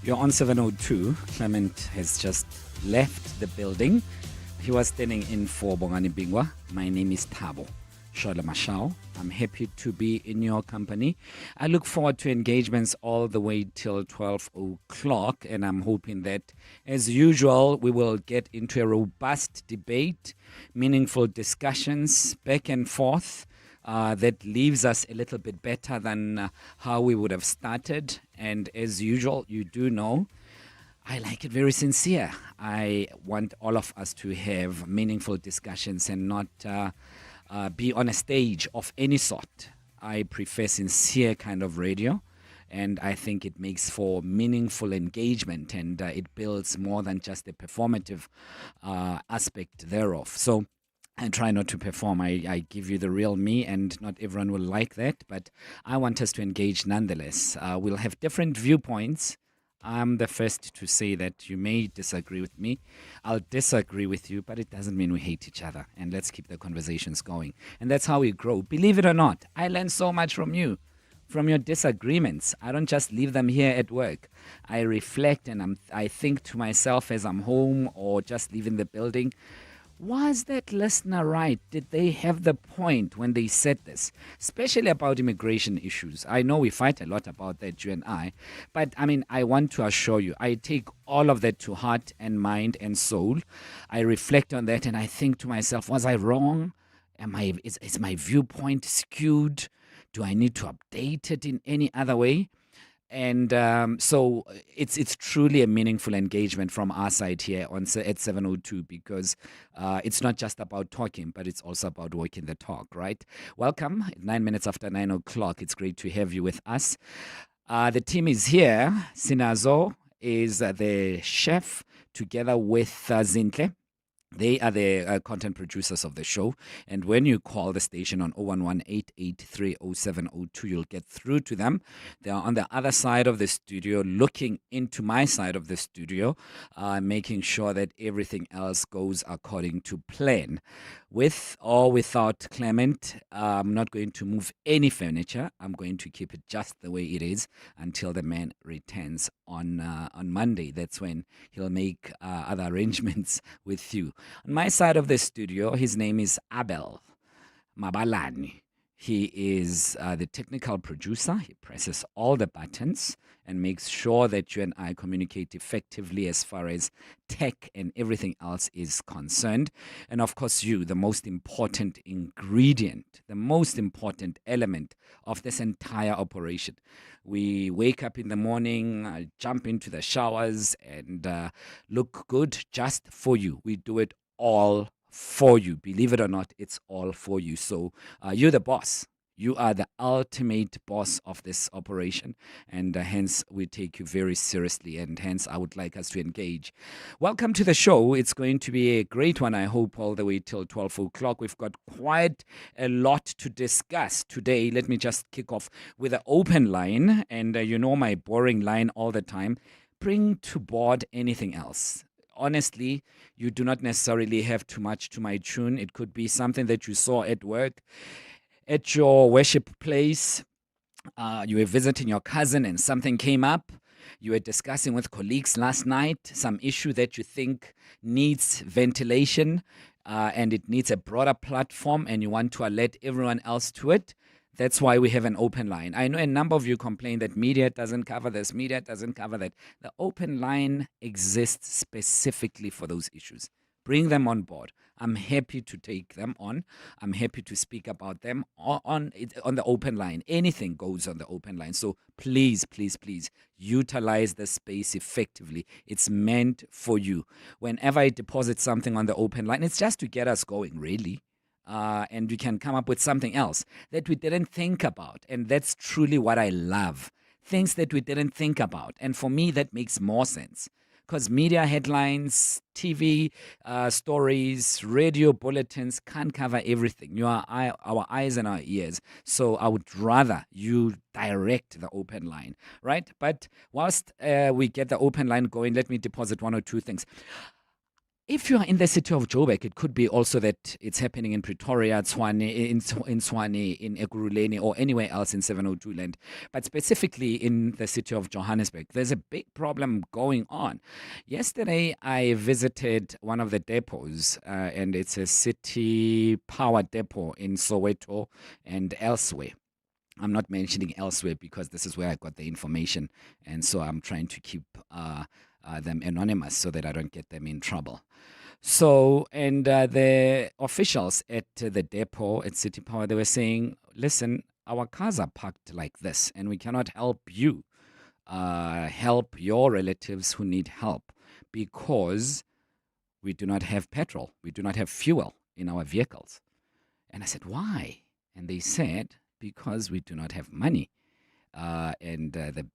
You're on 702. Clement has just left the building. He was standing in for Bongani Bingwa. My name is Thabo Shola Mashao. I'm happy to be in your company. I look forward to engagements all the way till 12 o'clock, and I'm hoping that, as usual, we will get into a robust debate, meaningful discussions, back and forth, that leaves us a little bit better than how we would have started. And as usual, you do know, I like it very sincere. I want all of us to have meaningful discussions and not be on a stage of any sort. I prefer sincere kind of radio, and I think it makes for meaningful engagement, and it builds more than just the performative aspect thereof. So I try not to perform. I give you the real me, and not everyone will like that, but I want us to engage nonetheless. We'll have different viewpoints. I'm the first to say that you may disagree with me. I'll disagree with you, but it doesn't mean we hate each other. And let's keep the conversations going. And that's how we grow. Believe it or not, I learn so much from you, from your disagreements. I don't just leave them here at work. I reflect and I think to myself as I'm home or just leaving the building. Was that listener right? Did they have the point when they said this? Especially about immigration issues. I know we fight a lot about that, you and I. But, I want to assure you, I take all of that to heart and mind and soul. I reflect on that and I think to myself, was I wrong? Is my viewpoint skewed? Do I need to update it in any other way? And so it's truly a meaningful engagement from our side here at 702, because it's not just about talking, but it's also about walking the talk, right? Welcome, 9 minutes after 9 o'clock. It's great to have you with us. The team is here. Sinazo is the chef, together with Zintle. They are the content producers of the show. And when you call the station on 011-883-0702, you'll get through to them. They are on the other side of the studio, looking into my side of the studio, making sure that everything else goes according to plan. With or without Clement, I'm not going to move any furniture. I'm going to keep it just the way it is until the man returns on Monday. That's when he'll make other arrangements with you. On my side of the studio, his name is Abel Mabalani. He is the technical producer. He presses all the buttons and makes sure that you and I communicate effectively as far as tech and everything else is concerned. And of course, you, the most important ingredient, the most important element of this entire operation. We wake up in the morning, jump into the showers, and look good just for you. We do it all for you. Believe it or not, it's all for you. So you're the boss. You are the ultimate boss of this operation, and hence we take you very seriously, and hence I would like us to engage. Welcome to the show. It's going to be a great one, I hope, all the way till 12 o'clock. We've got quite a lot to discuss today. Let me just kick off with an open line, and you know my boring line all the time. Bring to board anything else. Honestly, you do not necessarily have too much to my tune. It could be something that you saw at work, at your worship place. You were visiting your cousin and something came up. You were discussing with colleagues last night some issue that you think needs ventilation and it needs a broader platform, and you want to alert everyone else to it. That's why we have an open line. I know a number of you complain that media doesn't cover this, media doesn't cover that. The open line exists specifically for those issues. Bring them on board. I'm happy to take them on. I'm happy to speak about them on the open line. Anything goes on the open line. So please, please, please utilize the space effectively. It's meant for you. Whenever I deposit something on the open line, it's just to get us going, really. And we can come up with something else that we didn't think about. And that's truly what I love. Things that we didn't think about. And for me, that makes more sense. Because media headlines, TV stories, radio bulletins can't cover everything. You are our eyes and our ears. So I would rather you direct the open line, right? But whilst we get the open line going, let me deposit one or two things. If you are in the city of Joburg, it could be also that it's happening in Pretoria, Tshwane, in Tshwane, in Ekurhuleni, or anywhere else in 702 land. But specifically in the city of Johannesburg, there's a big problem going on. Yesterday, I visited one of the depots, and it's a city power depot in Soweto and elsewhere. I'm not mentioning elsewhere because this is where I got the information, and so I'm trying to keep them anonymous so that I don't get them in trouble. So, and the officials at the depot at City Power, they were saying, listen, our cars are parked like this, and we cannot help you help your relatives who need help because we do not have petrol, we do not have fuel in our vehicles. And I said, why? And they said, because we do not have money. And the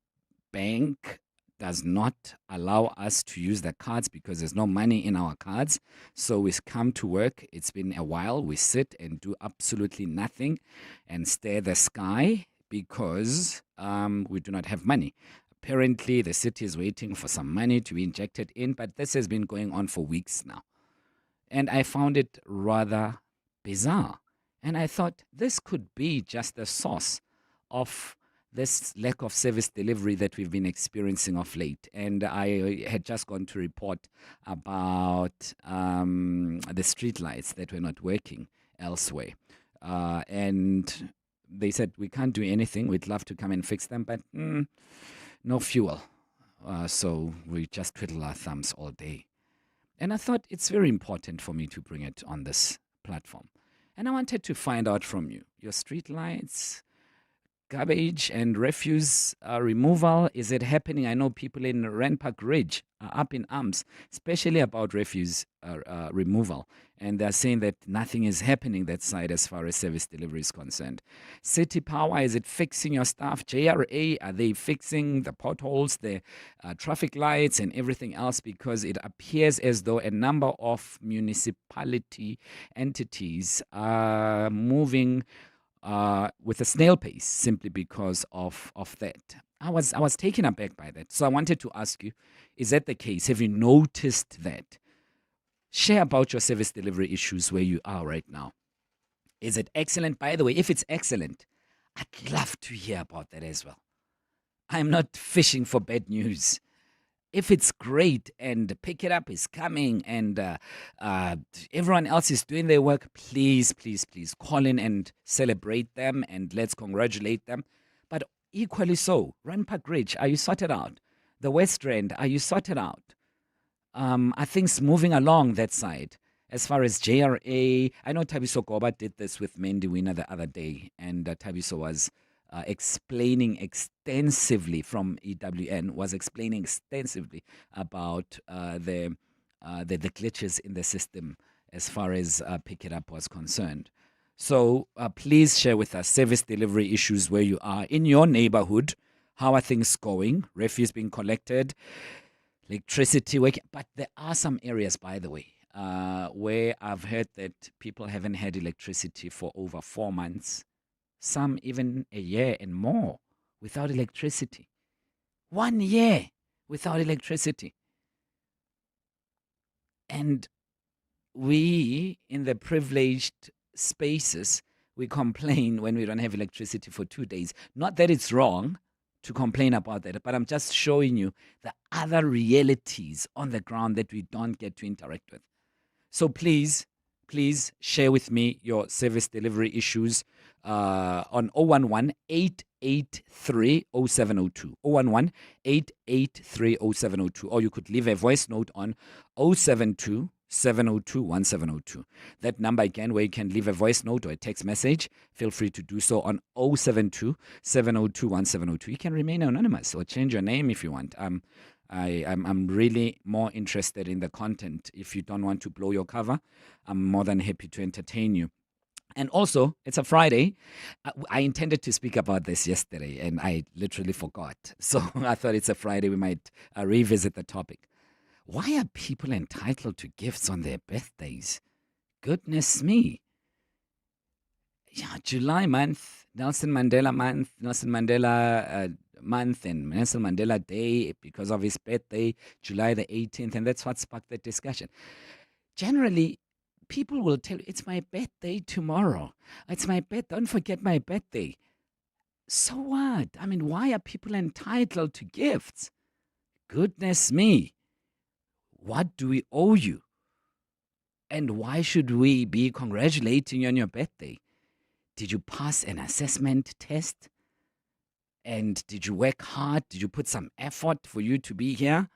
bank does not allow us to use the cards because there's no money in our cards. So we come to work. It's been a while. We sit and do absolutely nothing and stare the sky because we do not have money. Apparently, the city is waiting for some money to be injected in, but this has been going on for weeks now. And I found it rather bizarre. And I thought this could be just the source of this lack of service delivery that we've been experiencing of late. And I had just gone to report about the streetlights that were not working elsewhere. And they said, we can't do anything. We'd love to come and fix them, but no fuel. So we just twiddle our thumbs all day. And I thought it's very important for me to bring it on this platform. And I wanted to find out from you, your streetlights, garbage and refuse removal, is it happening? I know people in Randpark Ridge are up in arms, especially about refuse removal. And they're saying that nothing is happening that side as far as service delivery is concerned. City Power, is it fixing your stuff? JRA, are they fixing the potholes, the traffic lights and everything else? Because it appears as though a number of municipality entities are moving with a snail pace simply because of that. I was taken aback by that. So I wanted to ask you, is that the case? Have you noticed that? Share about your service delivery issues where you are right now. Is it excellent? By the way, if it's excellent, I'd love to hear about that as well. I'm not fishing for bad news. If it's great and Pick It Up is coming and everyone else is doing their work, please, please, please call in and celebrate them and let's congratulate them. But equally so, Randpark Ridge, are you sorted out? The West Rand, are you sorted out? Are things moving along that side? As far as JRA, I know Thabiso Goba did this with Mendy Winner the other day, and Thabiso was explaining extensively from EWN, was explaining extensively about the glitches in the system as far as Pick It Up was concerned. So please share with us service delivery issues where you are in your neighborhood. How are things going? Refuse being collected, electricity working. But there are some areas, by the way, where I've heard that people haven't had electricity for over 4 months. Some even a year and more without electricity. 1 year without electricity. And we, in the privileged spaces, we complain when we don't have electricity for 2 days. Not that it's wrong to complain about that, but I'm just showing you the other realities on the ground that we don't get to interact with. So please share with me your service delivery issues on 011-883-0702, 011-883-0702, or you could leave a voice note on 072-702-1702. That number again, where you can leave a voice note or a text message, feel free to do so on 072-702-1702. You can remain anonymous or change your name if you want. I'm really more interested in the content. If you don't want to blow your cover, I'm more than happy to entertain you. And also, it's a Friday. I intended to speak about this yesterday, and I literally forgot. So I thought it's a Friday. We might revisit the topic. Why are people entitled to gifts on their birthdays? Goodness me. Yeah, July month, Nelson Mandela month, Nelson Mandela month, and Nelson Mandela Day because of his birthday, July the 18th, and that's what sparked the discussion. generally, people will tell you, it's my birthday tomorrow. It's my birthday. Don't forget my birthday. So what? I mean, why are people entitled to gifts? Goodness me. What do we owe you? And why should we be congratulating you on your birthday? Did you pass an assessment test? And did you work hard? Did you put some effort for you to be here?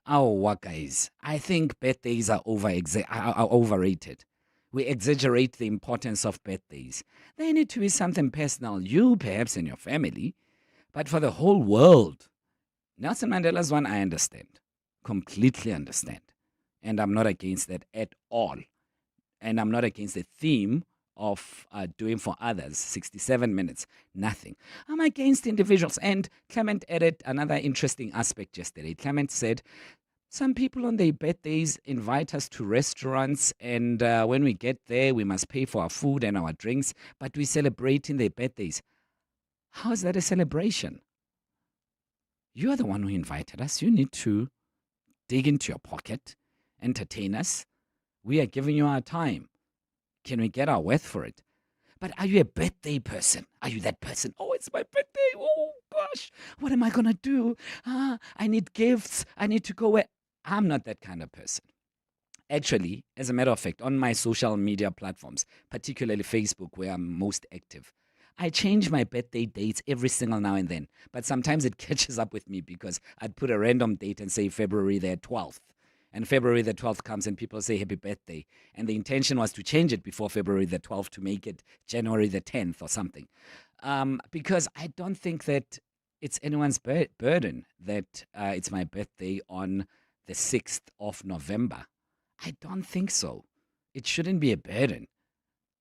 Oh, what guys? I think birthdays are overrated. We exaggerate the importance of birthdays. They need to be something personal, you perhaps and your family, but for the whole world. Nelson Mandela's one, I understand. Completely understand. And I'm not against that at all. And I'm not against the theme of doing for others, 67 minutes, nothing. I'm against individuals. And Clement added another interesting aspect yesterday. Clement said, some people on their birthdays invite us to restaurants, and when we get there, we must pay for our food and our drinks, but we celebrate in their birthdays. How is that a celebration? You are the one who invited us. You need to dig into your pocket, entertain us. We are giving you our time. Can we get our worth for it? But are you a birthday person? Are you that person? Oh, it's my birthday. Oh, gosh. What am I going to do? I need gifts. I need to go where. I'm not that kind of person. Actually, as a matter of fact, on my social media platforms, particularly Facebook, where I'm most active, I change my birthday dates every single now and then. But sometimes it catches up with me because I'd put a random date and say February the 12th. And February the 12th comes and people say happy birthday. And the intention was to change it before February the 12th to make it January the 10th or something. Because I don't think that it's anyone's burden that it's my birthday on the 6th of November. I don't think so. It shouldn't be a burden.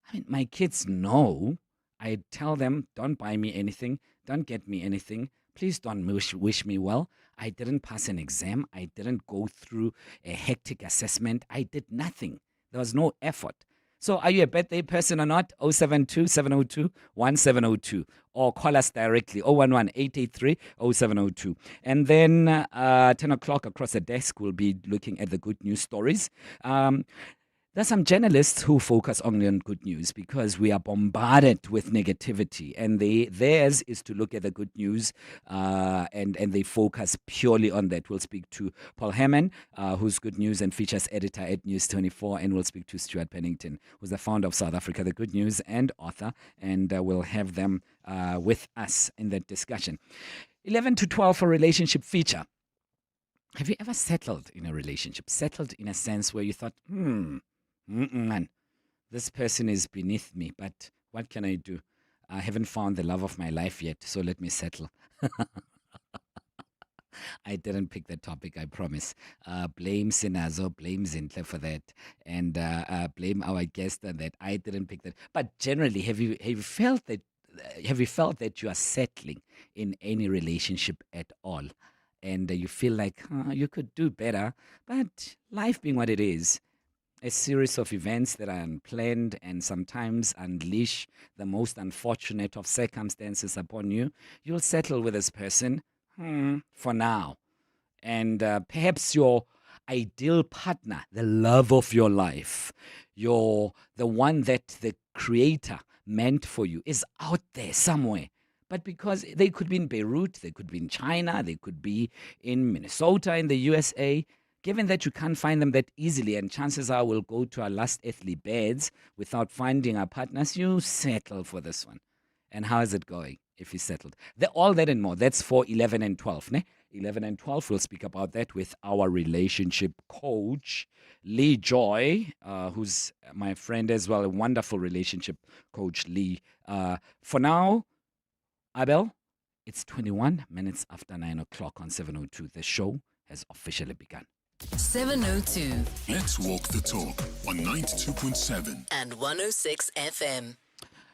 I mean, my kids know. I tell them, don't buy me anything. Don't get me anything. Please don't wish me well. I didn't pass an exam. I didn't go through a hectic assessment. I did nothing. There was no effort. So are you a birthday person or not? 072-702-1702. Or call us directly, 011-883-0702. And then 10 o'clock across the desk, we'll be looking at the good news stories. There's some journalists who focus only on good news because we are bombarded with negativity, and theirs is to look at the good news, and they focus purely on that. We'll speak to Paul Herman, who's good news and features editor at News 24, and we'll speak to Stuart Pennington, who's the founder of South Africa, the Good News, and author, and we'll have them with us in that discussion. 11 to 12 for relationship feature. Have you ever settled in a relationship? Settled in a sense where you thought, man, this person is beneath me, but what can I do? I haven't found the love of my life yet, so let me settle. I didn't pick the topic, I promise. Blame Sinazo, blame Zintle for that, and blame our guest on that. I didn't pick that. But generally, have you felt that? Have you felt that you are settling in any relationship at all, and you feel like you could do better, but life being what it is, a series of events that are unplanned and sometimes unleash the most unfortunate of circumstances upon you, you'll settle with this person for now. And perhaps your ideal partner, the love of your life, the one that the Creator meant for you, is out there somewhere. But because they could be in Beirut, they could be in China, they could be in Minnesota, in the USA, given that you can't find them that easily, and chances are we'll go to our last earthly beds without finding our partners, you settle for this one. And how is it going if you settled? All that and more. That's for 11 and 12. Ne? 11 and 12, we'll speak about that with our relationship coach, Lee Joy, who's my friend as well, a wonderful relationship coach, Lee. For now, Abel, it's 21 minutes after 9 o'clock on 702. The show has officially begun. 702. Let's walk the talk on 92.7 and 106 FM.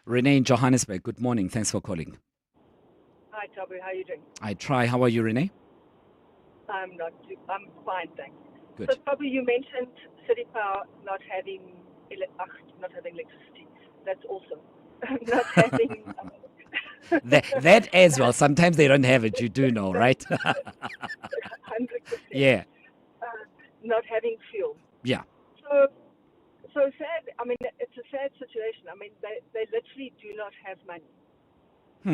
Renee in Johannesburg, good morning. Thanks for calling. Hi, Toby. How are you doing? I try. How are you, Renee? I'm fine, thanks. Good. So, Toby, you mentioned City Power not having electricity. That's awesome. Not having... that as well. Sometimes they don't have it. You do know, right? 100%. Yeah. Not having fuel. Yeah. So So sad. I mean, it's a sad situation. I mean, they literally do not have money.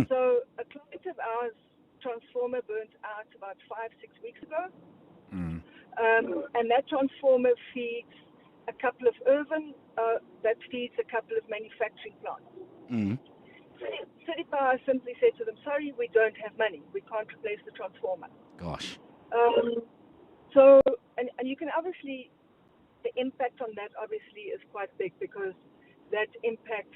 So a client of ours, transformer burnt out about 5-6 weeks ago. And that transformer feeds a couple of urban, that feeds a couple of manufacturing plants. City Power simply said to them, sorry, we don't have money. We can't replace the transformer. Gosh. So, and you can obviously, the impact on that obviously is quite big because that impacts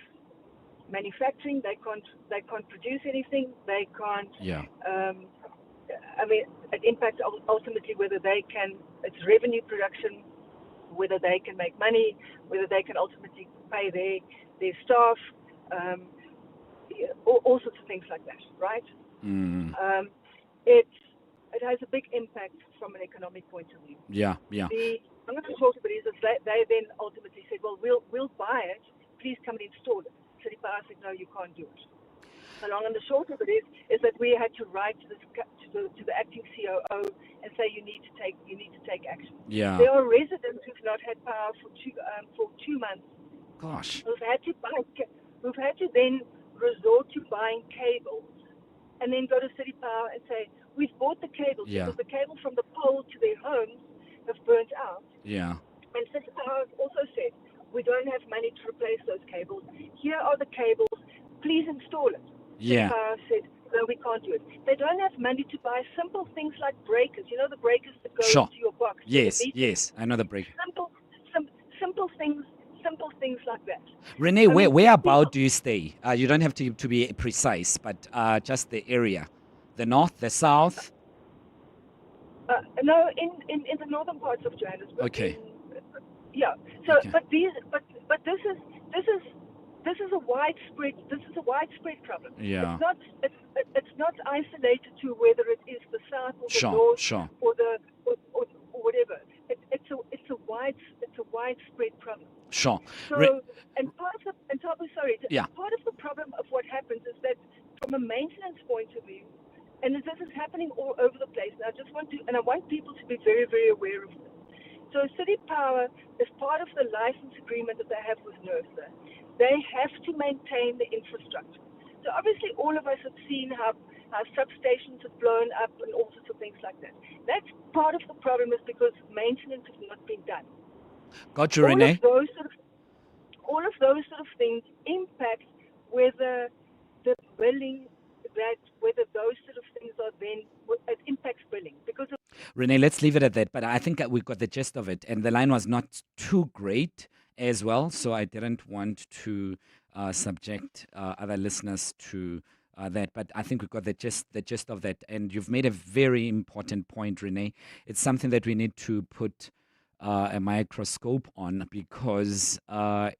manufacturing. They can't produce anything. They can't. Yeah. I mean, it impacts ultimately whether they can. It's revenue production, whether they can make money, whether they can ultimately pay their staff, all sorts of things like that, right? It has a big impact from an economic point of view. Yeah. I'm going to talk about it is they then ultimately said, well, we'll buy it. Please come and install it. City Power said, no, you can't do it. The long and the short of it is that we had to write to the acting COO and say you need to take action. Yeah. There are residents who've not had power for 2 months. Gosh. Who've had to then resort to buying cables and then go to City Power and say we've bought the cables because the cable from the pole to their homes have burnt out. Yeah. And City Power also said we don't have money to replace those cables. Here are the cables. Please install it. Yeah. City Power said, no, we can't do it. They don't have money to buy simple things like breakers. You know the breakers that go into your box. Yes. I know the break. Simple things like that. Renee, where about do you stay? You don't have to be precise, but just the area. The north, the south? No, in the northern parts of Johannesburg. Okay. Yeah. So, Okay. but this is a widespread problem. Yeah. It's not isolated to whether it is the south or the north or whatever. It's a widespread problem. Sure. So part of the problem of what happens is that from a maintenance point of view, and this is happening all over the place. And I want people to be very, very aware of this. So City Power is part of the license agreement that they have with NERSA. They have to maintain the infrastructure. So obviously all of us have seen how substations have blown up and all sorts of things like that. That's part of the problem is because maintenance has not been done. Got you, Renee. All of those sort of things impact whether the billing, whether those sort of things are then, it impacts billing. Because Renee, let's leave it at that. But I think we got the gist of it. And the line was not too great as well. So I didn't want to subject other listeners to that. But I think we got the gist of that. And you've made a very important point, Renee. It's something that we need to put a microscope on because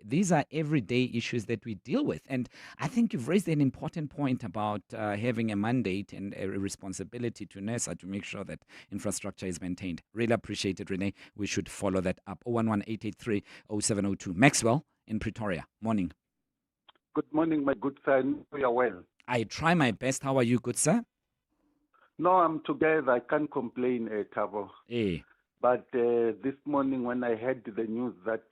these are everyday issues that we deal with. And I think you've raised an important point about having a mandate and a responsibility to NERSA to make sure that infrastructure is maintained. Really appreciate it, Renee. We should follow that up. 011-883-0702. Maxwell in Pretoria. Morning. Good morning, my good friend. You are well. I try my best. How are you, good sir? No, I'm together. I can't complain, Tabo. Hey. But this morning when I heard the news that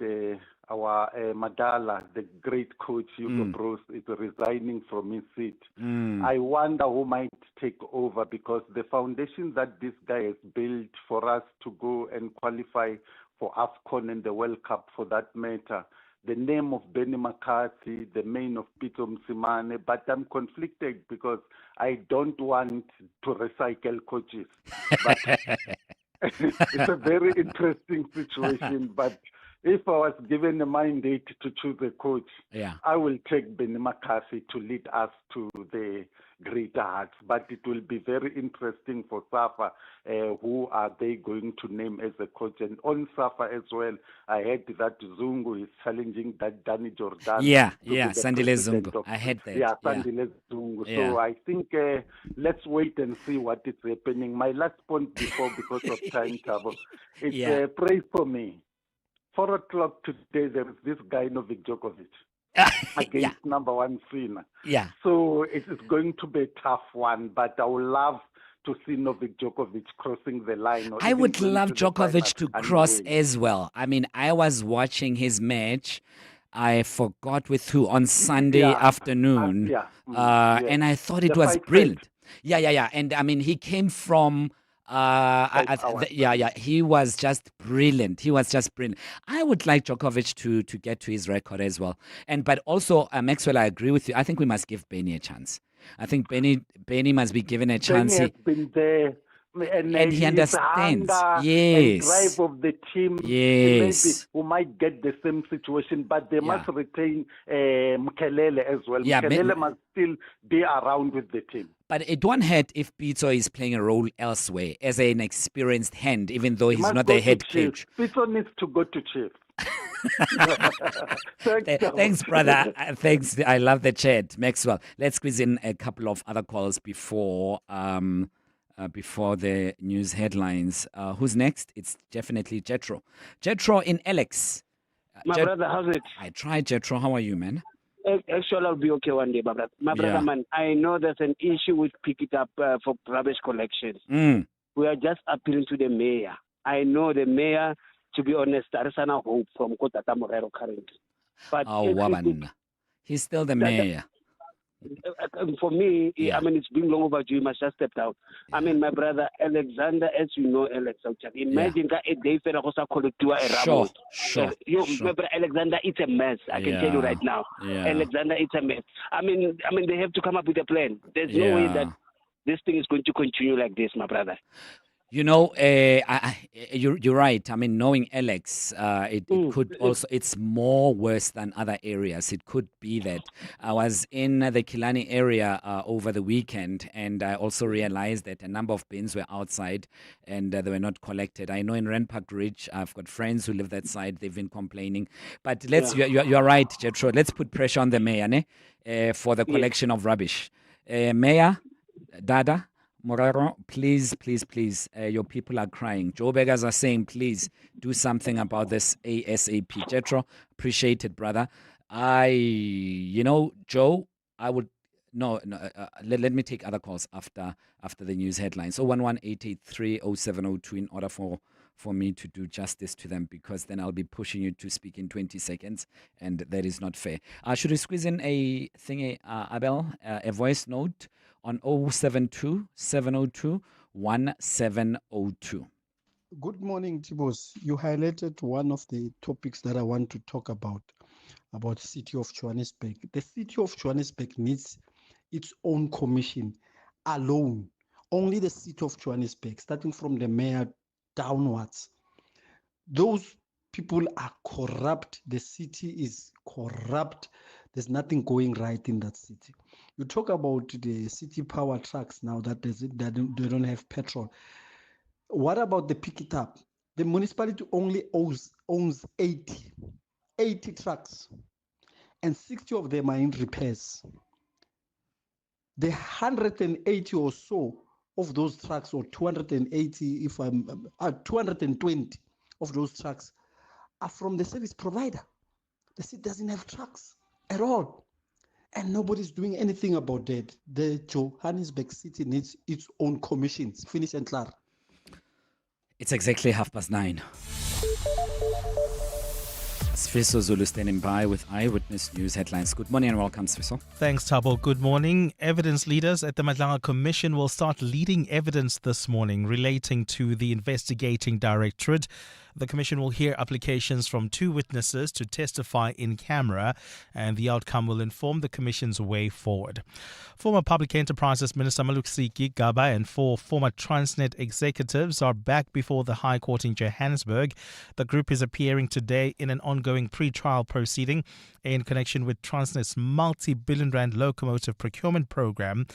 our Madala, the great coach, Hugo Broos, is resigning from his seat, I wonder who might take over because the foundation that this guy has built for us to go and qualify for AFCON and the World Cup for that matter, the name of Benny McCarthy, the name of Peter Msimane, but I'm conflicted because I don't want to recycle coaches. But it's a very interesting situation, but if I was given a mandate to choose a coach, I will take Benny McCarthy to lead us to the greater heights. But it will be very interesting for SAFA, who are they going to name as a coach? And on SAFA as well, I heard that Zungu is challenging that Danny Jordan. Sandile Zungu. I heard that. Sandile Zungu. Yeah. So I think let's wait and see what is happening. My last point before, because of time travel, is pray for me. 4 o'clock today, there is this guy, Novak Djokovic, against number one Sinner. Yeah. So it is going to be a tough one, but I would love to see Novak Djokovic crossing the line. Or I even would going love to the Djokovic to final and cross win. as well. I mean, I was watching his match. I forgot with who on Sunday afternoon. Yes. And I thought it The was fight brilliant. Yeah. And I mean, he came from. 5 hours. He was just brilliant. I would like Djokovic to get to his record as well. But also, Maxwell, I agree with you. I think we must give Benny a chance. I think Benny must be given a chance. Benny has been there. And he his understands. hunger Yes. and drive of the team. Yes. We might get the same situation, but they must retain Mkelele as well. Yeah, Mkelele must still be around with the team. But it won't hurt if Pitso is playing a role elsewhere as an experienced hand, even though he's not the head coach. Pitso needs to go to chief. Thanks, brother. Thanks. I love the chat, Maxwell. Let's squeeze in a couple of other calls before the news headlines. Who's next? It's definitely Jetro. Jetro in Alex. My brother, how's it? I tried, Jetro. How are you, man? Actually, I'll be okay one day, my brother. My brother, man, I know there's an issue with pick it up for rubbish collections. We are just appealing to the mayor. I know the mayor, to be honest, there is no hope from Kotata Morero currently. But Waban. He's still the mayor. For me, I mean, it's been long overdue. He must just step out. I mean, my brother Alexander, as you know, imagine a day for a Sure. My brother Alexander, it's a mess. I can tell you right now. Alexander, it's a mess. I mean, they have to come up with a plan. There's no way that this thing is going to continue like this, my brother. You know, you're right. I mean, knowing Alex, it could also, it's more worse than other areas. It could be that I was in the Kilani area over the weekend, and I also realized that a number of bins were outside and they were not collected. I know in Renpark Ridge, I've got friends who live that side. They've been complaining. But you're right, Jetro. Let's put pressure on the mayor for the collection of rubbish. Mayor, Dada, Morero, please, your people are crying. Joe Beggars are saying, please do something about this ASAP. Jetro, appreciate it, brother. Joe, I would, let me take other calls after the news headlines. 011-883-0702 in order for me to do justice to them, because then I'll be pushing you to speak in 20 seconds, and that is not fair. Should we squeeze in a thingy, Abel, a voice note on 072-702-1702. Good morning, Tibos. You highlighted one of the topics that I want to talk about City of Johannesburg. The City of Johannesburg needs its own commission alone. Only the City of Johannesburg, starting from the mayor downwards. Those people are corrupt. The city is corrupt. There's nothing going right in that city. You talk about the city power trucks now that they don't have petrol. What about the pick it up? The municipality only owns 80 trucks, and 60 of them are in repairs. The 180 or so of those trucks, or 280, 220 of those trucks are from the service provider. The city doesn't have trucks at all. And nobody's doing anything about that. The Johannesburg city needs its own commissions. Finish and clear. It's exactly 9:30. Sfiso Zulu standing by with Eyewitness News headlines. Good morning and welcome, Sfiso. Thanks, Thabo. Good morning. Evidence leaders at the Madlanga Commission will start leading evidence this morning relating to the investigating directorate. The Commission will hear applications from 2 witnesses to testify in camera, and the outcome will inform the Commission's way forward. Former Public Enterprises Minister Malusi Gaba and 4 former Transnet executives are back before the High Court in Johannesburg. The group is appearing today in an ongoing pre-trial proceeding in connection with Transnet's multi-billion rand locomotive procurement program.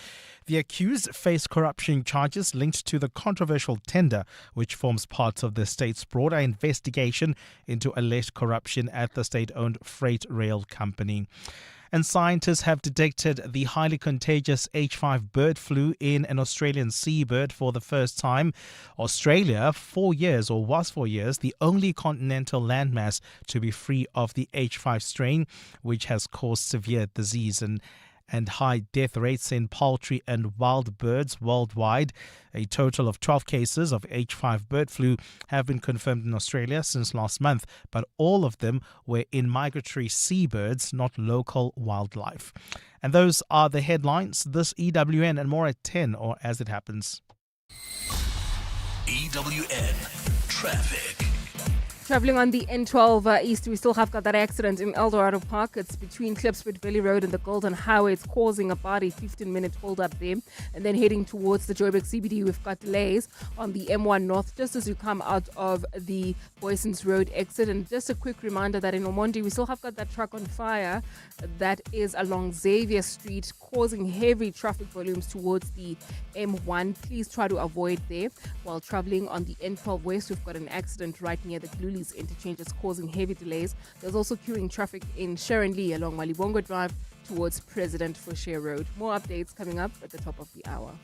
The accused face corruption charges linked to the controversial tender, which forms part of the state's broader investigation into alleged corruption at the state-owned freight rail company. And scientists have detected the highly contagious H5 bird flu in an Australian seabird for the first time. Australia, was 4 years, the only continental landmass to be free of the H5 strain, which has caused severe disease. And and high death rates in poultry and wild birds worldwide. A total of 12 cases of H5 bird flu have been confirmed in Australia since last month, but all of them were in migratory seabirds, not local wildlife. And those are the headlines. This EWN and more at 10, or as it happens. EWN Traffic. Travelling on the N12 East, we still have got that accident in Eldorado Park. It's between Klipspruit Valley Road and the Golden Highway. It's causing about a 15-minute hold up there. And then heading towards the Joburg CBD, we've got delays on the M1 North just as you come out of the Boyson's Road exit. And just a quick reminder that in Omondi, we still have got that truck on fire that is along Xavier Street, causing heavy traffic volumes towards the M1. Please try to avoid there. While travelling on the N12 West, we've got an accident right near the Gluli interchange is causing heavy delays. There's also queuing traffic in Sharon Lee along Malibongo Drive towards President Fouché Road. More updates coming up at the top of the hour.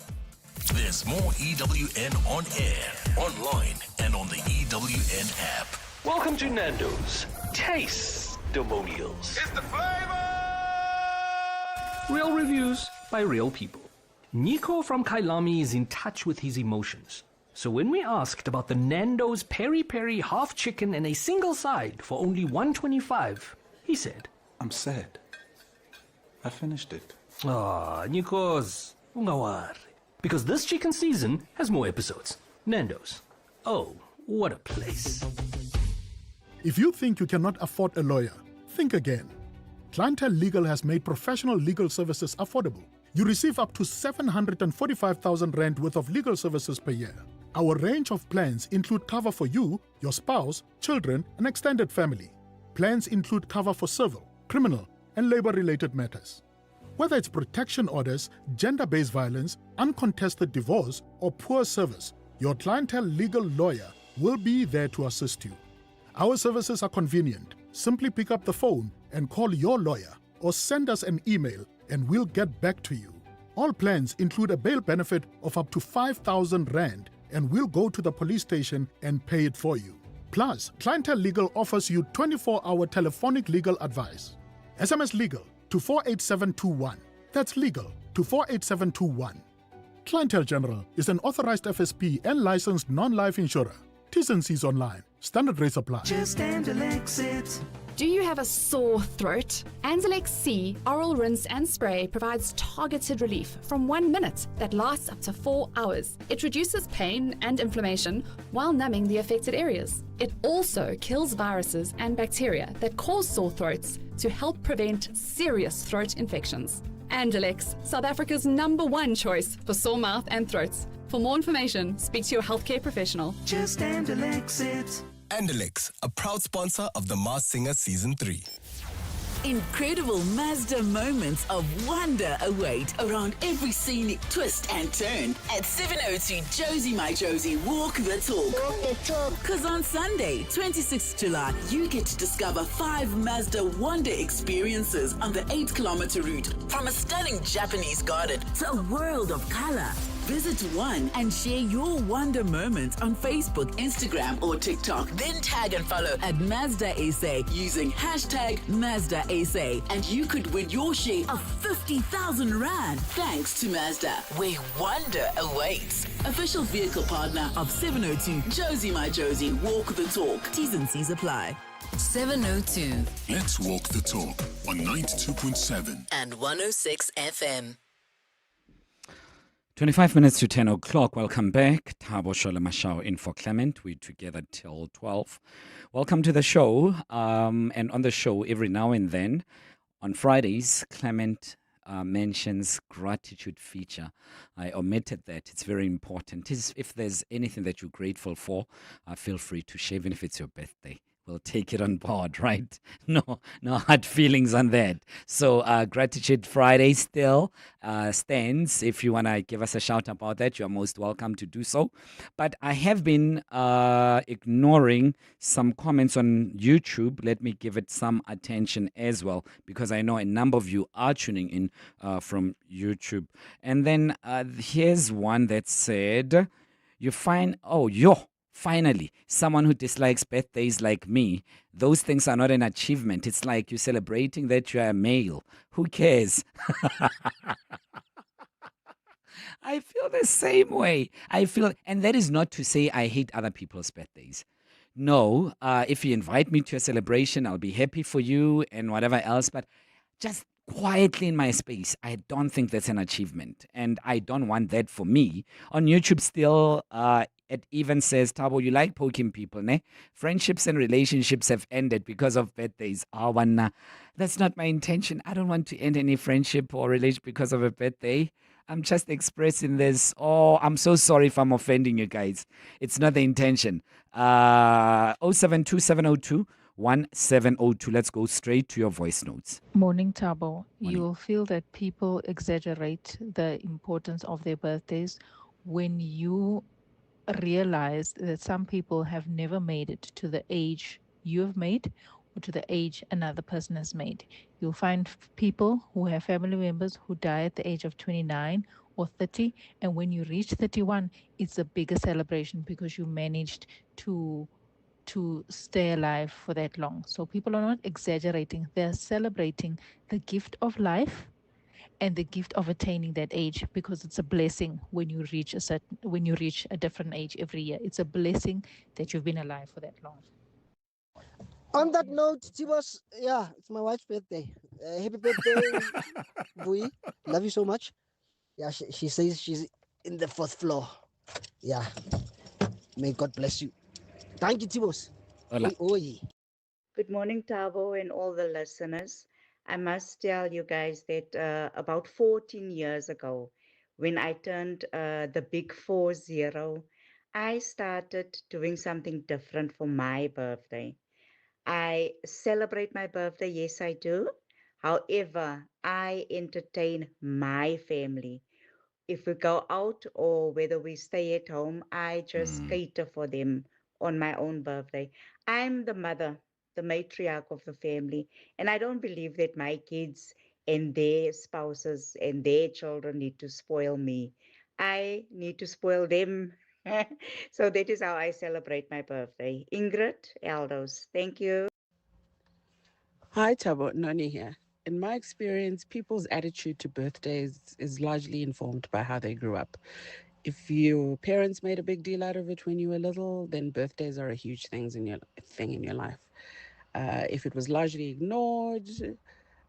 There's more EWN on air, online, and on the EWN app. Welcome to Nando's Taste-Demonials. It's the flavor! Real reviews by real people. Nico from Kailami is in touch with his emotions. So when we asked about the Nando's Peri Peri half chicken and a single side for only $1.25, he said, I'm sad. I finished it. Nikos, ungawari. Because this chicken season has more episodes. Nando's. Oh, what a place. If you think you cannot afford a lawyer, think again. Clientele Legal has made professional legal services affordable. You receive up to 745,000 rand worth of legal services per year. Our range of plans include cover for you, your spouse, children, and extended family. Plans include cover for civil, criminal, and labor-related matters. Whether it's protection orders, gender-based violence, uncontested divorce, or poor service, your Clientele Legal lawyer will be there to assist you. Our services are convenient. Simply pick up the phone and call your lawyer or send us an email and we'll get back to you. All plans include a bail benefit of up to 5,000 rand and we'll go to the police station and pay it for you. Plus, Clientele Legal offers you 24-hour telephonic legal advice. SMS Legal to 48721. That's legal to 48721. Clientele General is an authorized FSP and licensed non-life insurer. T's and C's online. Standard rates apply. Just Anzalex it. Do you have a sore throat? Anzalex C Oral Rinse and Spray provides targeted relief from 1 minute that lasts up to 4 hours. It reduces pain and inflammation while numbing the affected areas. It also kills viruses and bacteria that cause sore throats to help prevent serious throat infections. Anzalex, South Africa's #1 choice for sore mouth and throats. For more information, speak to your healthcare professional. Just Anzalex it. Anzalex, a proud sponsor of The Masked Singer Season 3. Incredible Mazda moments of wonder await around every scenic twist and turn at 702 Josie My Josie Walk the Talk. Because on Sunday, 26th July, you get to discover 5 Mazda wonder experiences on the 8-kilometer route. From a stunning Japanese garden to a world of color. Visit one and share your wonder moments on Facebook, Instagram, or TikTok. Then tag and follow at Mazda SA using hashtag Mazda SA. And you could win your share of 50,000 Rand thanks to Mazda, where wonder awaits. Official vehicle partner of 702 Josie My Josie Walk the Talk. T's and C's apply. 702. Let's walk the talk on 92.7 and 106 FM. 25 minutes to 10 o'clock. Welcome back. Thabo Shole Mashao in for Clement. We're together till 12. Welcome to the show. And on the show, every now and then, on Fridays, Clement mentions gratitude feature. I omitted that. It's very important. If there's anything that you're grateful for, feel free to share, even if it's your birthday. We'll take it on board, right? No hard feelings on that. So Gratitude Friday still stands. If you want to give us a shout about that, you're most welcome to do so. But I have been ignoring some comments on YouTube. Let me give it some attention as well, because I know a number of you are tuning in from YouTube. And then here's one that said, you find, Finally, someone who dislikes birthdays like me, those things are not an achievement. It's like you're celebrating that you're a male. Who cares? I feel the same way. And that is not to say I hate other people's birthdays. No, if you invite me to a celebration, I'll be happy for you and whatever else. But just quietly in my space, I don't think that's an achievement. And I don't want that for me. On YouTube still, it even says, Tabo, you like poking people, ne? Friendships and relationships have ended because of birthdays. That's not my intention. I don't want to end any friendship or relationship because of a birthday. I'm just expressing this. Oh, I'm so sorry if I'm offending you guys. It's not the intention. 0727021702. Let's go straight to your voice notes. Morning, Tabo. You will feel that people exaggerate the importance of their birthdays when you realize that some people have never made it to the age you have made or to the age another person has made. You'll find people who have family members who die at the age of 29 or 30, and when you reach 31, it's a bigger celebration because you managed to stay alive for that long. So people are not exaggerating, they're celebrating the gift of life and the gift of attaining that age, because it's a blessing when you reach a different age every year. It's a blessing that you've been alive for that long. On that note, Tibos, yeah, it's my wife's birthday. Happy birthday, Bui. Love you so much. Yeah, she says she's in the 4th floor. Yeah. May God bless you. Thank you, Tibos. Hola. Good morning, Tabo, and all the listeners. I must tell you guys that about 14 years ago, when I turned the big 40, I started doing something different for my birthday. I celebrate my birthday, yes, I do. However, I entertain my family. If we go out or whether we stay at home, I just cater for them on my own birthday. I'm the mother, the matriarch of the family, and I don't believe that my kids and their spouses and their children need to spoil me. I need to spoil them. So that is how I celebrate my birthday. Ingrid Eldos, thank you. Hi, Tabo, Noni here. In my experience, people's attitude to birthdays is largely informed by how they grew up. If your parents made a big deal out of it when you were little, then birthdays are a huge thing in your life. If it was largely ignored,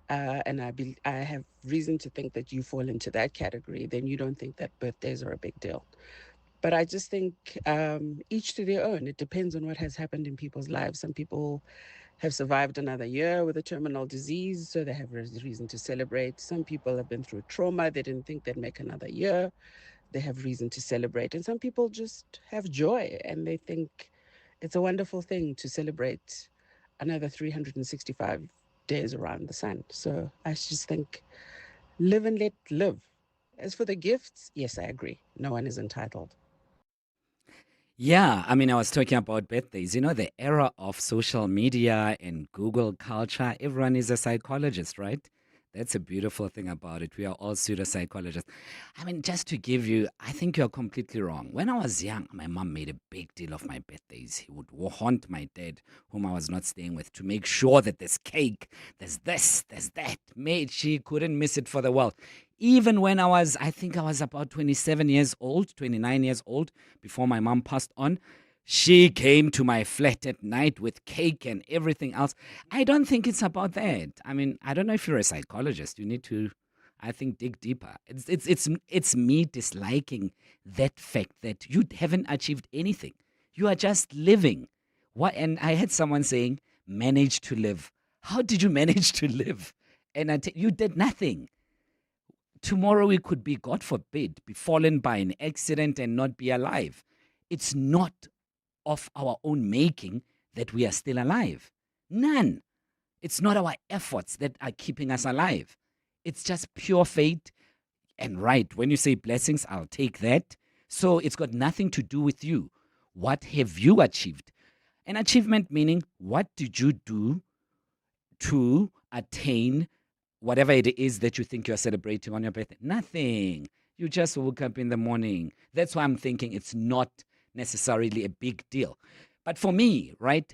and I have reason to think that you fall into that category, then you don't think that birthdays are a big deal. But I just think each to their own. It depends on what has happened in people's lives. Some people have survived another year with a terminal disease, so they have reason to celebrate. Some people have been through trauma. They didn't think they'd make another year. They have reason to celebrate. And some people just have joy and they think it's a wonderful thing to celebrate another 365 days around the sun. So I just think live and let live. As for the gifts, yes, I agree. No one is entitled. Yeah, I mean, I was talking about birthdays. You know, the era of social media and Google culture, everyone is a psychologist, right? That's a beautiful thing about it. We are all pseudo-psychologists. I mean, just to give you, I think you're completely wrong. When I was young, my mom made a big deal of my birthdays. He would haunt my dad, whom I was not staying with, to make sure that there's cake, there's this, there's that. She couldn't miss it for the world. Even when I think I was about 29 years old, before my mom passed on, she came to my flat at night with cake and everything else. I don't think it's about that. I mean, I don't know if you're a psychologist. You need to, I think, dig deeper. It's me disliking that fact that you haven't achieved anything. You are just living. What? And I had someone saying, manage to live. How did you manage to live? And you did nothing. Tomorrow we could be, God forbid, be fallen by an accident and not be alive. It's not of our own making that we are still alive. None. It's not our efforts that are keeping us alive. It's just pure fate. And right, when you say blessings, I'll take that. So it's got nothing to do with you. What have you achieved? An achievement meaning, what did you do to attain whatever it is that you think you're celebrating on your birthday? Nothing. You just woke up in the morning. That's why I'm thinking it's not necessarily a big deal. But for me, right,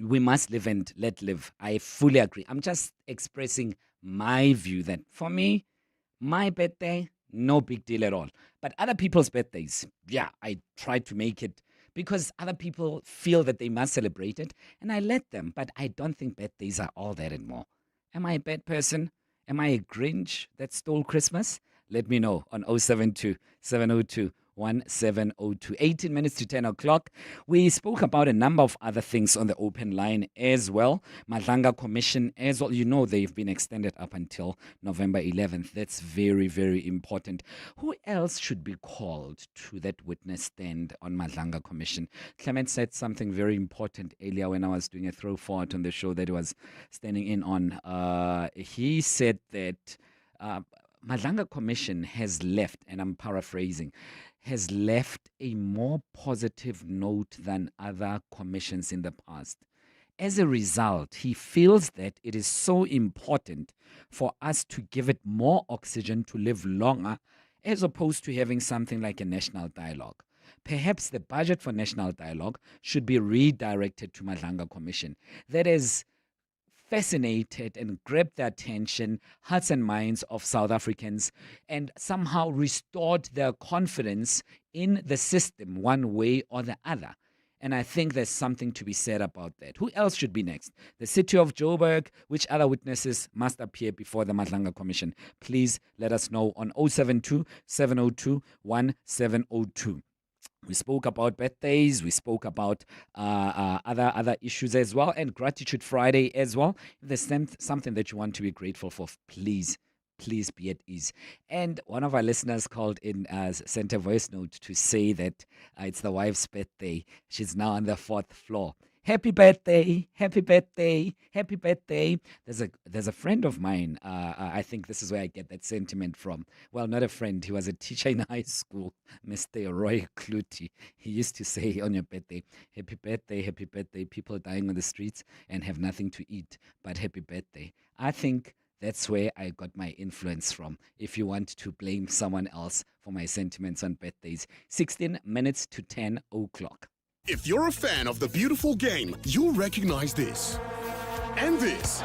we must live and let live. I fully agree. I'm just expressing my view that for me, my birthday, no big deal at all. But other people's birthdays, yeah, I try to make it because other people feel that they must celebrate it, and I let them. But I don't think birthdays are all that anymore. Am I a bad person? Am I a Grinch that stole Christmas? Let me know on 072 702 1702. 18 minutes to 10 o'clock. We spoke about a number of other things on the open line as well. Madlanga Commission as well. You know, they've been extended up until November 11th. That's very, very important. Who else should be called to that witness stand on Madlanga Commission? Clement said something very important earlier when I was doing a throw forward on the show that he was standing in on. He said that Madlanga Commission has left, and I'm paraphrasing, has left a more positive note than other commissions in the past. As a result, he feels that it is so important for us to give it more oxygen to live longer, as opposed to having something like a national dialogue. Perhaps the budget for national dialogue should be redirected to Madlanga Commission. That is fascinated and grabbed the attention, hearts and minds of South Africans, and somehow restored their confidence in the system one way or the other. And I think there's something to be said about that. Who else should be next? The city of Joburg. Which other witnesses must appear before the Madlanga Commission? Please let us know on 072 702 1702. We spoke about birthdays. We spoke about other issues as well, and Gratitude Friday as well. If there's something that you want to be grateful for, please be at ease. And one of our listeners called in, sent a voice note to say that it's the wife's birthday. She's now on the 4th floor. Happy birthday, happy birthday, happy birthday. There's a friend of mine, I think this is where I get that sentiment from. Well, not a friend, he was a teacher in high school, Mr. Roy Kluti. He used to say on your birthday, happy birthday, people dying on the streets and have nothing to eat, but happy birthday. I think that's where I got my influence from. If you want to blame someone else for my sentiments on birthdays, 16 minutes to 10 o'clock. If you're a fan of the beautiful game, you'll recognize this. And this.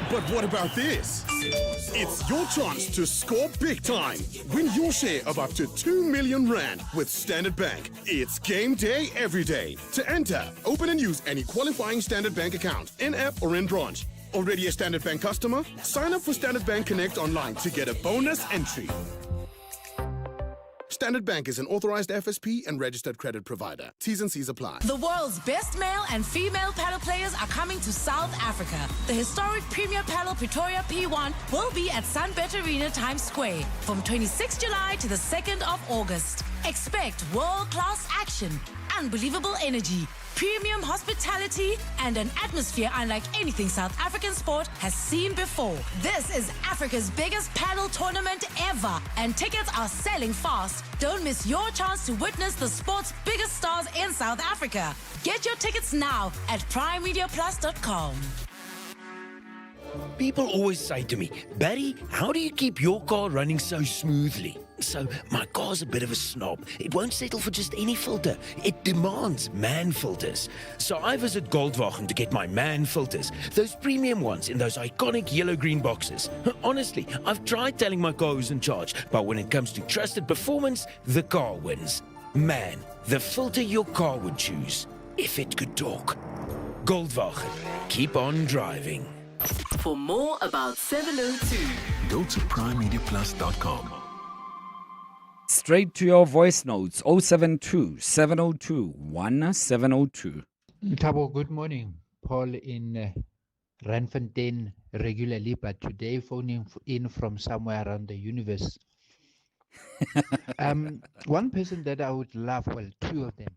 But what about this? It's your chance to score big time. Win your share of up to 2 million rand with Standard Bank. It's game day every day. To enter, open and use any qualifying Standard Bank account, in-app or in branch. Already a Standard Bank customer? Sign up for Standard Bank Connect online to get a bonus entry. Standard Bank is an authorized FSP and registered credit provider. T's and C's apply. The world's best male and female paddle players are coming to South Africa. The historic Premier Paddle Pretoria P1 will be at Sunbet Arena Times Square from 26 July to the 2nd of August. Expect world-class action, unbelievable energy, premium hospitality, and an atmosphere unlike anything South African sport has seen before. This is Africa's biggest paddle tournament ever, and tickets are selling fast. Don't miss your chance to witness the sport's biggest stars in South Africa. Get your tickets now at primemediaplus.com. People always say to me, Barry, how do you keep your car running so smoothly? So my car's a bit of a snob. It won't settle for just any filter. It demands MAN filters. So I visit Goldwagen to get my MAN filters, those premium ones in those iconic yellow-green boxes. Honestly, I've tried telling my car who's in charge, but when it comes to trusted performance, the car wins. MAN, the filter your car would choose, if it could talk. Goldwagen, keep on driving. For more about 702, go to primemediaplus.com. Straight to your voice notes, 072 702 1702. Tabo, good morning. Paul in Randfontein regularly, but today phoning in from somewhere around the universe. One person that I would love, well, two of them,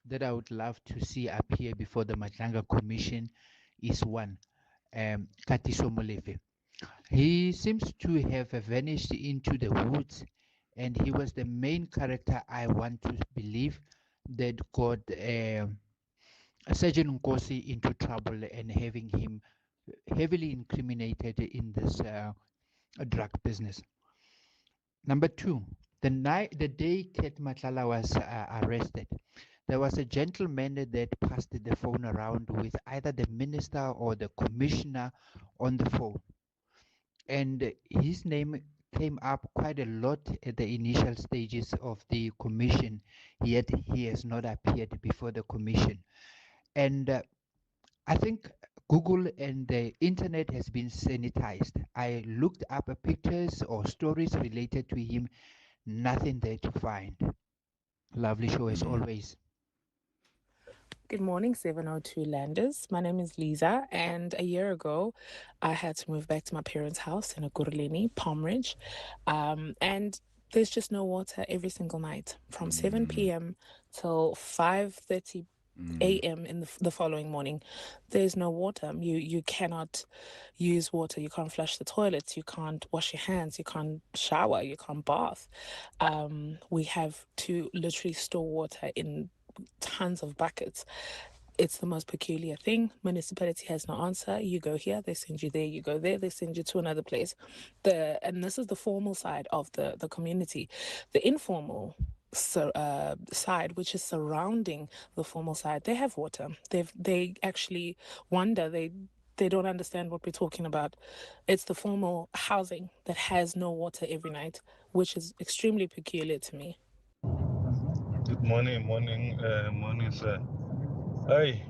that I would love to see appear before the Madlanga Commission is one, Katiso Molefe. He seems to have vanished into the woods, and he was the main character I want to believe that got Sergeant Nkosi into trouble and having him heavily incriminated in this drug business. Number two, The day Ket Matlala was arrested, there was a gentleman that passed the phone around with either the minister or the commissioner on the phone, and his name came up quite a lot at the initial stages of the commission, yet he has not appeared before the commission. And I think Google and the internet has been sanitized. I looked up pictures or stories related to him, nothing there to find. Lovely show as always. Good morning, 702 Landers. My name is Lisa, and a year ago, I had to move back to my parents' house in Ekurhuleni, Palm Ridge, and there's just no water every single night from 7 p.m. till 5:30 a.m. in the following morning. There's no water. You cannot use water. You can't flush the toilets. You can't wash your hands. You can't shower. You can't bath. We have to literally store water in tons of buckets. It's the most peculiar thing. Municipality has no answer. You go here, they send you there. You go there, they send you to another place. And this is the formal side of the community. The informal side, which is surrounding the formal side, they have water. They actually wonder. They don't understand what we're talking about. It's the formal housing that has no water every night, which is extremely peculiar to me. Good morning, morning, sir. Hey,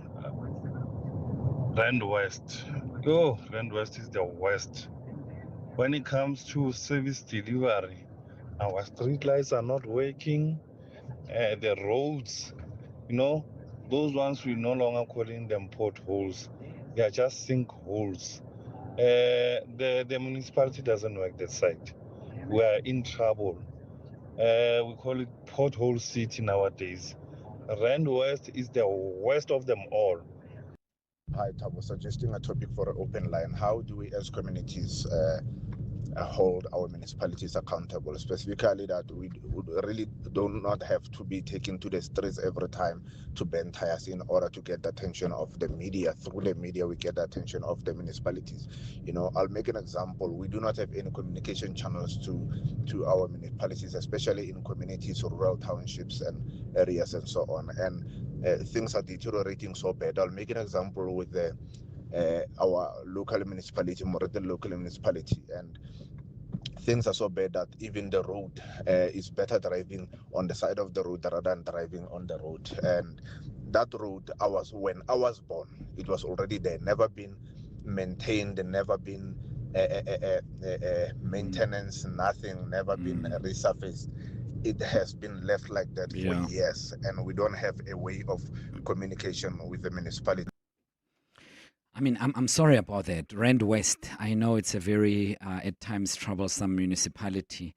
Rand West. Oh, Rand West is the worst. When it comes to service delivery, our street lights are not working. The roads, those ones we're no longer calling them potholes. They are just sinkholes. The municipality doesn't work that side. We are in trouble. We call it pothole city nowadays. Rand West is the worst of them all. Hi, I was suggesting a topic for an open line. How do we as communities hold our municipalities accountable, specifically that we really do not have to be taken to the streets every time to burn tires in order to get the attention of the media. Through the media, we get the attention of the municipalities. I'll make an example. We do not have any communication channels to our municipalities, especially in communities, rural townships and areas and so on. And things are deteriorating so bad. I'll make an example with our local municipality, Moretele local municipality, and things are so bad that even the road is better driving on the side of the road rather than driving on the road. And that road, when I was born, it was already there, never been maintained, never been maintenance, nothing, never been resurfaced. It has been left like that for years, and we don't have a way of communication with the municipality. I mean, I'm sorry about that. Rand West, I know it's a very, at times, troublesome municipality.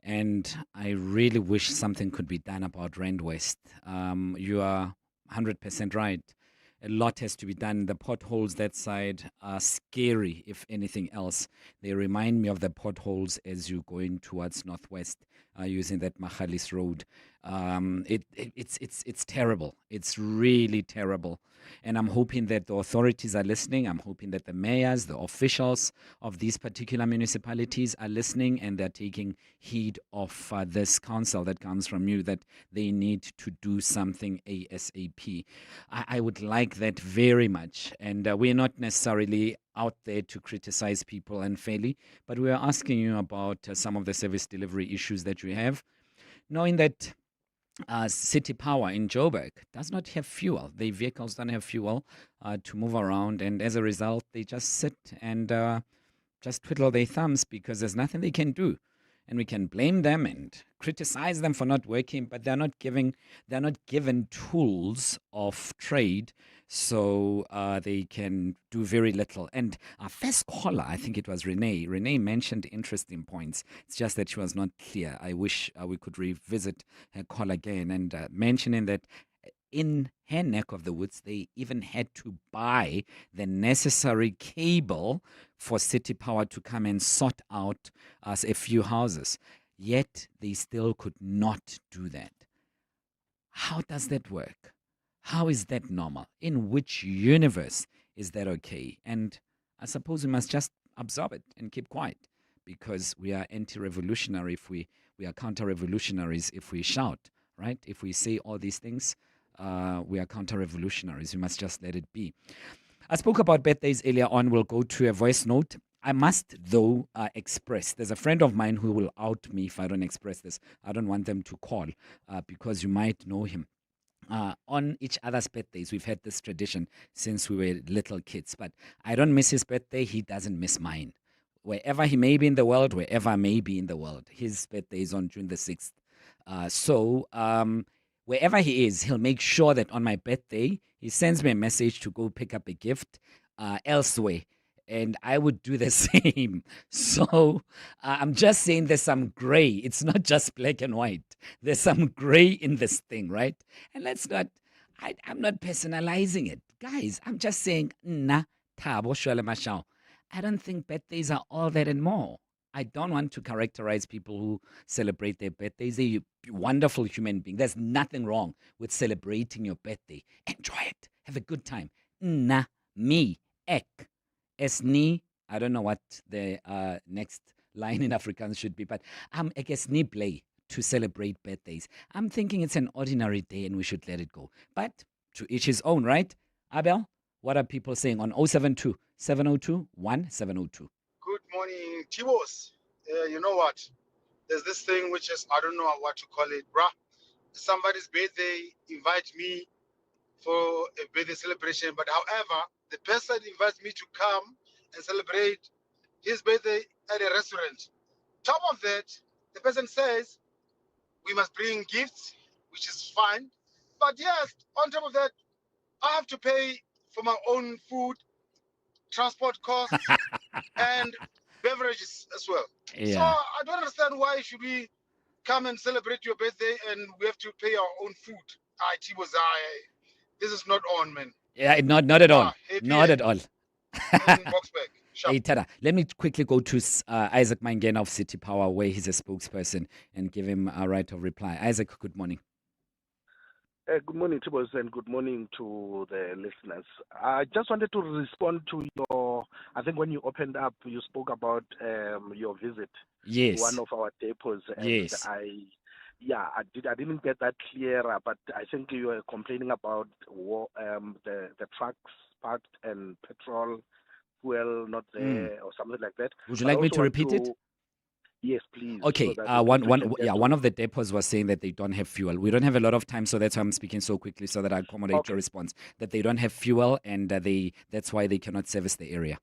And I really wish something could be done about Rand West. You are 100% right. A lot has to be done. The potholes that side are scary, if anything else. They remind me of the potholes as you go in towards Northwest using that Mahalis Road. It's terrible. It's really terrible. And I'm hoping that the authorities are listening. I'm hoping that the mayors, the officials of these particular municipalities are listening and they're taking heed of this counsel that comes from you, that they need to do something ASAP. I would like that very much. And we're not necessarily out there to criticize people unfairly, but we are asking you about some of the service delivery issues that you have, knowing that City Power in Joburg does not have fuel. Their vehicles don't have fuel to move around, and as a result, they just sit and just twiddle their thumbs because there's nothing they can do. And we can blame them and criticize them for not working, but they're not given tools of trade, so they can do very little. And our first caller, I think it was Renee. Renee mentioned interesting points. It's just that she was not clear. I wish we could revisit her call again and mentioning that in her neck of the woods, they even had to buy the necessary cable for City Power to come and sort out a few houses. Yet they still could not do that. How does that work? How is that normal? In which universe is that okay? And I suppose we must just absorb it and keep quiet. because we are anti-revolutionary if we are counter-revolutionaries if we shout, right? If we say all these things, we are counter-revolutionaries. We must just let it be. I spoke about birthdays earlier on. We'll go to a voice note. I must, though, express. There's a friend of mine who will out me if I don't express this. I don't want them to call because you might know him. On each other's birthdays, we've had this tradition since we were little kids. But I don't miss his birthday. He doesn't miss mine. Wherever he may be in the world, wherever I may be in the world, his birthday is on June the 6th. So wherever he is, he'll make sure that on my birthday, he sends me a message to go pick up a gift elsewhere. And I would do the same. So I'm just saying there's some gray. It's not just black and white. There's some gray in this thing, right? And let's not, I'm not personalizing it. Guys, I'm just saying, nah, Thabo Shwele Mashao. I don't think birthdays are all that and more. I don't want to characterize people who celebrate their birthdays. They're wonderful human beings. There's nothing wrong with celebrating your birthday. Enjoy it. Have a good time. Na, me, ek, esni. I don't know what the next line in Afrikaans should be, but ek esni play to celebrate birthdays. I'm thinking it's an ordinary day and we should let it go. But to each his own, right? Abel, what are people saying on 072 702 1702? Good morning, Tibos. You know what? There's this thing which is, I don't know what to call it, bruh. Somebody's birthday, invite me for a birthday celebration. But however, the person invites me to come and celebrate his birthday at a restaurant. Top of that, the person says, we must bring gifts, which is fine. But yes, on top of that, I have to pay for my own food, transport costs, and beverages as well. Yeah. So I don't understand why should we come and celebrate your birthday and we have to pay our own food. This is not on, man. Yeah, not at all. happy Not at all. Boxback. Hey, Tada, let me quickly go to Isaac Mangena of City Power, where he's a spokesperson, and give him a right of reply. Isaac, good morning. Good morning, Tibos, and good morning to the listeners. I just wanted to respond to I think when you opened up, you spoke about your visit Yes. to one of our depots. And Yes. I didn't get that clearer, but I think you were complaining about the trucks parked and petrol, fuel not there, or something like that. Would you But I like me also to want repeat it? Yes, please. Okay, so that we can get one of the depots was saying that they don't have fuel. We don't have a lot of time, so that's why I'm speaking so quickly, so that I accommodate your response. That they don't have fuel, and that's why they cannot service the area.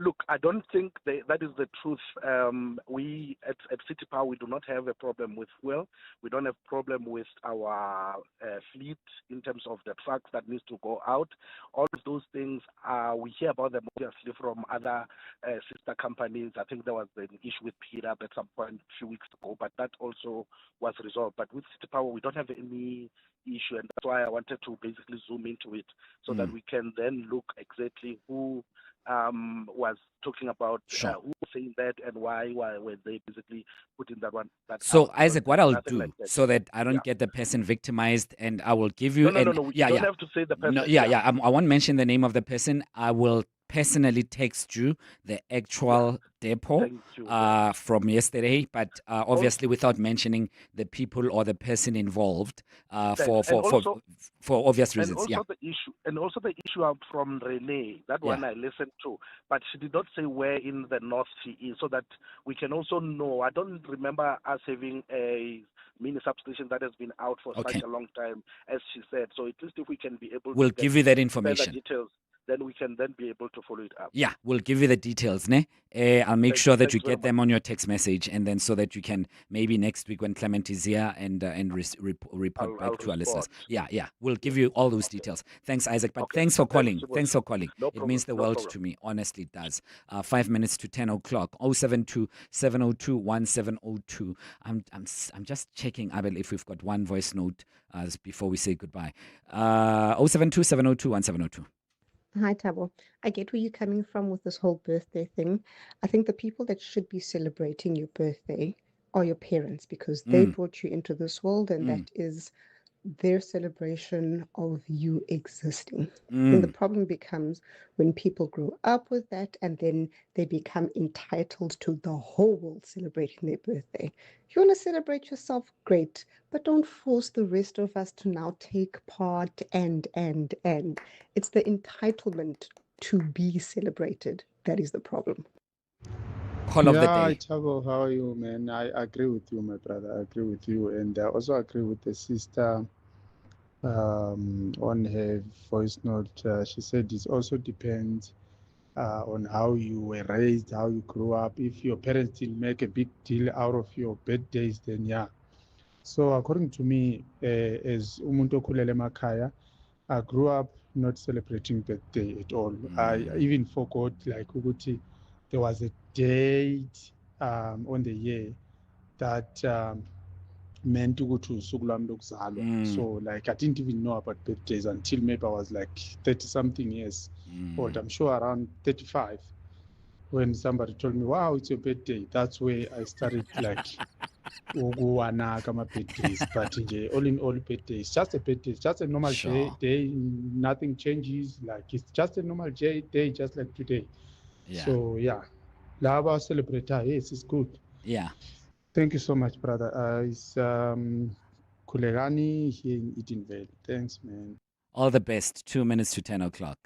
Look, I don't think that is the truth. We at City Power, we do not have a problem with fuel. We don't have problem with our fleet in terms of the trucks that needs to go out. All of those things, we hear about them obviously from other sister companies. I think there was an issue with PIRAP at some point a few weeks ago, but that also was resolved. But with City Power, we don't have any issue, and that's why I wanted to basically zoom into it so that we can then look exactly who was talking about who was saying that and why were they basically putting that one. So out. Isaac, what I'll do like that. so that I don't get the person victimized, and I will give you No. You don't have to say the person. No, I won't mention the name of the person. I will personally text you the actual depot from yesterday, but obviously without mentioning the people or the person involved for obvious reasons. And also the issue from Renee, that one I listened to, but she did not say where in the north she is, so that we can also know. I don't remember us having a mini substation that has been out for such a long time, as she said. So at least if we can be able we'll to give you that information. Details, then we can then be able to follow it up. Yeah, we'll give you the details, ne? I'll make sure that you get them on your text message, and then so that you can maybe next week when Clement is here and report back to our listeners. Yeah, we'll give you all those details. Thanks, Isaac. But thanks for calling. Thanks for calling. It means the world to me. Honestly, it does. 5 minutes to 10 o'clock. 072 702 1702. I'm just checking, Abel, if we've got one voice note before we say goodbye. 072 702 1702. Hi, Tabo. I get where you're coming from with this whole birthday thing. I think the people that should be celebrating your birthday are your parents, because they brought you into this world, and that is their celebration of you existing. Then the problem becomes when people grow up with that and then they become entitled to the whole world celebrating their birthday. If you want to celebrate yourself, great, but don't force the rest of us to now take part and. It's the entitlement to be celebrated that is the problem. Call of the day. Chabo, how are you, man? I agree with you, my brother. I agree with you. And I also agree with the sister on her voice note. She said it also depends on how you were raised, how you grew up. If your parents didn't make a big deal out of your birthdays, then yeah. So according to me, as umuntu okhulele emakhaya, I grew up not celebrating birthday at all. I even forgot like ukuthi there was a date on the year that meant ukuthi usuku lwami lokuzalwa. So like I didn't even know about birthdays until maybe I was like 30 something years old. I'm sure around 35 when somebody told me, wow, it's your birthday. That's where I started like ukuwanaka my birthdays. But all in all, birthday is just a birthday. It's just a normal day. Nothing changes. Like it's just a normal day, just like today. Yeah. So yeah, lava celebrate. Yes, it's good. Yeah. Thank you so much, brother. It's Kulegani here in Edenvale. Thanks, man. All the best. 2 minutes to 10 o'clock.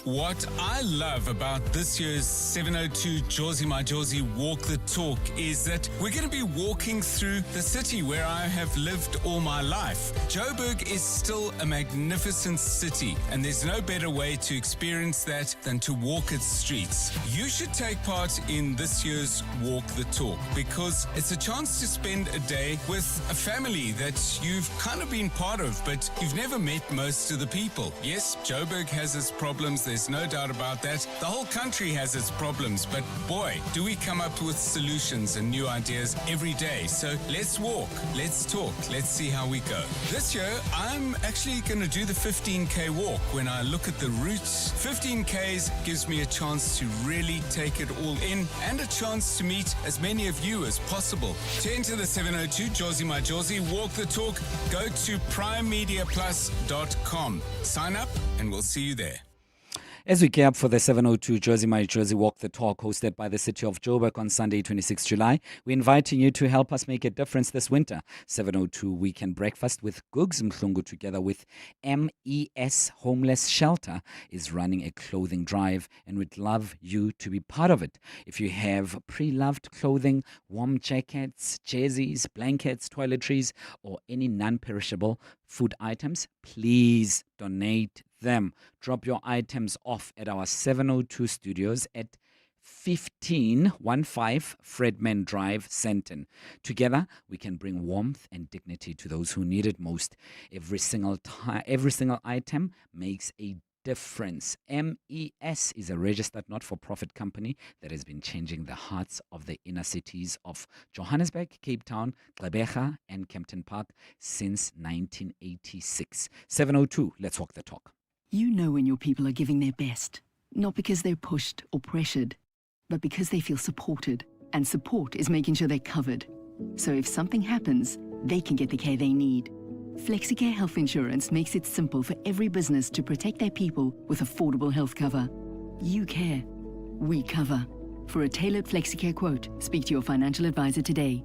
What I love about this year's 702 Josie My Josie Walk the Talk is that we're going to be walking through the city where I have lived all my life. Joburg is still a magnificent city, and there's no better way to experience that than to walk its streets. You should take part in this year's Walk the Talk because it's a chance to spend a day with a family that you've kind of been part of, but you've never met most of the people. Yes, Joburg has its problems. There's no doubt about that. The whole country has its problems, but boy, do we come up with solutions and new ideas every day. So let's walk, let's talk, let's see how we go. This year, I'm actually going to do the 15K walk. When I look at the routes, 15Ks gives me a chance to really take it all in and a chance to meet as many of you as possible. To enter the 702 Josie My Josie Walk the Talk, go to primemediaplus.com. Sign up and we'll see you there. As we gear up for the 702 Josie My Josie Walk the Talk hosted by the City of Joburg on Sunday, 26 July, we're inviting you to help us make a difference this winter. 702 Weekend Breakfast with Gugs Mhlungu together with MES Homeless Shelter is running a clothing drive and we'd love you to be part of it. If you have pre-loved clothing, warm jackets, jerseys, blankets, toiletries, or any non-perishable food items, please donate them. Drop your items off at our 702 studios at 1515 Fredman Drive, Senton. Together, we can bring warmth and dignity to those who need it most. Every single item makes a difference. MES is a registered not-for-profit company that has been changing the hearts of the inner cities of Johannesburg, Cape Town, Gqeberha, and Kempton Park since 1986. 702, let's walk the talk. You know when your people are giving their best, not because they're pushed or pressured, but because they feel supported. And support is making sure they're covered. So if something happens, they can get the care they need. FlexiCare Health Insurance makes it simple for every business to protect their people with affordable health cover. You care. We cover. For a tailored FlexiCare quote, speak to your financial advisor today.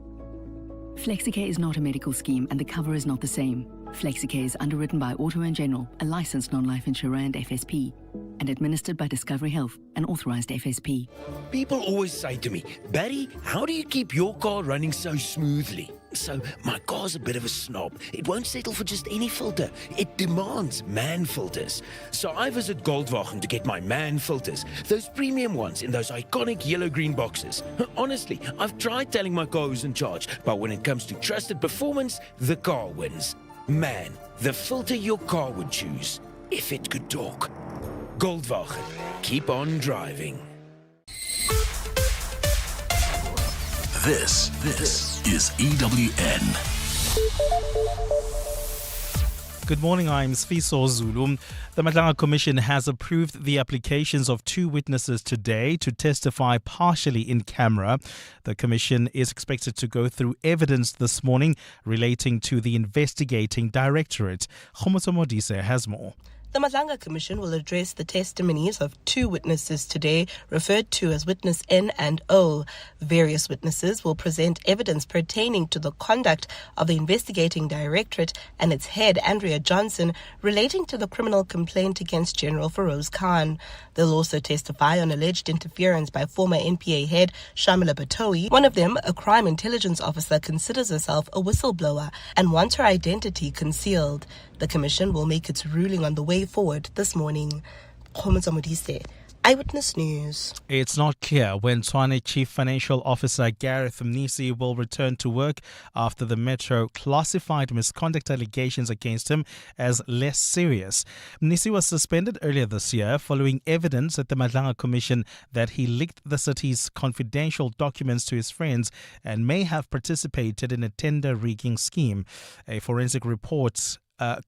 FlexiCare is not a medical scheme and the cover is not the same. FlexiCare is underwritten by Auto & General, a licensed non-life insurer and FSP, and administered by Discovery Health, an authorized FSP. People always say to me, Barry, how do you keep your car running so smoothly? So my car's a bit of a snob. It won't settle for just any filter. It demands man filters. So I visit Goldwagen to get my man filters, those premium ones in those iconic yellow-green boxes. Honestly, I've tried telling my car who's in charge, but when it comes to trusted performance, the car wins. Man, the filter your car would choose, if it could talk. Goldwagen, keep on driving. This is EWN. Good morning, I'm Sfiso Zulu. The Madlanga Commission has approved the applications of 2 witnesses today to testify partially in camera. The Commission is expected to go through evidence this morning relating to the investigating directorate. Khomoso Modise has more. The Madlanga Commission will address the testimonies of 2 witnesses today, referred to as Witness N and O. Various witnesses will present evidence pertaining to the conduct of the investigating directorate and its head, Andrea Johnson, relating to the criminal complaint against General Feroz Khan. They'll also testify on alleged interference by former NPA head Shamila Batohi. One of them, a crime intelligence officer, considers herself a whistleblower and wants her identity concealed. The Commission will make its ruling on the way forward this morning. Khomoso Modise, Eyewitness News. It's not clear when Tshwane Chief Financial Officer Gareth Mnisi will return to work after the Metro classified misconduct allegations against him as less serious. Mnisi was suspended earlier this year following evidence at the Madlanga Commission that he leaked the city's confidential documents to his friends and may have participated in a tender rigging scheme. A forensic report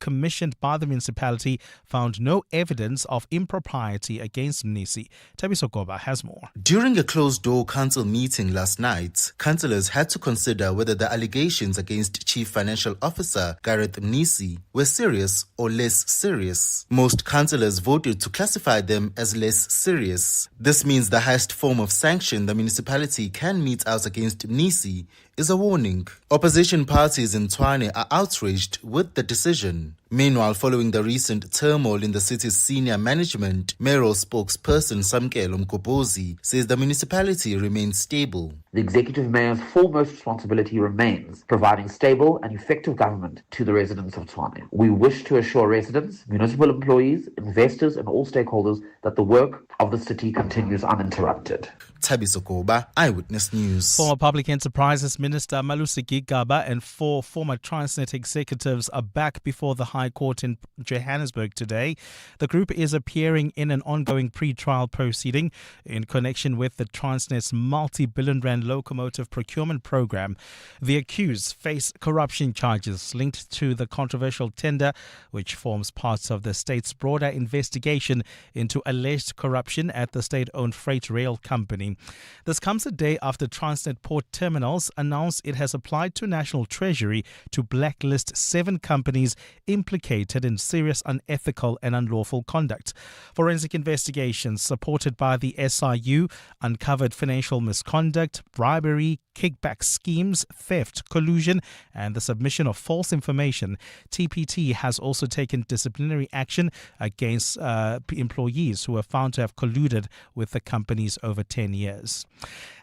commissioned by the municipality found no evidence of impropriety against Mnisi. Tabiso Goba has more. During a closed-door council meeting last night, councillors had to consider whether the allegations against Chief Financial Officer Gareth Mnisi were serious or less serious. Most councillors voted to classify them as less serious. This means the highest form of sanction the municipality can mete out against Mnisi is a warning. Opposition parties in Tshwane are outraged with the decision. Meanwhile, following the recent turmoil in the city's senior management, mayoral spokesperson Samkelo Mkobozi says the municipality remains stable. The executive mayor's foremost responsibility remains providing stable and effective government to the residents of Tshwane. We wish to assure residents, municipal employees, investors and all stakeholders that the work of the city continues uninterrupted. Tabiso Goba, Eyewitness News. Former Public Enterprises Minister Malusi Gigaba and 4 former Transnet executives are back before the High Court in Johannesburg today. The group is appearing in an ongoing pre-trial proceeding in connection with the Transnet's multi-billion rand locomotive procurement program. The accused face corruption charges linked to the controversial tender, which forms part of the state's broader investigation into alleged corruption at the state-owned freight rail company. This comes a day after Transnet Port Terminals announced it has applied to National Treasury to blacklist 7 companies implicated in serious unethical and unlawful conduct. Forensic investigations supported by the SIU uncovered financial misconduct, bribery, kickback schemes, theft, collusion, and the submission of false information. TPT has also taken disciplinary action against employees who were found to have colluded with the companies over 10 years.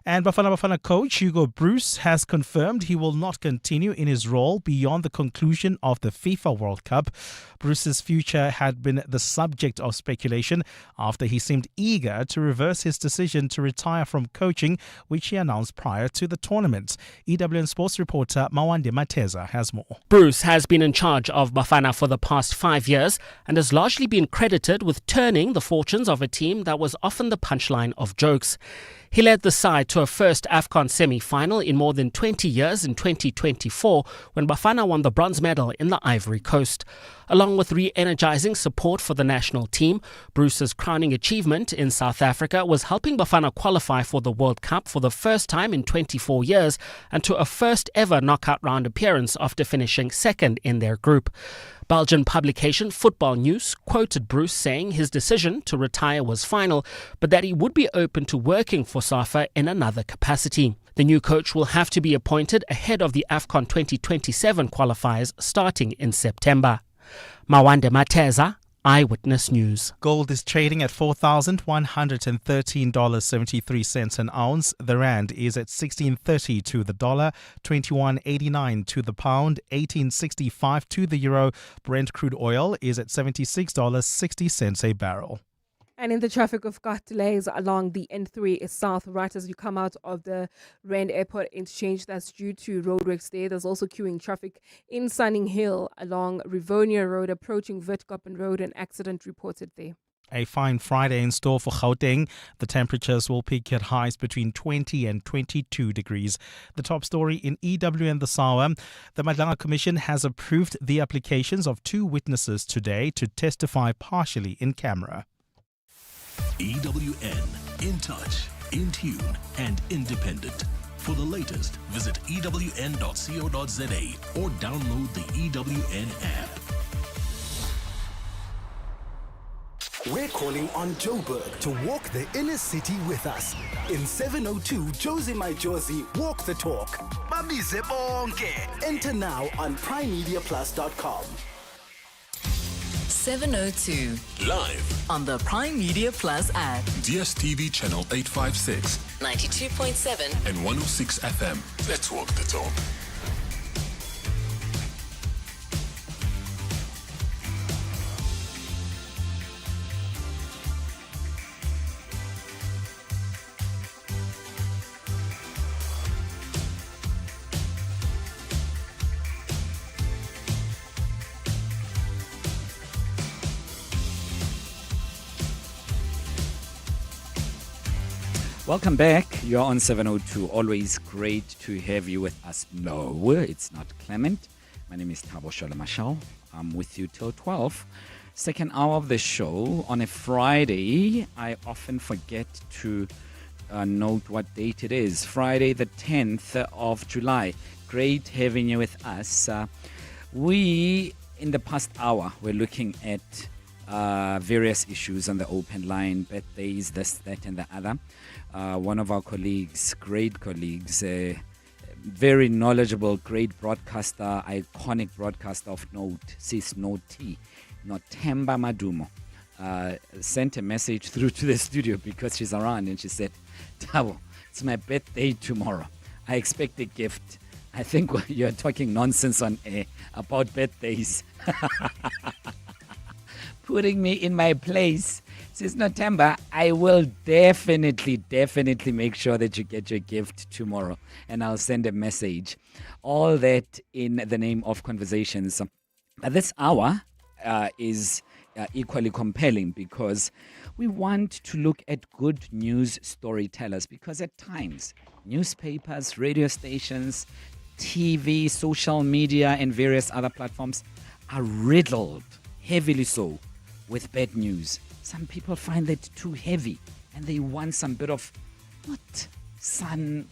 And Bafana coach Hugo Bruce has confirmed he will not continue in his role beyond the conclusion of the FIFA World Cup. Bruce's future had been the subject of speculation after he seemed eager to reverse his decision to retire from coaching, which he announced prior to the tournament. EWN Sports reporter Mawande Mateza has more. Bruce has been in charge of Bafana for the past 5 years and has largely been credited with turning the fortunes of a team that was often the punchline of jokes. He led the side to a first AFCON semi-final in more than 20 years in 2024 when Bafana won the bronze medal in the Ivory Coast. Along with re-energizing support for the national team, Bruce's crowning achievement in South Africa was helping Bafana qualify for the World Cup for the first time in 24 years and to a first ever knockout round appearance after finishing second in their group. Belgian publication Football News quoted Bruce saying his decision to retire was final, but that he would be open to working for SAFA in another capacity. The new coach will have to be appointed ahead of the AFCON 2027 qualifiers starting in September. Mawande Mateza, Eyewitness News. Gold is trading at $4,113.73 an ounce. The rand is at 16.30 to the dollar, 21.89 to the pound, 18.65 to the euro. Brent crude oil is at $76.60 a barrel. And in the traffic, we've got delays along the N3 South right as you come out of the Rand Airport interchange. That's due to roadworks there. There's also queuing traffic in Sunning Hill along Rivonia Road approaching Witkoppen Road. An accident reported there. A fine Friday in store for Gauteng. The temperatures will peak at highs between 20 and 22 degrees. The top story in EWN this hour. The Madlanga Commission has approved the applications of 2 witnesses today to testify partially in camera. EWN, in touch, in tune, and independent. For the latest, visit ewn.co.za or download the EWN app. We're calling on Joburg to walk the inner city with us. In 702 Josie My Josie Walk the Talk. Babize bonke. Enter now on primemediaplus.com. 702. Live On the Prime Media Plus app. DSTV channel 856 92.7 and 106 FM. Let's walk the talk. Welcome back. You're on 702. Always great to have you with us. No, it's not Clement. My name is Thabo Sholemashao. I'm with you till 12. Second hour of the show. On a Friday, I often forget to note what date it is. Friday the 10th of July. Great having you with us. We, in the past hour, we're looking at various issues on the open line, birthdays, this, that, and the other. One of our colleagues, great colleagues, very knowledgeable, great broadcaster, iconic broadcaster of note, sis Noti, Notemba Madumo, sent a message through to the studio because she's around, and she said, Tabo, it's my birthday tomorrow. I expect a gift. I think you're talking nonsense on air about birthdays. Putting me in my place. Says Notemba, I will definitely make sure that you get your gift tomorrow, and I'll send a message. All that in the name of conversations. But this hour is equally compelling because we want to look at good news storytellers, because at times newspapers, radio stations, TV, social media, and various other platforms are riddled, heavily so, with bad news. Some people find that too heavy and they want some bit of, not sun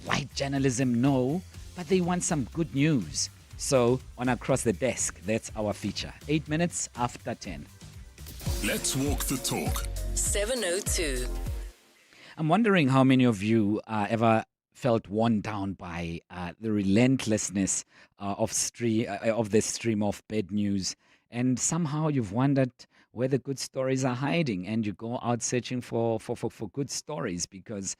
white journalism, no, but they want some good news. So on Across the Desk, that's our feature. 8 minutes after 10. Let's walk the talk. 702. I'm wondering how many of you ever felt worn down by the relentlessness of the stream of bad news, and somehow you've wondered where the good stories are hiding, and you go out searching for good stories, because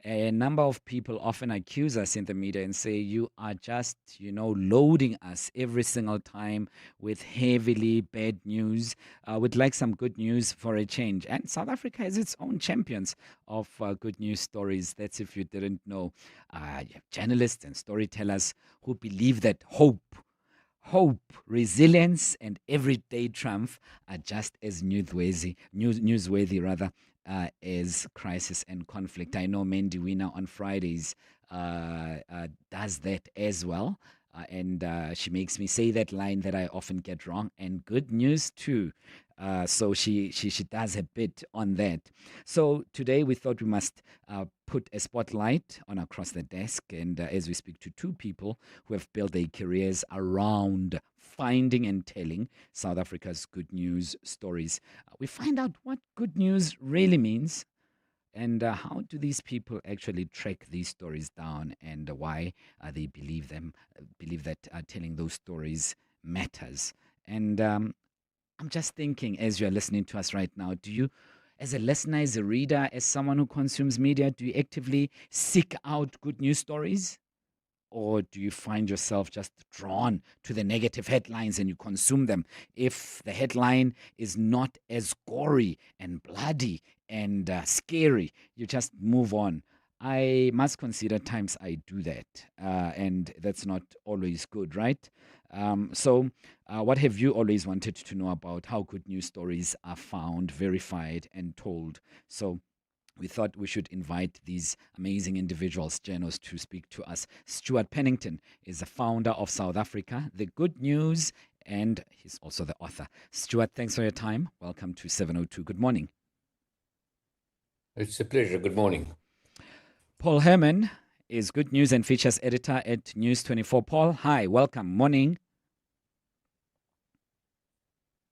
a number of people often accuse us in the media and say, you are just, loading us every single time with heavily bad news. We'd like some good news for a change. And South Africa has its own champions of good news stories. That's if you didn't know. You have journalists and storytellers who believe that hope, resilience, and everyday triumph are just as newsworthy as crisis and conflict. I know Mandy Wiener on Fridays does that as well. And she makes me say that line that I often get wrong, and good news too. So she does a bit on that. So today we thought we must put a spotlight on Across the Desk, and as we speak to 2 people who have built their careers around finding and telling South Africa's good news stories, we find out what good news really means. And how do these people actually track these stories down, and why they believe that telling those stories matters? And I'm just thinking, as you're listening to us right now, do you, as a listener, as a reader, as someone who consumes media, do you actively seek out good news stories? Or do you find yourself just drawn to the negative headlines and you consume them? If the headline is not as gory and bloody and scary, you just move on. I must consider times I do that, and that's not always good, right? What have you always wanted to know about how good news stories are found, verified, and told? So we thought we should invite these amazing individuals, journalists, to speak to us. Stuart Pennington is the founder of South Africa, The Good News, and he's also the author. Stuart, thanks for your time. Welcome to 702. Good morning. It's a pleasure. Good morning. Paul Herman is Good News and Features Editor at News 24. Paul, hi, welcome. Morning.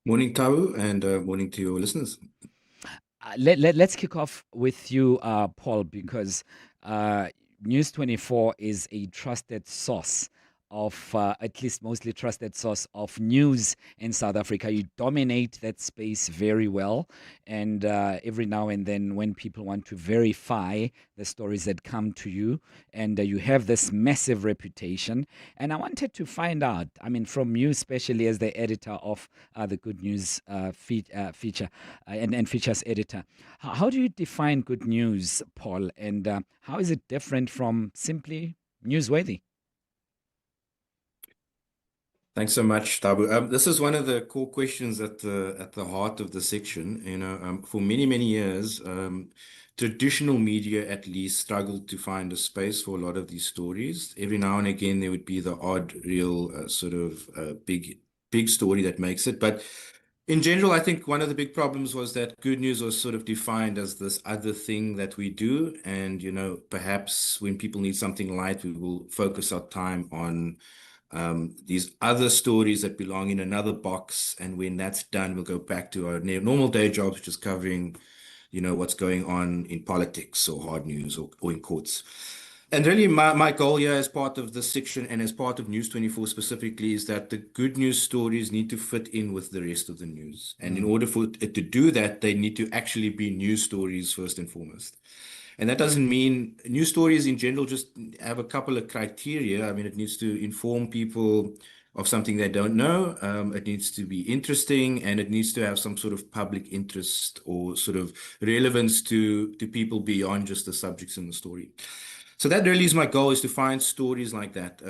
Morning, Tabu, and morning to your listeners. Let's kick off with you, Paul, because News 24 is a trusted source of, at least mostly trusted source of news in South Africa. You dominate that space very well. And every now and then when people want to verify the stories that come to you, and you have this massive reputation. And I wanted to find out, I mean, from you, especially as the editor of the Good News feature and features editor, how do you define good news, Paul? And how is it different from simply newsworthy? Thanks so much, Tabu. This is one of the core questions at the heart of the section. You know, for many years, traditional media at least struggled to find a space for a lot of these stories. Every now and again, there would be the odd, real big story that makes it. But in general, I think one of the big problems was that good news was sort of defined as this other thing that we do. And, you know, perhaps when people need something light, we will focus our time on these other stories that belong in another box. And when that's done, we'll go back to our normal day jobs, which is covering, you know, what's going on in politics or hard news or in courts. And really, my goal here as part of this section and as part of News 24 specifically is that the good news stories need to fit in with the rest of the news. And in order for it to do that, they need to actually be news stories first and foremost. And that doesn't mean news stories in general just have a couple of criteria. I mean, it needs to inform people of something they don't know. It needs to be interesting, and it needs to have some sort of public interest or sort of relevance to people beyond just the subjects in the story. So that really is my goal, is to find stories like that.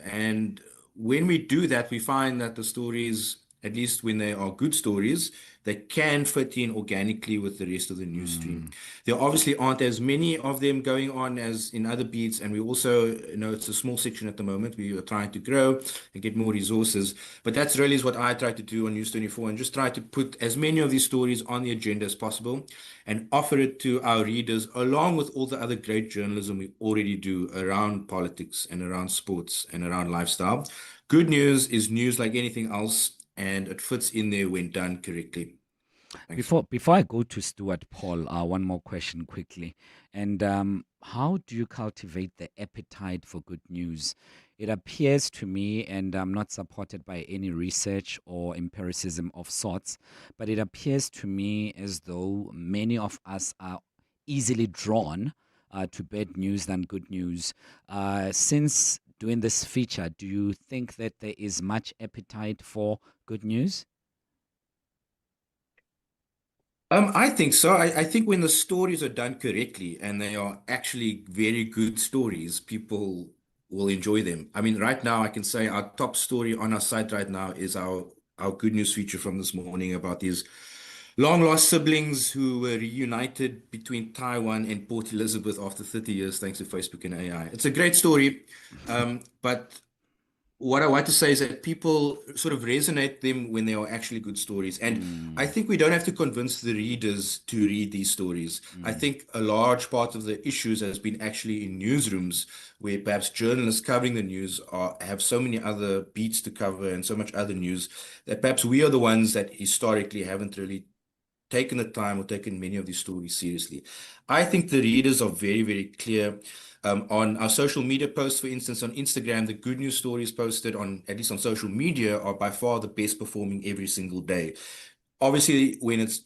And when we do that, we find that the stories, at least when they are good stories, they can fit in organically with the rest of the news stream. There obviously aren't as many of them going on as in other beats, and we also, you know, it's a small section at the moment. We are trying to grow and get more resources, but that's really is what I try to do on News 24, and just try to put as many of these stories on the agenda as possible and offer it to our readers, along with all the other great journalism we already do around politics and around sports and around lifestyle. Good news is news like anything else, and it fits in there when done correctly. Thanks. Before I go to Stuart, Paul, one more question quickly. And how do you cultivate the appetite for good news? It appears to me, and I'm not supported by any research or empiricism of sorts, but it appears to me as though many of us are easily drawn to bad news than good news. Since doing this feature, do you think that there is much appetite for good news? I think so. I think when the stories are done correctly and they are actually very good stories, people will enjoy them. I mean, right now I can say our top story on our site right now is our good news feature from this morning about these long lost siblings who were reunited between Taiwan and Port Elizabeth after 30 years thanks to Facebook and AI. It's a great story, but what I want to say is that people sort of resonate them when they are actually good stories. And I think we don't have to convince the readers to read these stories. I think a large part of the issues has been actually in newsrooms where perhaps journalists covering the news have so many other beats to cover and so much other news that perhaps we are the ones that historically haven't really taken the time or taken many of these stories seriously. I think the readers are very clear. On our social media posts, for instance, on Instagram, the good news stories posted on, at least on social media, are by far the best performing every single day. Obviously, when it's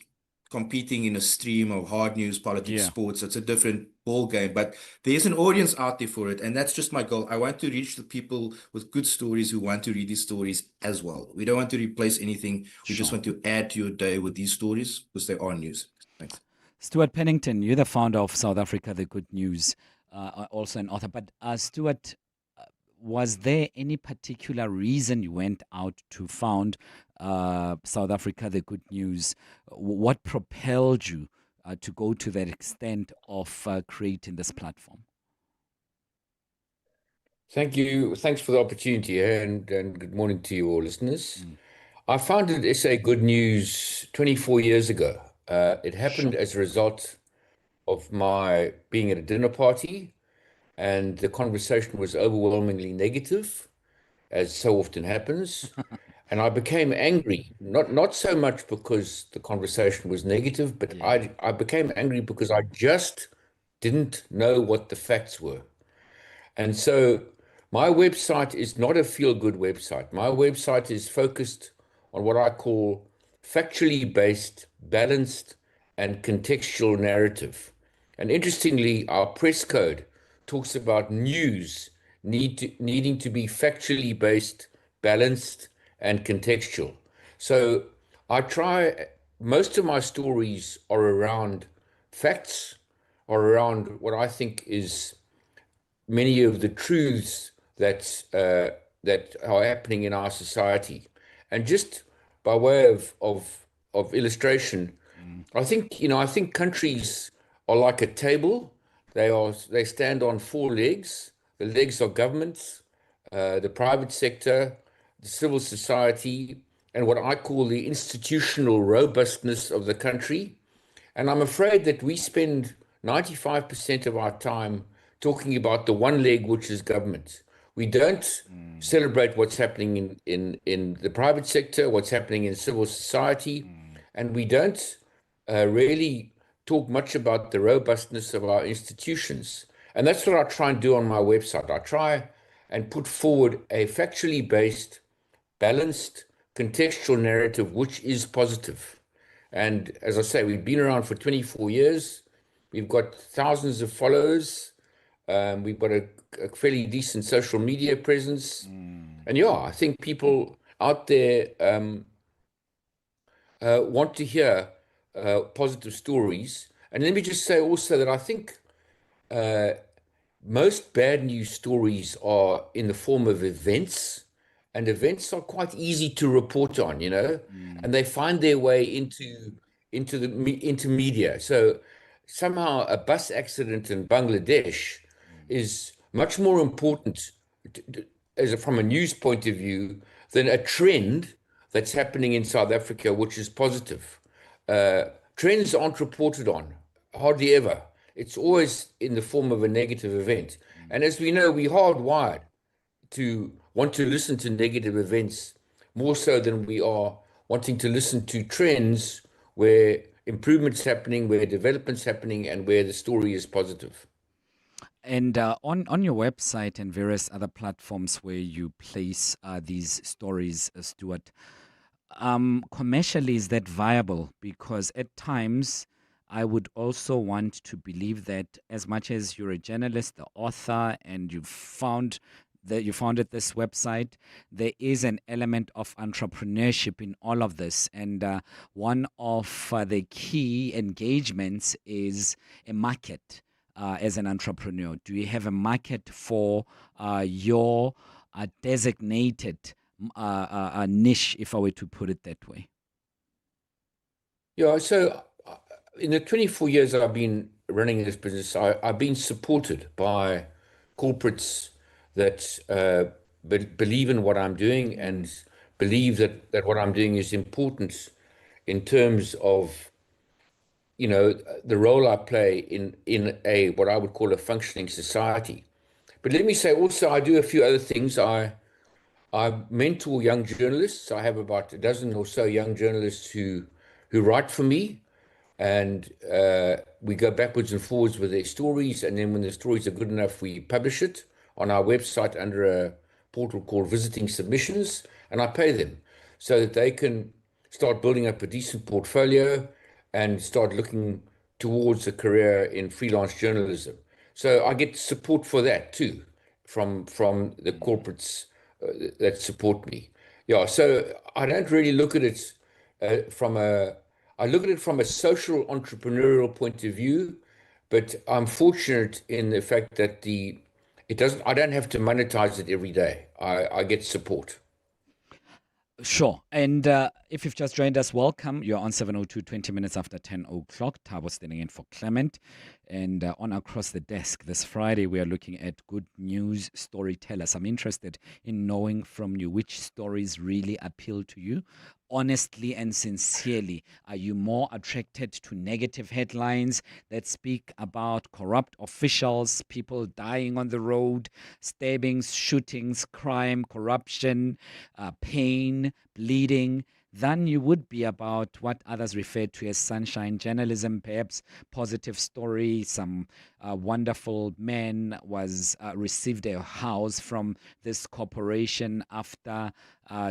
competing in a stream of hard news, politics, sports, it's a different ball game, but there's an audience out there for it. And that's just my goal. I want to reach the people with good stories who want to read these stories as well. We don't want to replace anything. We just want to add to your day with these stories because they are news. Thanks. Stuart Pennington, you're the founder of South Africa, The Good News, also an author. But Stuart, was there any particular reason you went out to found South Africa, the Good News? What propelled you to go to that extent of creating this platform? Thank you. Thanks for the opportunity, and good morning to you all listeners. I founded SA Good News 24 years ago. It happened as a result of my being at a dinner party, and the conversation was overwhelmingly negative, as so often happens. And I became angry, not so much because the conversation was negative, but I became angry because I just didn't know what the facts were. And so my website is not a feel-good website. My website is focused on what I call factually based, balanced, and contextual narrative. And interestingly, our press code talks about news needing to be factually based, balanced, and contextual. So most of my stories are around facts, or around what I think is many of the truths that are happening in our society. And just by way of illustration, I think countries are like a table. They stand on four legs. The legs are governments, the private sector, the civil society, and what I call the institutional robustness of the country. And I'm afraid that we spend 95% of our time talking about the one leg, which is government. We don't celebrate what's happening in the private sector, what's happening in civil society, and we don't really talk much about the robustness of our institutions. And that's what I try and do on my website. I try and put forward a factually based, balanced, contextual narrative which is positive. And as I say, we've been around for 24 years. We've got thousands of followers. We've got a fairly decent social media presence. And yeah, I think people out there want to hear positive stories. And let me just say also that I think most bad news stories are in the form of events, and events are quite easy to report on, and they find their way into media. So somehow a bus accident in Bangladesh is much more important from a news point of view than a trend that's happening in South Africa, which is positive. Trends aren't reported on, hardly ever. It's always in the form of a negative event. And as we know, we're hardwired to want to listen to negative events more so than we are wanting to listen to trends where improvement's happening, where development's happening, and where the story is positive. And on your website and various other platforms where you place these stories, Stuart, commercially, is that viable? Because at times I would also want to believe that as much as you're a journalist, the author, and you founded this website, there is an element of entrepreneurship in all of this. And one of the key engagements is a market. As an entrepreneur, do you have a market for your designated niche, if I were to put it that way? Yeah, so in the 24 years that I've been running this business, I've been supported by corporates that believe in what I'm doing and believe that what I'm doing is important in terms of the role I play in a what I would call a functioning society. But let me say also, I do a few other things. I mentor young journalists. I have about a dozen or so young journalists who write for me, and we go backwards and forwards with their stories. And then when the stories are good enough, we publish it on our website under a portal called Visiting Submissions, and I pay them so that they can start building up a decent portfolio and start looking towards a career in freelance journalism. So I get support for that too from the corporates that support me. Yeah, so I don't really look at it I look at it from a social entrepreneurial point of view, but I'm fortunate in the fact that the It doesn't. I don't have to monetize it every day. I get support. Sure. And if you've just joined us, welcome. You're on 7:02, 20 minutes after 10 o'clock. Thabo standing in for Clement. And on Across the Desk this Friday, we are looking at good news storytellers. I'm interested in knowing from you which stories really appeal to you. Honestly and sincerely, are you more attracted to negative headlines that speak about corrupt officials, people dying on the road, stabbings, shootings, crime, corruption, pain, bleeding, than you would be about what others refer to as sunshine journalism, perhaps positive story. Some wonderful man was received a house from this corporation after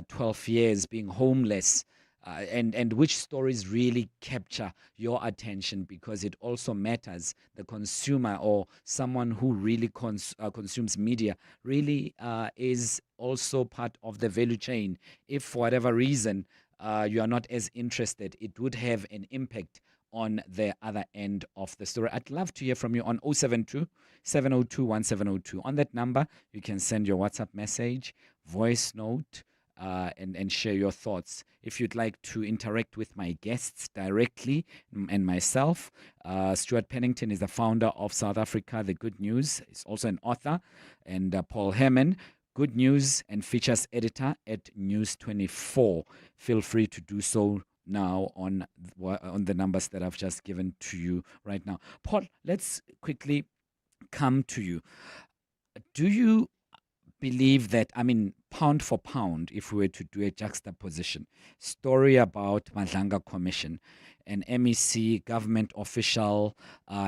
12 years being homeless. And which stories really capture your attention, because it also matters. The consumer or someone who really consumes media really is also part of the value chain. If for whatever reason you are not as interested, it would have an impact on the other end of the story. I'd love to hear from you on 072 702 1702. On that number, you can send your WhatsApp message, voice note, and share your thoughts. If you'd like to interact with my guests directly and myself, Stuart Pennington is the founder of South Africa The Good News. He's also an author. And Paul Herman, Good News and Features Editor at News 24. Feel free to do so now on the numbers that I've just given to you right now. Paul, let's quickly come to you. Do you believe that, pound for pound, if we were to do a juxtaposition, story about Madlanga Commission, an MEC government official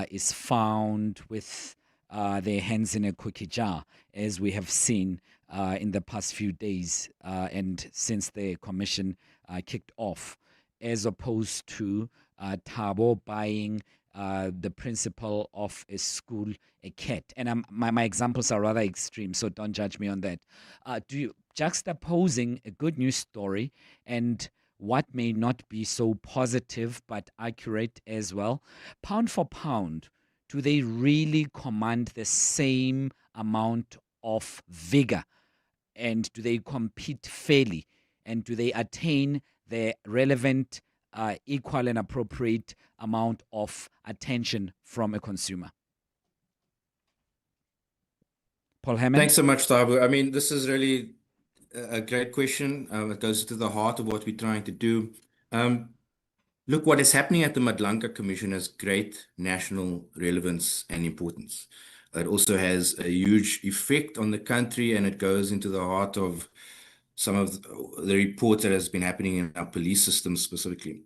is found with their hands in a cookie jar, as we have seen in the past few days and since the commission kicked off, as opposed to Thabo buying the principal of a school a cat. And my examples are rather extreme, so don't judge me on that. Do you juxtaposing a good news story and what may not be so positive but accurate as well, pound for pound, do they really command the same amount of vigor? And do they compete fairly? And do they attain the relevant, equal and appropriate amount of attention from a consumer? Paul Hammond? Thanks so much, Thabo. This is really a great question. It goes to the heart of what we're trying to do. Look, what is happening at the Madlanga Commission has great national relevance and importance. It also has a huge effect on the country, and it goes into the heart of some of the reports that has been happening in our police system specifically.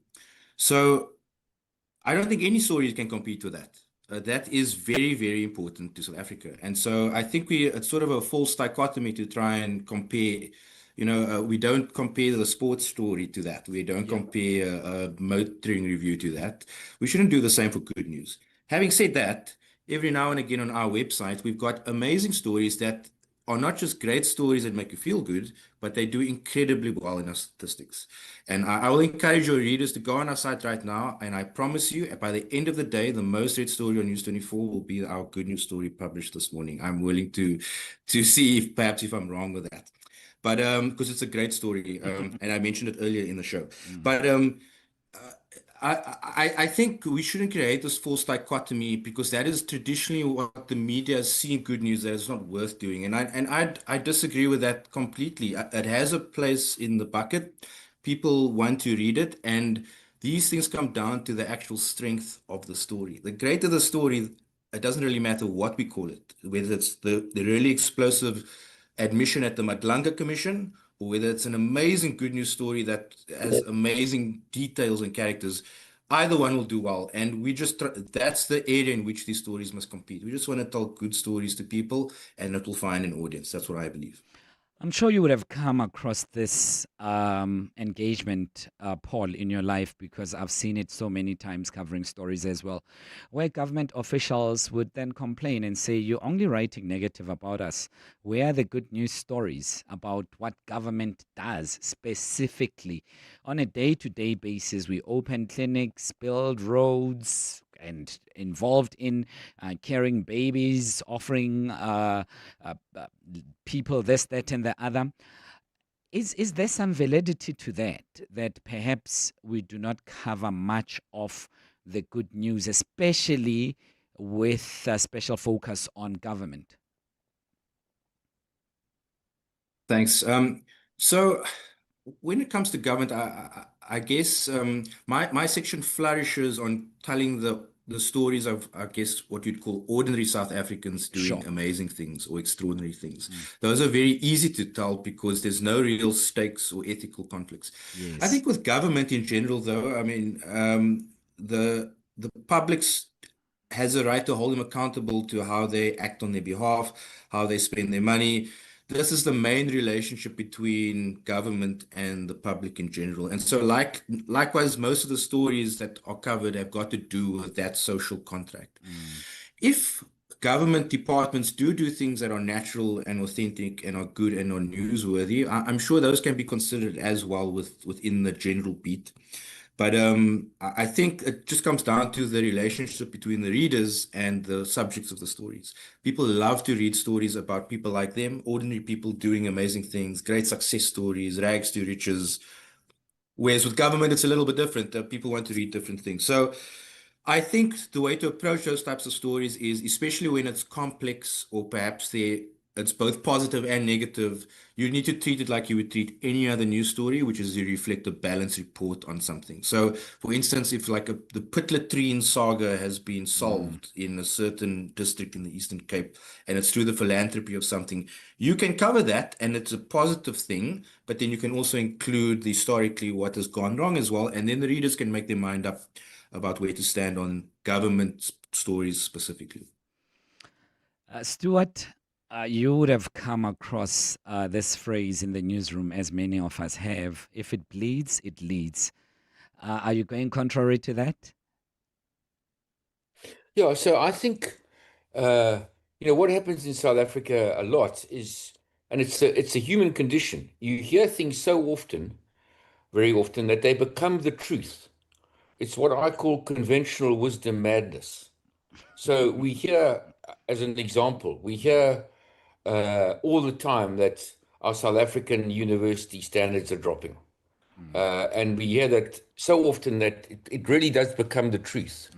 So I don't think any stories can compete with that. That is very, very important to South Africa. And so I think it's sort of a false dichotomy to try and compare. We don't compare the sports story to that. We don't compare a motoring review to that. We shouldn't do the same for good news. Having said that, every now and again on our website, we've got amazing stories that are not just great stories that make you feel good, but they do incredibly well in our statistics. And I will encourage your readers to go on our site right now, and I promise you, by the end of the day, the most read story on News 24 will be our good news story published this morning. I'm willing to see if I'm wrong with that. But because it's a great story, and I mentioned it earlier in the show. But I think we shouldn't create this false dichotomy, because that is traditionally what the media has seen good news that is not worth doing. And I disagree with that completely. It has a place in the bucket. People want to read it, and these things come down to the actual strength of the story. The greater the story, it doesn't really matter what we call it, whether it's the really explosive admission at the Madlanga Commission, or whether it's an amazing good news story that has amazing details and characters. Either one will do well. And that's the area in which these stories must compete. We just want to tell good stories to people, and it will find an audience. That's what I believe. I'm sure you would have come across this engagement, Paul, in your life, because I've seen it so many times covering stories as well, where government officials would then complain and say, you're only writing negative about us. Where are the good news stories about what government does specifically? On a day-to-day basis, we open clinics, build roads, and involved in carrying babies, offering people this, that, and the other. Is there some validity to that perhaps we do not cover much of the good news, especially with a special focus on government? Thanks. So when it comes to government, I guess my section flourishes on telling the stories of, I guess, what you'd call ordinary South Africans doing amazing things or extraordinary things. Those are very easy to tell because there's no real stakes or ethical conflicts. Yes. I think with government in general, though, I mean, the public has a right to hold them accountable to how they act on their behalf, how they spend their money. This is the main relationship between government and the public in general. And so likewise, most of the stories that are covered have got to do with that social contract. If government departments do things that are natural and authentic and are good and are newsworthy, I'm sure those can be considered as well within the general beat. But I think it just comes down to the relationship between the readers and the subjects of the stories. People love to read stories about people like them, ordinary people doing amazing things, great success stories, rags to riches. Whereas with government, it's a little bit different. People want to read different things. So I think the way to approach those types of stories is, especially when it's complex or perhaps it's both positive and negative, you need to treat it like you would treat any other news story, which is you reflect a balanced report on something. So, for instance, if like the Pitlatreen saga has been solved in a certain district in the Eastern Cape, and it's through the philanthropy of something, you can cover that, and it's a positive thing, but then you can also include historically what has gone wrong as well, and then the readers can make their mind up about where to stand on government stories specifically. Stuart, you would have come across this phrase in the newsroom, as many of us have. If it bleeds, it leads. Are you going contrary to that? Yeah, so I think what happens in South Africa a lot is, and it's a human condition. You hear things so often, very often, that they become the truth. It's what I call conventional wisdom madness. So we hear, as an example, we hear all the time that our South African university standards are dropping. And we hear that so often that it really does become the truth.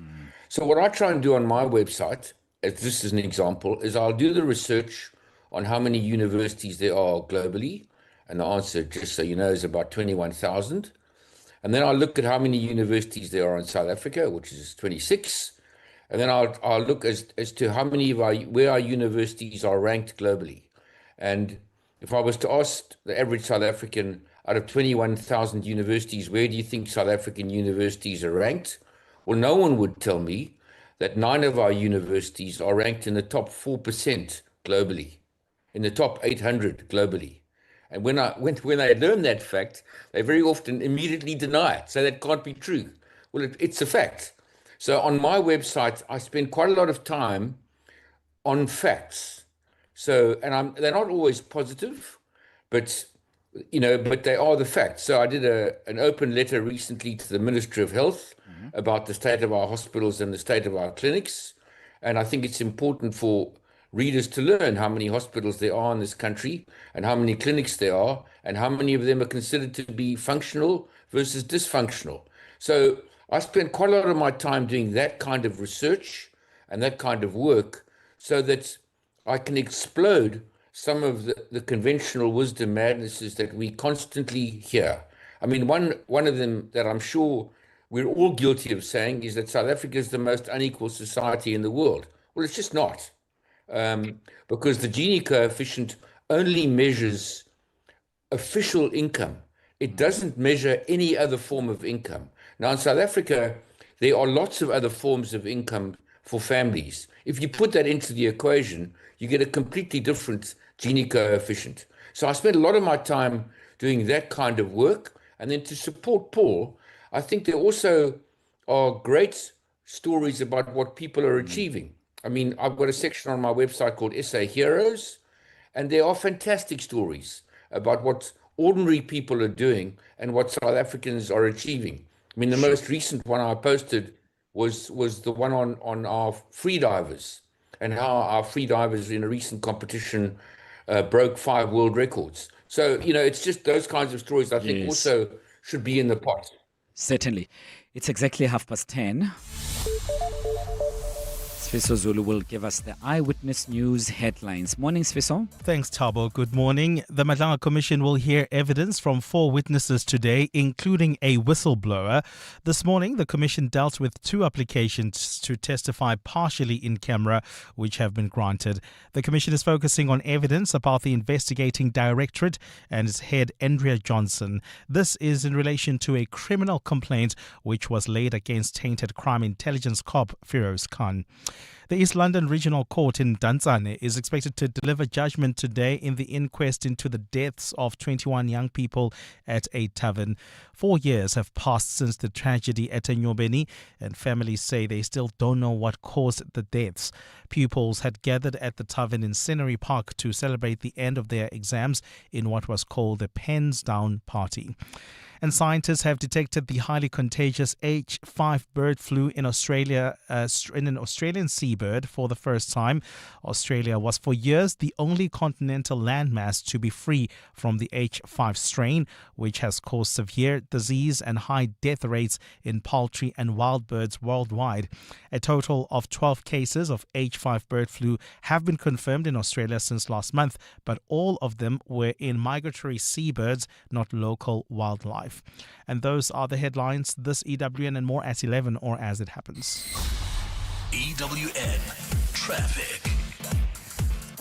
So what I try and do on my website, as this is an example, is I'll do the research on how many universities there are globally. And the answer, just so you know, is about 21,000. And then I'll look at how many universities there are in South Africa, which is 26. And then I'll look as to how many where our universities are ranked globally. And if I was to ask the average South African, out of 21,000 universities, where do you think South African universities are ranked? Well, no one would tell me that 9 of our universities are ranked in the top 4% globally, in the top 800 globally. And when I learn that fact, they very often immediately deny it. So that can't be true. Well, it's a fact. So on my website, I spend quite a lot of time on facts. So, and they're not always positive, but they are the facts. So I did an open letter recently to the Ministry of Health about the state of our hospitals and the state of our clinics. And I think it's important for readers to learn how many hospitals there are in this country and how many clinics there are and how many of them are considered to be functional versus dysfunctional. So I spend quite a lot of my time doing that kind of research and that kind of work so that I can explode some of the conventional wisdom madnesses that we constantly hear. I mean, one of them that I'm sure we're all guilty of saying is that South Africa is the most unequal society in the world. Well, it's just not. Because the Gini coefficient only measures official income. It doesn't measure any other form of income. Now, in South Africa, there are lots of other forms of income for families. If you put that into the equation, you get a completely different Gini coefficient. So I spend a lot of my time doing that kind of work. And then to support Paul, I think there also are great stories about what people are achieving. I mean, I've got a section on my website called SA Heroes, and there are fantastic stories about what ordinary people are doing and what South Africans are achieving. I mean, the most recent one I posted was the one on our free divers, and how our free divers in a recent competition broke 5 world records. So, it's just those kinds of stories I think also should be in the pot. Certainly. It's exactly 10:30. Sfiso Zulu will give us the Eyewitness News headlines. Morning, Sfiso. Thanks, Thabo. Good morning. The Madlanga Commission will hear evidence from 4 witnesses today, including a whistleblower. This morning, the Commission dealt with 2 applications to testify partially in camera, which have been granted. The Commission is focusing on evidence about the investigating directorate and its head, Andrea Johnson. This is in relation to a criminal complaint which was laid against tainted crime intelligence cop Feroz Khan. The East London Regional Court in Dantsane is expected to deliver judgment today in the inquest into the deaths of 21 young people at a tavern. 4 years have passed since the tragedy at Enyobeni, and families say they still don't know what caused the deaths. Pupils had gathered at the tavern in Scenery Park to celebrate the end of their exams in what was called the Pens Down Party. And scientists have detected the highly contagious H5 bird flu in Australia, in an Australian seabird for the first time. Australia was for years the only continental landmass to be free from the H5 strain, which has caused severe disease and high death rates in poultry and wild birds worldwide. A total of 12 cases of H5 bird flu have been confirmed in Australia since last month, but all of them were in migratory seabirds, not local wildlife. And those are the headlines. This EWN and more at 11 or as it happens. EWN Traffic.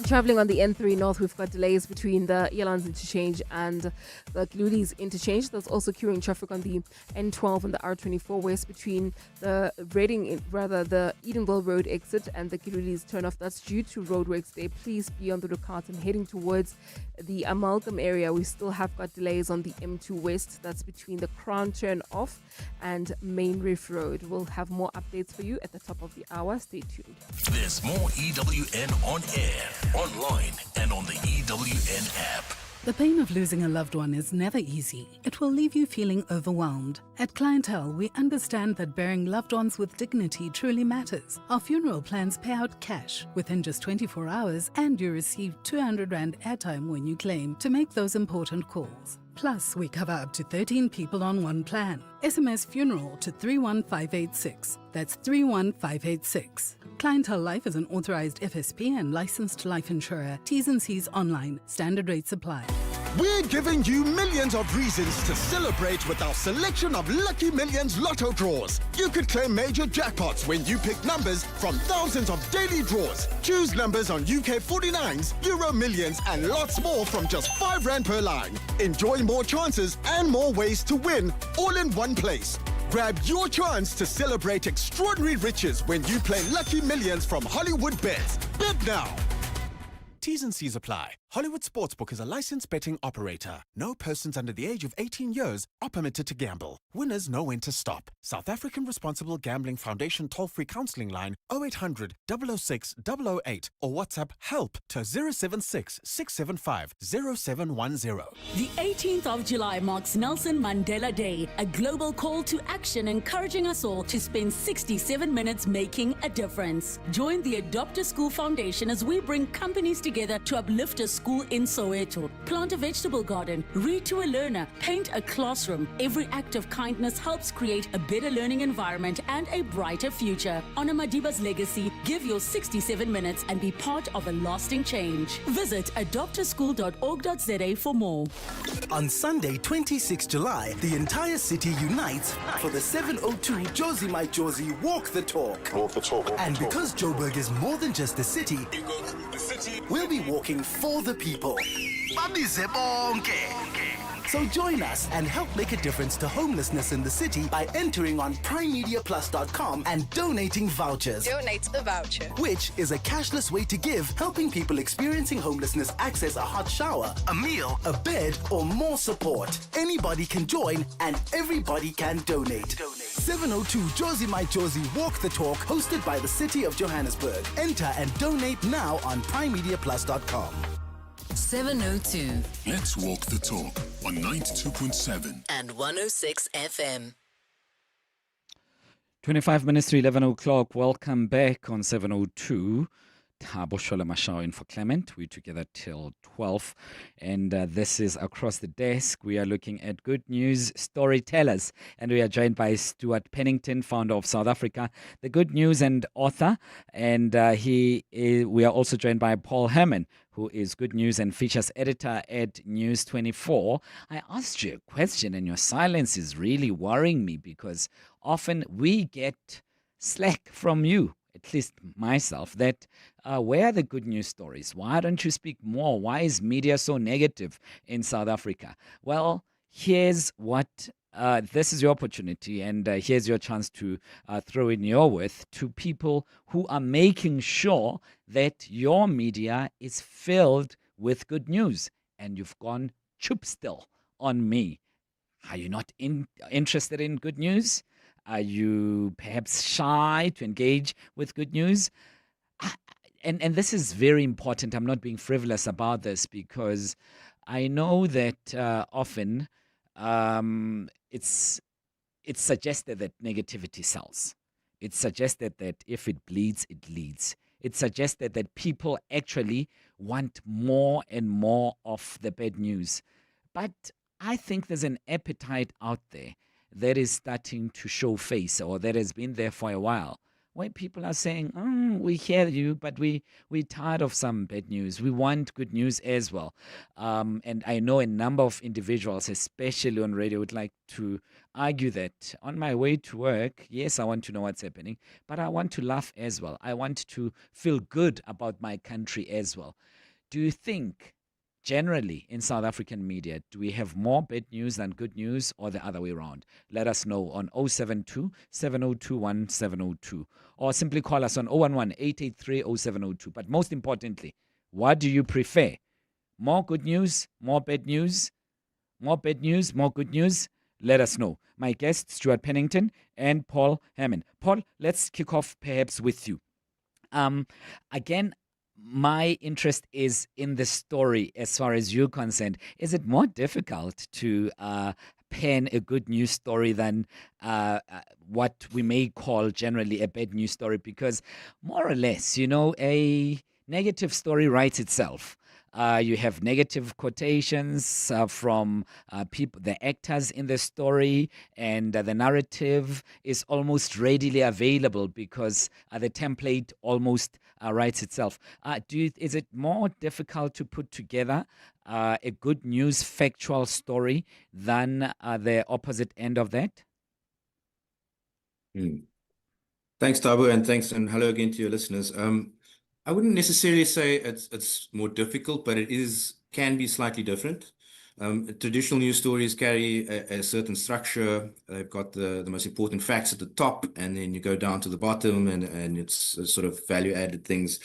Travelling on the N3 North, we've got delays between the Elands interchange and the Gludies interchange. There's also queuing traffic on the N12 and the R24 West between the the Edenville Road exit and the Gludies turnoff. That's due to roadworks there. Please be on the lookout. And heading towards the Amalgam area, we still have got delays on the M2 West. That's between the Crown turnoff and Main Reef Road. We'll have more updates for you at the top of the hour. Stay tuned. There's more EWN on air, online, and on the EWN app. The pain of losing a loved one is never easy. It will leave you feeling overwhelmed. At Clientele, we understand that burying loved ones with dignity truly matters. Our funeral plans pay out cash within just 24 hours, and you receive 200 Rand airtime when you claim to make those important calls. Plus, we cover up to 13 people on one plan. SMS funeral to 31586. That's 31586. Clientele Life is an authorized FSP and licensed life insurer. T's and C's online. Standard rates apply. We're giving you millions of reasons to celebrate with our selection of Lucky Millions lotto draws. You could claim major jackpots when you pick numbers from thousands of daily draws. Choose numbers on UK 49s, Euro Millions, and lots more from just £5 per line. Enjoy more chances and more ways to win, all in one place. Grab your chance to celebrate extraordinary riches when you play Lucky Millions from Hollywood Bets. Bet now. T's and C's apply. Hollywood Sportsbook is a licensed betting operator. No persons under the age of 18 years are permitted to gamble. Winners know when to stop. South African Responsible Gambling Foundation toll-free counselling line 0800 006 008 or WhatsApp HELP to 076 675 0710. The 18th of July marks Nelson Mandela Day, a global call to action encouraging us all to spend 67 minutes making a difference. Join the Adopt a School Foundation as we bring companies together to uplift a school in Soweto. Plant a vegetable garden, read to a learner, paint a classroom. Every act of kindness helps create a better learning environment and a brighter future. Honor Madiba's legacy, give your 67 minutes and be part of a lasting change. Visit adoptaschool.org.za for more. On Sunday, 26 July, the entire city unites for the 702 Josie My Josie Walk the Talk. Walk the Talk. And because Joburg is more than just a city, we'll be walking for the people. So join us and help make a difference to homelessness in the city by entering on primemediaplus.com and donating vouchers. Donate a voucher. Which is a cashless way to give, helping people experiencing homelessness access a hot shower, a meal, a bed, or more support. Anybody can join and everybody can donate. 702 Josie My Josie Walk the Talk, hosted by the City of Johannesburg. Enter and donate now on primemediaplus.com. 702. Let's walk the talk on 92.7 and 106 FM. 25 minutes to 11 o'clock. Welcome back on 702. Thabo Sholemashao in for Clement. We're together till 12. And this is Across the Desk. We are looking at good news storytellers. And we are joined by Stuart Pennington, founder of South Africa, the good news and author. And we are also joined by Paul Herman, who is good news and features editor at News 24. I asked you a question and your silence is really worrying me because often we get slack from you, at least myself, that where are the good news stories? Why don't you speak more? Why is media so negative in South Africa? Well, here's what, this is your opportunity, and here's your chance to throw in your worth to people who are making sure that your media is filled with good news, and you've gone chup still on me. Are you not interested in good news? Are you perhaps shy to engage with good news? And this is very important. I'm not being frivolous about this because I know that often it's suggested that negativity sells. It's suggested that if it bleeds, it leads. It's suggested that people actually want more and more of the bad news. But I think there's an appetite out there that is starting to show face, or that has been there for a while, where people are saying, we hear you, but we're tired of some bad news. We want good news as well. And I know a number of individuals, especially on radio, would like to argue that on my way to work, yes, I want to know what's happening, but I want to laugh as well. I want to feel good about my country as well. Do you think generally in South African media, do we have more bad news than good news, or the other way around? Let us know on 072 702 1702, or simply call us on 011 883 0702. But most importantly, what do you prefer? More good news, more bad news, more bad news, more good news? Let us know. My guests, Stuart Pennington and Paul Hammond. Paul, let's kick off perhaps with you. Again, my interest is in the story as far as you're concerned. Is it more difficult to pen a good news story than what we may call generally a bad news story? Because more or less, a negative story writes itself. You have negative quotations from people, the actors in the story, and the narrative is almost readily available because the template almost writes itself. Is it more difficult to put together a good news factual story than the opposite end of that? Thanks, Tabu, and hello again to your listeners. I wouldn't necessarily say it's more difficult, but it can be slightly different. Traditional news stories carry a certain structure. They've got the most important facts at the top, and then you go down to the bottom, and it's sort of value-added things.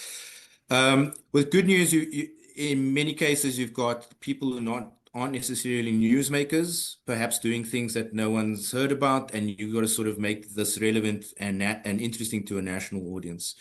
With good news, you in many cases you've got people who aren't necessarily newsmakers, perhaps doing things that no one's heard about, and you've got to sort of make this relevant and interesting to a national audience.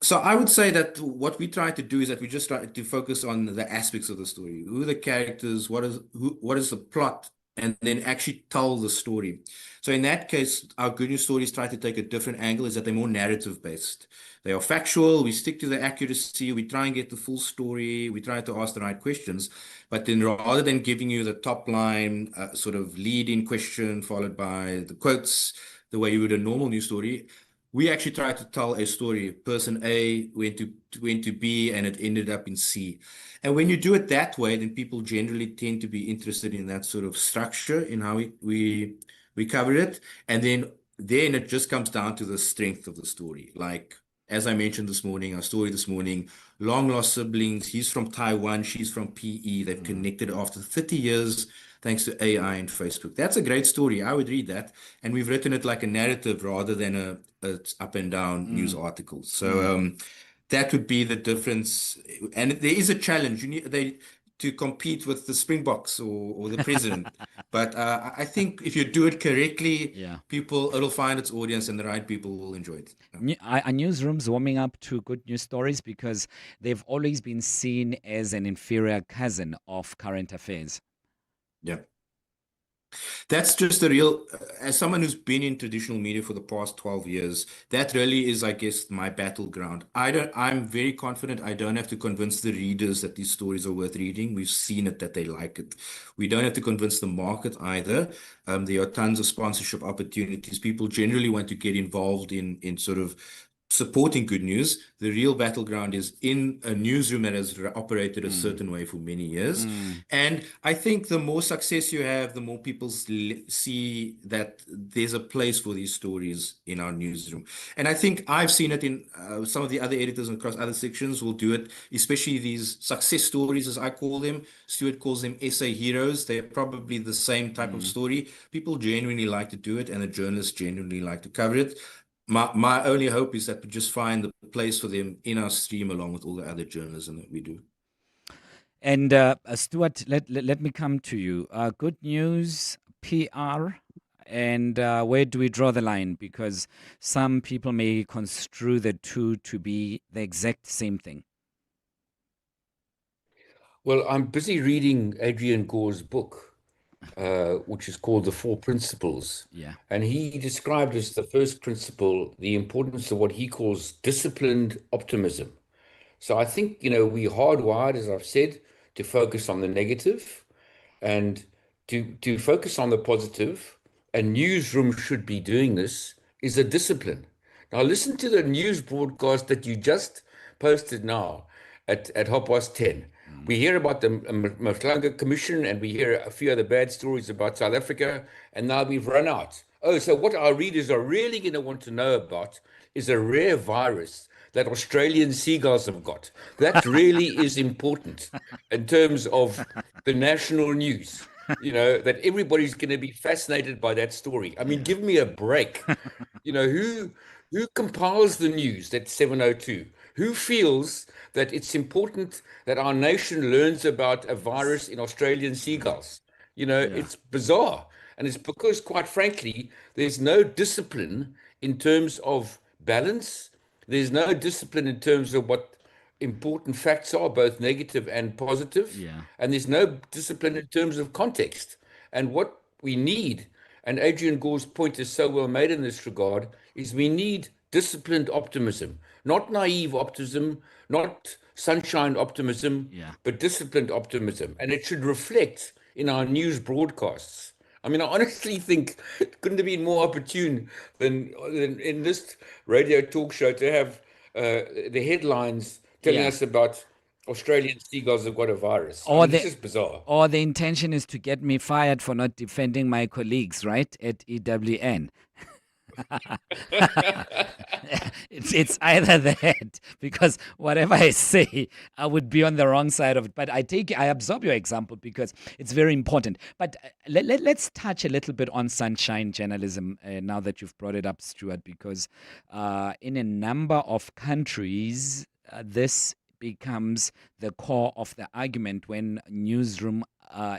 So I would say that what we try to do is that we just try to focus on the aspects of the story, who are the characters, what is the plot, and then actually tell the story. So in that case, our good news stories try to take a different angle, is that they're more narrative based. They are factual, we stick to the accuracy, we try and get the full story, we try to ask the right questions, but then rather than giving you the top line sort of lead-in question followed by the quotes, the way you would a normal news story, we actually try to tell a story. Person A went to B and it ended up in C. And when you do it that way, then people generally tend to be interested in that sort of structure in how we cover it. And then it just comes down to the strength of the story. Like, as I mentioned this morning, our story this morning, long lost siblings, he's from Taiwan, she's from PE. They've connected after 30 years. Thanks to AI and Facebook. That's a great story. I would read that. And we've written it like a narrative rather than a up and down news article. So that would be the difference. And there is a challenge. You need to compete with the Springboks or the president. But I think if you do it correctly, it'll find its audience and the right people will enjoy it. Are newsrooms warming up to good news stories because they've always been seen as an inferior cousin of current affairs? Yeah. That's just a real, as someone who's been in traditional media for the past 12 years, that really is, I guess, my battleground. I'm very confident I don't have to convince the readers that these stories are worth reading. We've seen it that they like it. We don't have to convince the market either. There are tons of sponsorship opportunities. People generally want to get involved in sort of supporting good news. The real battleground is in a newsroom that has operated a certain way for many years. And I think the more success you have, the more people see that there's a place for these stories in our newsroom. And I think I've seen it in some of the other editors across other sections will do it, especially these success stories, as I call them. Stuart calls them essay heroes. They're probably the same type of story. People genuinely like to do it, and the journalists genuinely like to cover it. My only hope is that we just find the place for them in our stream along with all the other journalism that we do. And Stuart, let me come to you. Good news, PR, and where do we draw the line? Because some people may construe the two to be the exact same thing. Well, I'm busy reading Adrian Gore's book, which is called The Four Principles. Yeah. And he described as the first principle the importance of what he calls disciplined optimism. So I think, we're hardwired, as I've said, to focus on the negative and to focus on the positive. And newsrooms should be doing this, is a discipline. Now listen to the news broadcast that you just posted now at 10:30. We hear about the Madlanga Commission, and we hear a few other bad stories about South Africa, and now we've run out. Oh, so what our readers are really going to want to know about is a rare virus that Australian seagulls have got. That really is important in terms of the national news, that everybody's going to be fascinated by that story. I mean, give me a break. Who compiles the news at 7:02? Who feels that it's important that our nation learns about a virus in Australian seagulls? It's bizarre. And it's because, quite frankly, there's no discipline in terms of balance. There's no discipline in terms of what important facts are, both negative and positive. Yeah. And there's no discipline in terms of context. And what we need, and Adrian Gore's point is so well made in this regard, is we need disciplined optimism, not naive optimism, not sunshine optimism, but disciplined optimism. And it should reflect in our news broadcasts. I mean, I honestly think it couldn't have been more opportune than in this radio talk show to have the headlines telling us about Australian seagulls have got a virus. This is bizarre. Or the intention is to get me fired for not defending my colleagues, right, at EWN. It's either that, because whatever I say, I would be on the wrong side of it. But I absorb your example because it's very important. But let's touch a little bit on sunshine journalism now that you've brought it up, Stuart, because in a number of countries, this becomes the core of the argument when newsroom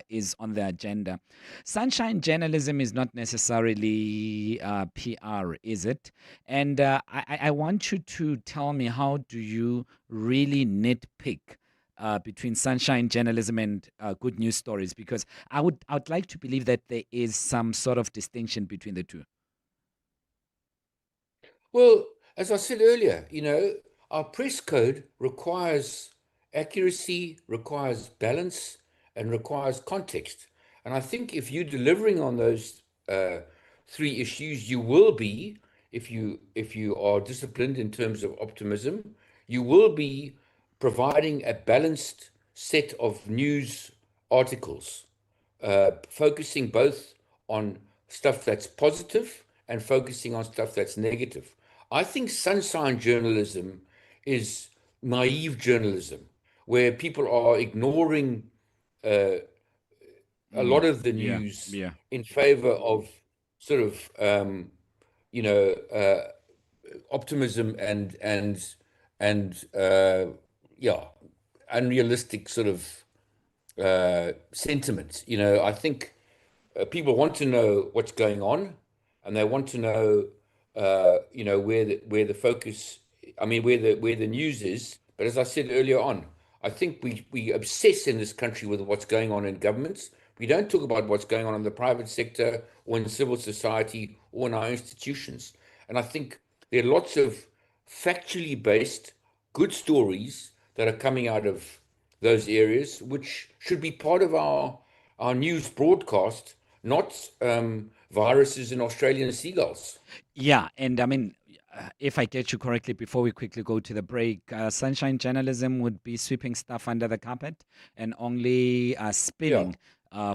is on the agenda. Sunshine journalism is not necessarily PR, is it? And I want you to tell me, how do you really nitpick between sunshine journalism and good news stories? Because I would like to believe that there is some sort of distinction between the two. Well, as I said earlier, our press code requires accuracy, requires balance, and requires context. And I think if you're delivering on those three issues, you will be, if you are disciplined in terms of optimism, you will be providing a balanced set of news articles, focusing both on stuff that's positive and focusing on stuff that's negative. I think sunshine journalism is naive journalism, where people are ignoring a lot of the news in favor of sort of optimism and unrealistic sort of sentiments. I think people want to know what's going on, and they want to know where the focus, where the news is. But as I said earlier on, I think we obsess in this country with what's going on in governments. We don't talk about what's going on in the private sector or in civil society or in our institutions. And I think there are lots of factually based good stories that are coming out of those areas, which should be part of our news broadcast, not viruses in Australian seagulls. Yeah, and I mean, if I get you correctly, before we quickly go to the break, sunshine journalism would be sweeping stuff under the carpet and only spinning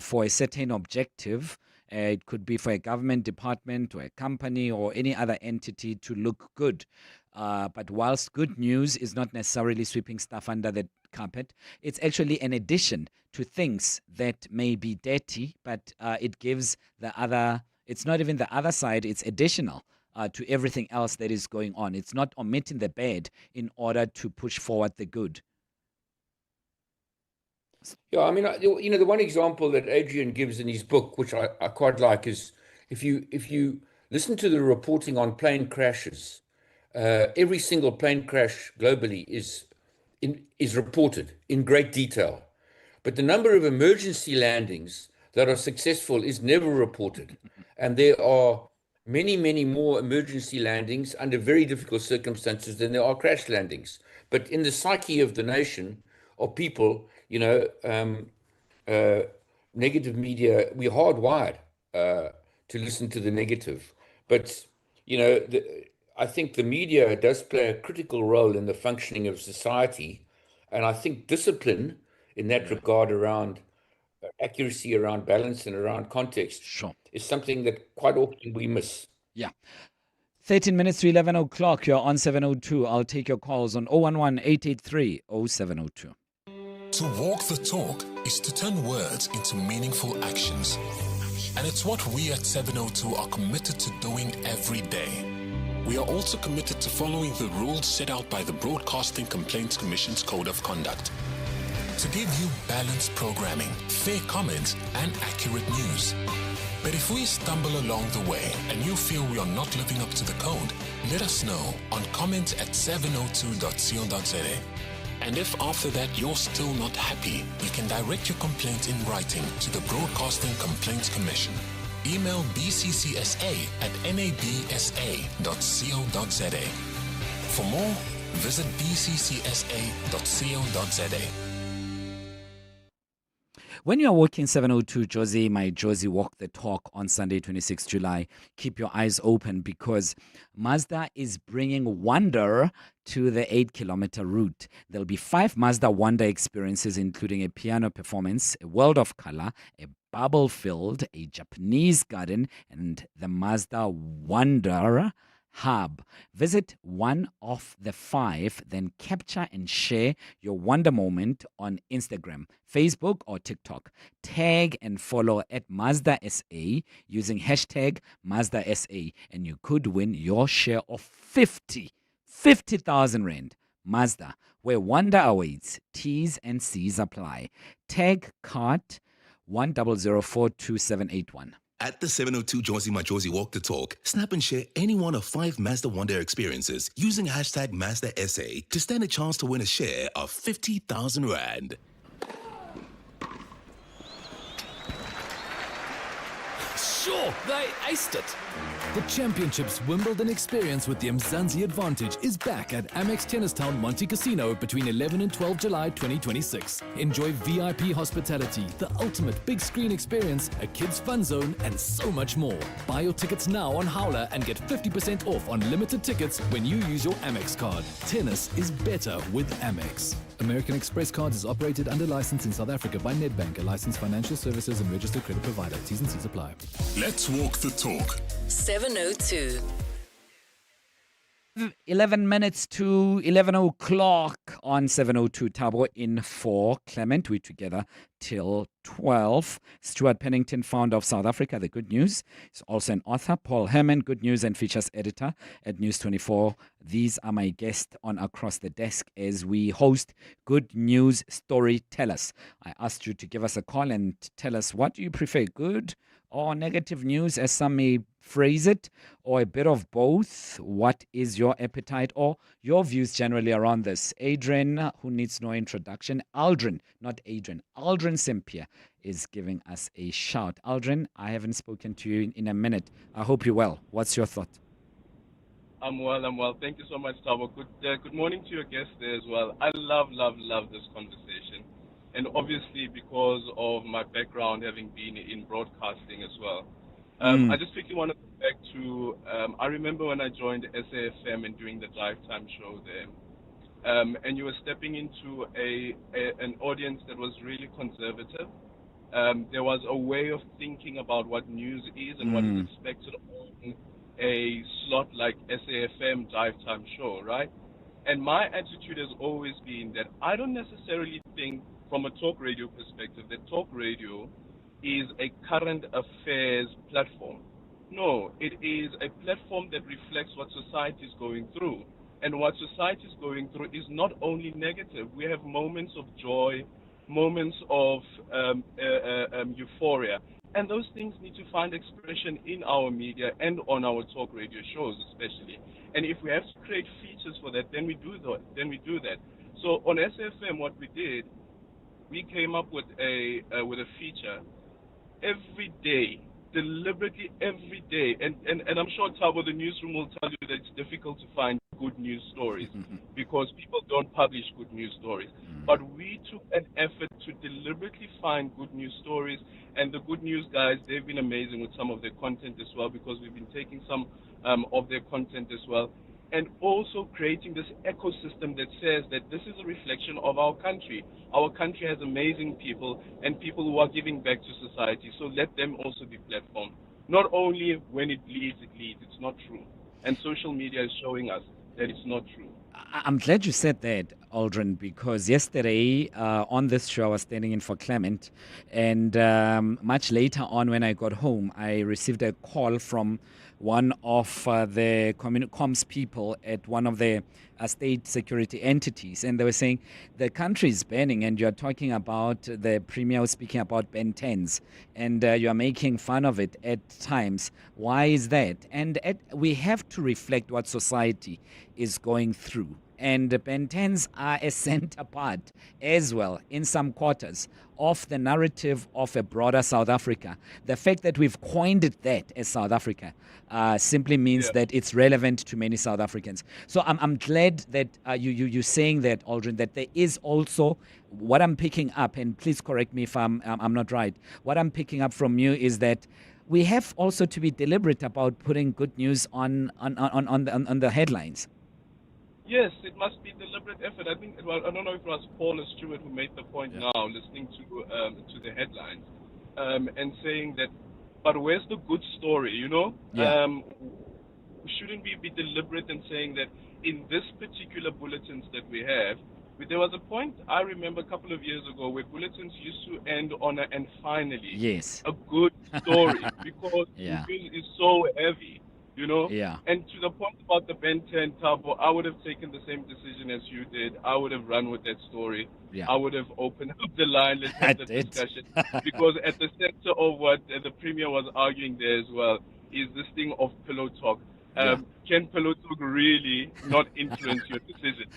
for a certain objective. It could be for a government department or a company or any other entity to look good. But whilst good news is not necessarily sweeping stuff under the carpet, it's actually an addition to things that may be dirty, but it gives the other, it's not even the other side, it's additional to everything else that is going on. It's not omitting the bad in order to push forward the good. Yeah, I mean, the one example that Adrian gives in his book, which I quite like, is if you listen to the reporting on plane crashes, every single plane crash globally is reported in great detail, but the number of emergency landings that are successful is never reported, and there are many, many more emergency landings under very difficult circumstances than there are crash landings. But in the psyche of the nation, of people, negative media, we're hardwired to listen to the negative. But, I think the media does play a critical role in the functioning of society. And I think discipline in that regard around accuracy, around balance, and around context is something that quite often we miss. Yeah. 13 minutes to 11 o'clock. You're on 702. I'll take your calls on 011-883-0702. To walk the talk is to turn words into meaningful actions. And it's what we at 702 are committed to doing every day. We are also committed to following the rules set out by the Broadcasting Complaints Commission's Code of Conduct. To give you balanced programming, fair comments, and accurate news. But if we stumble along the way and you feel we are not living up to the code, let us know on comments@702.co.za. And if after that you're still not happy, you can direct your complaint in writing to the Broadcasting Complaints Commission. Email bccsa@nabsa.co.za. For more, visit bccsa.co.za. When you are walking 702 Josie, my Josie Walk the Talk on Sunday, 26 July, keep your eyes open because Mazda is bringing wonder to the 8-kilometer route. There'll be 5 Mazda Wonder experiences, including a piano performance, a world of color, a bubble field, a Japanese garden, and the Mazda Wonder Hub. Visit one of the 5, then capture and share your wonder moment on Instagram, Facebook, or TikTok. Tag and follow at Mazda SA using hashtag Mazda SA, and you could win your share of 50,000 Rand. Mazda, where wonder awaits. T's and C's apply. Tag cart 10042781. At the 702 Josie My Josie Walk the Talk, snap and share any one of 5 Mazda Wonder experiences using hashtag Mazda SA to stand a chance to win a share of 50,000 Rand. Sure, they aced it. The Championships Wimbledon experience with the Mzansi Advantage is back at Amex Tennistown Monte Casino between 11 and 12 July 2026. Enjoy VIP hospitality, the ultimate big screen experience, a kids fun zone, and so much more. Buy your tickets now on Howler and get 50% off on limited tickets when you use your Amex card. Tennis is better with Amex. American Express Cards is operated under license in South Africa by Nedbank, a licensed financial services and registered credit provider. T's and C's apply. Let's walk the talk. 702. 11 minutes to 11 o'clock on 702 Tabo in for Clement. We're together till 12. Stuart Pennington, founder of South Africa, The Good News. He's also an author. Paul Herman, Good News and Features Editor at News 24. These are my guests on Across the Desk as we host Good News Storytellers. I asked you to give us a call and tell us, what do you prefer, good or negative news, as some may phrase it, or a bit of both? What is your appetite or your views generally around this? Adrian, who needs no introduction, Aldrin, not Adrian, Aldrin Sempier is giving us a shout. Aldrin, I haven't spoken to you in a minute. I hope you're well. What's your thought? I'm well. Thank you so much, Tabo. Good morning to your guests there as well. I love this conversation. And obviously because of my background having been in broadcasting as well. I just quickly want to go back to, I remember when I joined SAFM and doing the drive time show there. And you were stepping into an audience that was really conservative. There was a way of thinking about what news is and what is expected on a slot like SAFM drive time show, right? And my attitude has always been that I don't necessarily think from a talk radio perspective that talk radio is a current affairs platform. No, it is a platform that reflects what society is going through. And what society is going through is not only negative. We have moments of joy, moments of euphoria. And those things need to find expression in our media and on our talk radio shows especially. And if we have to create features for that, then we do that. So on SFM, what we did, we came up with a feature every day, deliberately every day. And I'm sure, Tabo, the newsroom will tell you that it's difficult to find good news stories because people don't publish good news stories. But we took an effort to deliberately find good news stories. And the good news guys, they've been amazing with some of their content as well, because we've been taking some of their content as well. And also creating this ecosystem that says that this is a reflection of our country. Our country has amazing people and people who are giving back to society. So let them also be platformed. Not only when it leads, it's not true. And social media is showing us that it's not true. I'm glad you said that, Aldrin, because yesterday on this show I was standing in for Clement, and much later on when I got home, I received a call from one of the comms people at one of the state security entities, and they were saying the country is burning, and you're talking about the premier was speaking about Ben 10s, and you're making fun of it at times. Why is that? And we have to reflect what society is going through. And Ben 10s are a center part as well in some quarters of the narrative of a broader South Africa. The fact that we've coined it that as South Africa simply means that it's relevant to many South Africans. So I'm glad that you're saying that, Aldrin, that there is also what I'm picking up, and please correct me if I'm not right. What I'm picking up from you is that we have also to be deliberate about putting good news on the headlines. Yes, it must be deliberate effort. I think, well, I don't know if it was Paul or Stuart who made the point now, listening to the headlines, and saying that, but where's the good story, you know? Yeah. Shouldn't we be deliberate in saying that in this particular bulletins that we have, there was a point, I remember a couple of years ago, where bulletins used to end on a "and finally." Yes. A good story, because Yeah. the news is so heavy. You know? Yeah. And to the point about the Ben 10 Tabo, I would have taken the same decision as you did. I would have run with that story. Yeah. I would have opened up the line, let's have the discussion. Because at the center of what the Premier was arguing there as well is this thing of pillow talk. Can pillow talk really not influence your decision?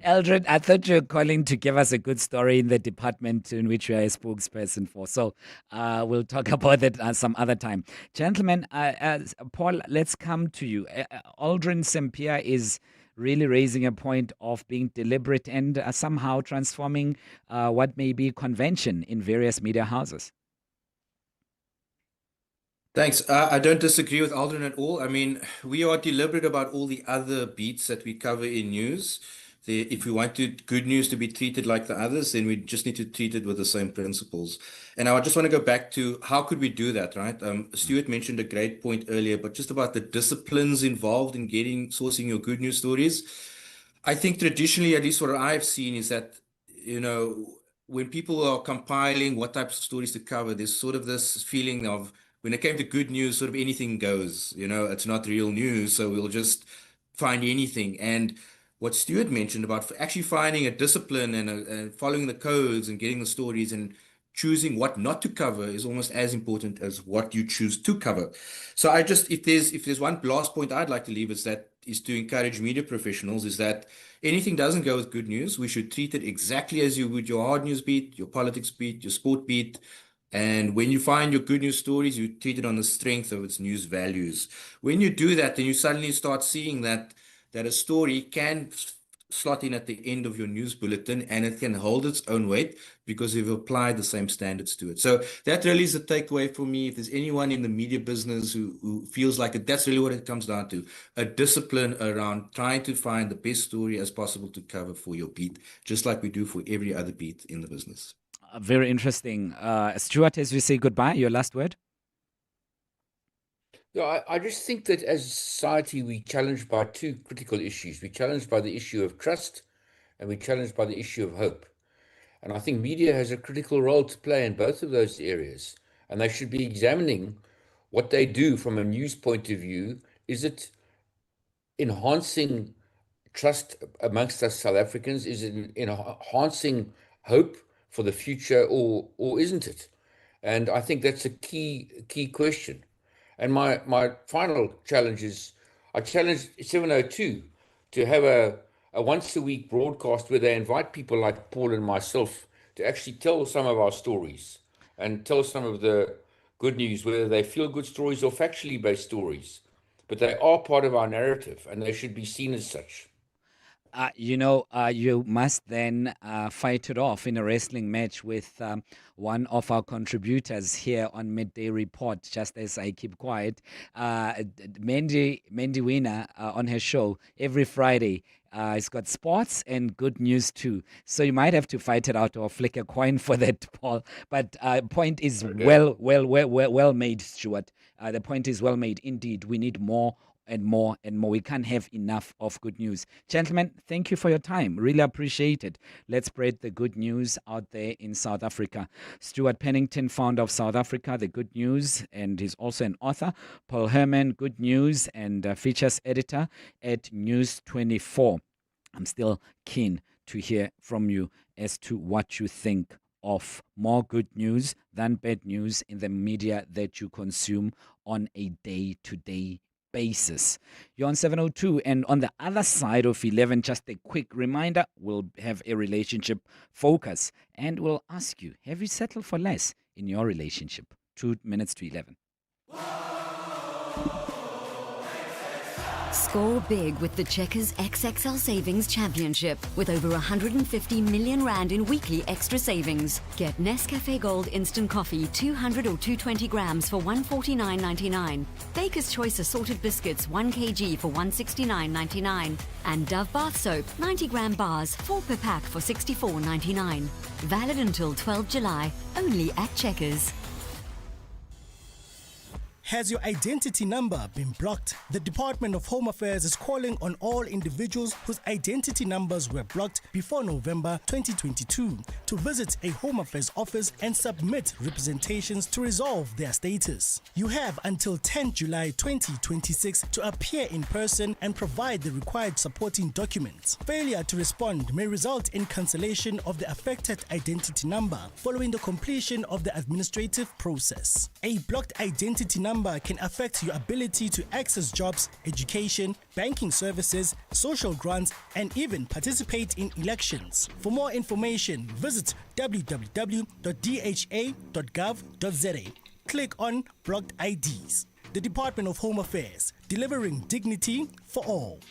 Eldred, I thought you were calling to give us a good story in the department in which you are a spokesperson for. So we'll talk about that some other time. Gentlemen, Paul, let's come to you. Aldrin Sempia is really raising a point of being deliberate and somehow transforming what may be convention in various media houses. Thanks. I don't disagree with Aldrin at all. I mean, we are deliberate about all the other beats that we cover in news. If we want good news to be treated like the others, then we just need to treat it with the same principles. And I just want to go back to how could we do that, right? Stuart mentioned a great point earlier, but just about the disciplines involved in sourcing your good news stories. I think traditionally, at least what I've seen, is that, you know, when people are compiling what types of stories to cover, there's sort of this feeling of, when it came to good news, sort of anything goes, you know, it's not real news, so we'll just find anything. And what Stuart mentioned about actually finding a discipline and following the codes and getting the stories and choosing what not to cover is almost as important as what you choose to cover. So if there's one last point I'd like to leave is that is to encourage media professionals is that anything doesn't go with good news, we should treat it exactly as you would your hard news beat, your politics beat, your sport beat. And when you find your good news stories, you treat it on the strength of its news values. When you do that, then you suddenly start seeing that a story can slot in at the end of your news bulletin and it can hold its own weight because you've applied the same standards to it. So that really is the takeaway for me. If there's anyone in the media business who feels like it, that's really what it comes down to. A discipline around trying to find the best story as possible to cover for your beat, just like we do for every other beat in the business. Very interesting. Stuart, as we say goodbye, your last word? Yeah, I just think that as a society, we're challenged by two critical issues. We're challenged by the issue of trust and we're challenged by the issue of hope. And I think media has a critical role to play in both of those areas. And they should be examining what they do from a news point of view. Is it enhancing trust amongst us South Africans? Is it enhancing hope for the future, or isn't it? And I think that's a key question. And my final challenge is, I challenge 702 to have a once a week broadcast where they invite people like Paul and myself to actually tell some of our stories and tell some of the good news, whether they feel good stories or factually based stories. But they are part of our narrative and they should be seen as such. You must then fight it off in a wrestling match with one of our contributors here on Midday Report, just as I keep quiet. Mandy Wiener on her show every Friday. It's got sports and good news too. So you might have to fight it out or flick a coin for that, Paul. But point is well made, Stuart. The point is well made indeed. We need more and more and more. We can't have enough of good news. Gentlemen, thank you for your time. Really appreciate it. Let's spread the good news out there in South Africa. Stuart Pennington, founder of South Africa, The Good News, and he's also an author. Paul Herman, Good News, and features editor at News 24. I'm still keen to hear from you as to what you think of more good news than bad news in the media that you consume on a day-to-day basis. You're on 702, and on the other side of 11, just a quick reminder, we'll have a relationship focus and we'll ask you, have you settled for less in your relationship? 2 minutes to 11. Score big with the Checkers XXL Savings Championship with over 150 million rand in weekly extra savings. Get Nescafe Gold Instant Coffee 200 or 220 grams for $149.99. Baker's Choice Assorted Biscuits 1 kg for $169.99. And Dove Bath Soap 90-gram bars 4 per pack for $64.99. Valid until 12 July, only at Checkers. Has your identity number been blocked? The Department of Home Affairs is calling on all individuals whose identity numbers were blocked before November 2022 to visit a Home Affairs office and submit representations to resolve their status. You have until 10 July 2026 to appear in person and provide the required supporting documents. Failure to respond may result in cancellation of the affected identity number following the completion of the administrative process. A blocked identity number can affect your ability to access jobs, education, banking services, social grants, and even participate in elections. For more information, visit www.dha.gov.za. Click on Blocked IDs. The Department of Home Affairs, delivering dignity for all.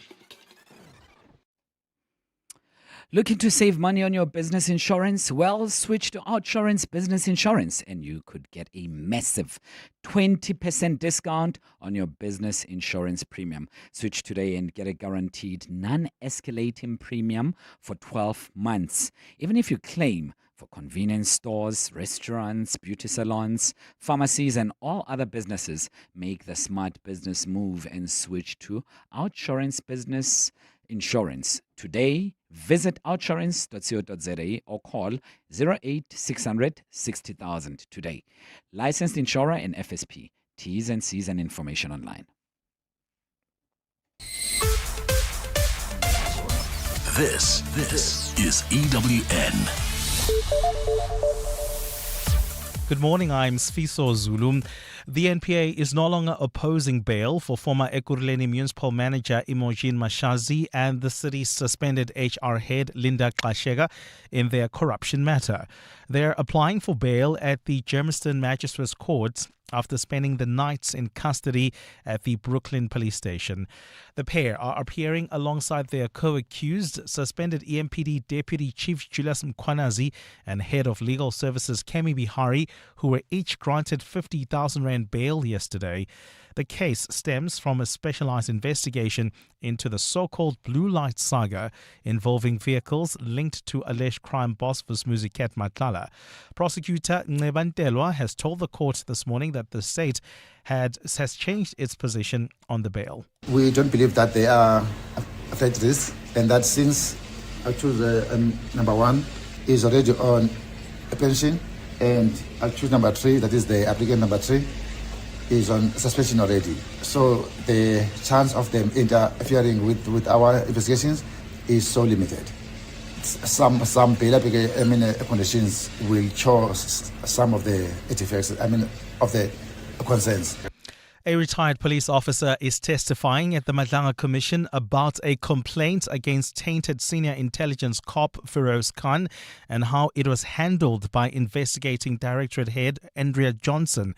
Looking to save money on your business insurance? Well, switch to OUTsurance Business Insurance and you could get a massive 20% discount on your business insurance premium. Switch today and get a guaranteed non-escalating premium for 12 months. Even if you claim for convenience stores, restaurants, beauty salons, pharmacies, and all other businesses, make the smart business move and switch to OUTsurance Business Insurance. Today, visit outsurance.co.za or call 08600 60,000 today. Licensed insurer and FSP. T's and C's and information online. This is EWN. Good morning, I'm Sfiso Zulu. The NPA is no longer opposing bail for former Ekurhuleni municipal manager Imogen Mashazi and the city's suspended HR head Linda Xashega in their corruption matter. They're applying for bail at the Germiston Magistrates Court after spending the nights in custody at the Brooklyn police station. The pair are appearing alongside their co-accused, suspended EMPD Deputy Chief Julius Mkhwanazi and Head of Legal Services Kemi Bihari, who were each granted 50,000 rand bail yesterday. The case stems from a specialized investigation into the so-called Blue Light saga involving vehicles linked to alleged crime boss Vusmuzikat Madlanga. Prosecutor Ncebantelwa has told the court this morning that the state has changed its position on the bail. We don't believe that they are afraid of this, and that since accused number one is already on a pension, and accused number three, that is the applicant number three, is on suspension already. So the chance of them interfering with our investigations is so limited. Some bail conditions will show some of the effects, of the concerns. A retired police officer is testifying at the Madlanga Commission about a complaint against tainted senior intelligence cop Feroz Khan and how it was handled by investigating Directorate Head Andrea Johnson.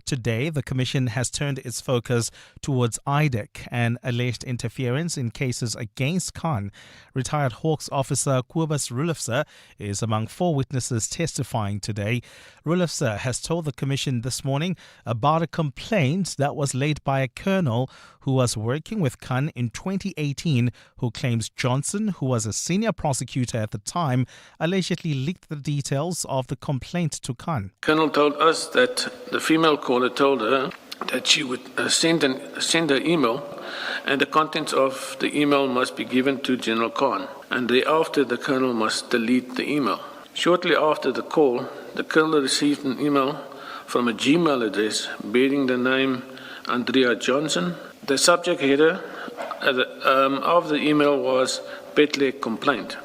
Today, the Commission has turned its focus towards IDEC and alleged interference in cases against Khan. Retired Hawks officer Kobus Rulofse is among 4 witnesses testifying today. Rulofse has told the Commission this morning about a complaint that was laid by a colonel who was working with Khan in 2018 who claims Johnson, who was a senior prosecutor at the time, allegedly leaked the details of the complaint to Khan. Colonel told us that the female caller told her that she would send her email and the contents of the email must be given to General Khan, and thereafter the colonel must delete the email. Shortly after the call, the colonel received an email from a Gmail address bearing the name Andrea Johnson. The subject header of the email was Betlek complaint.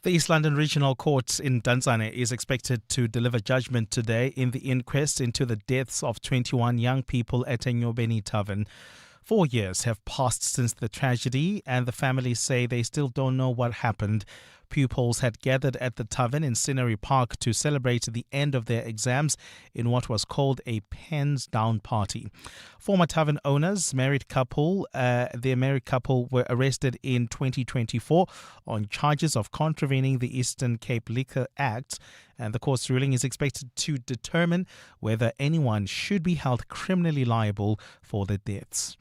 The East London Regional Court in Dunsane is expected to deliver judgment today in the inquest into the deaths of 21 young people at a Nyobeni tavern. 4 years have passed since the tragedy, and the families say they still don't know what happened. Pupils had gathered at the tavern in Scenery Park to celebrate the end of their exams in what was called a pens down party. Former tavern owners, their married couple were arrested in 2024 on charges of contravening the Eastern Cape Liquor Act, and the court's ruling is expected to determine whether anyone should be held criminally liable for the deaths.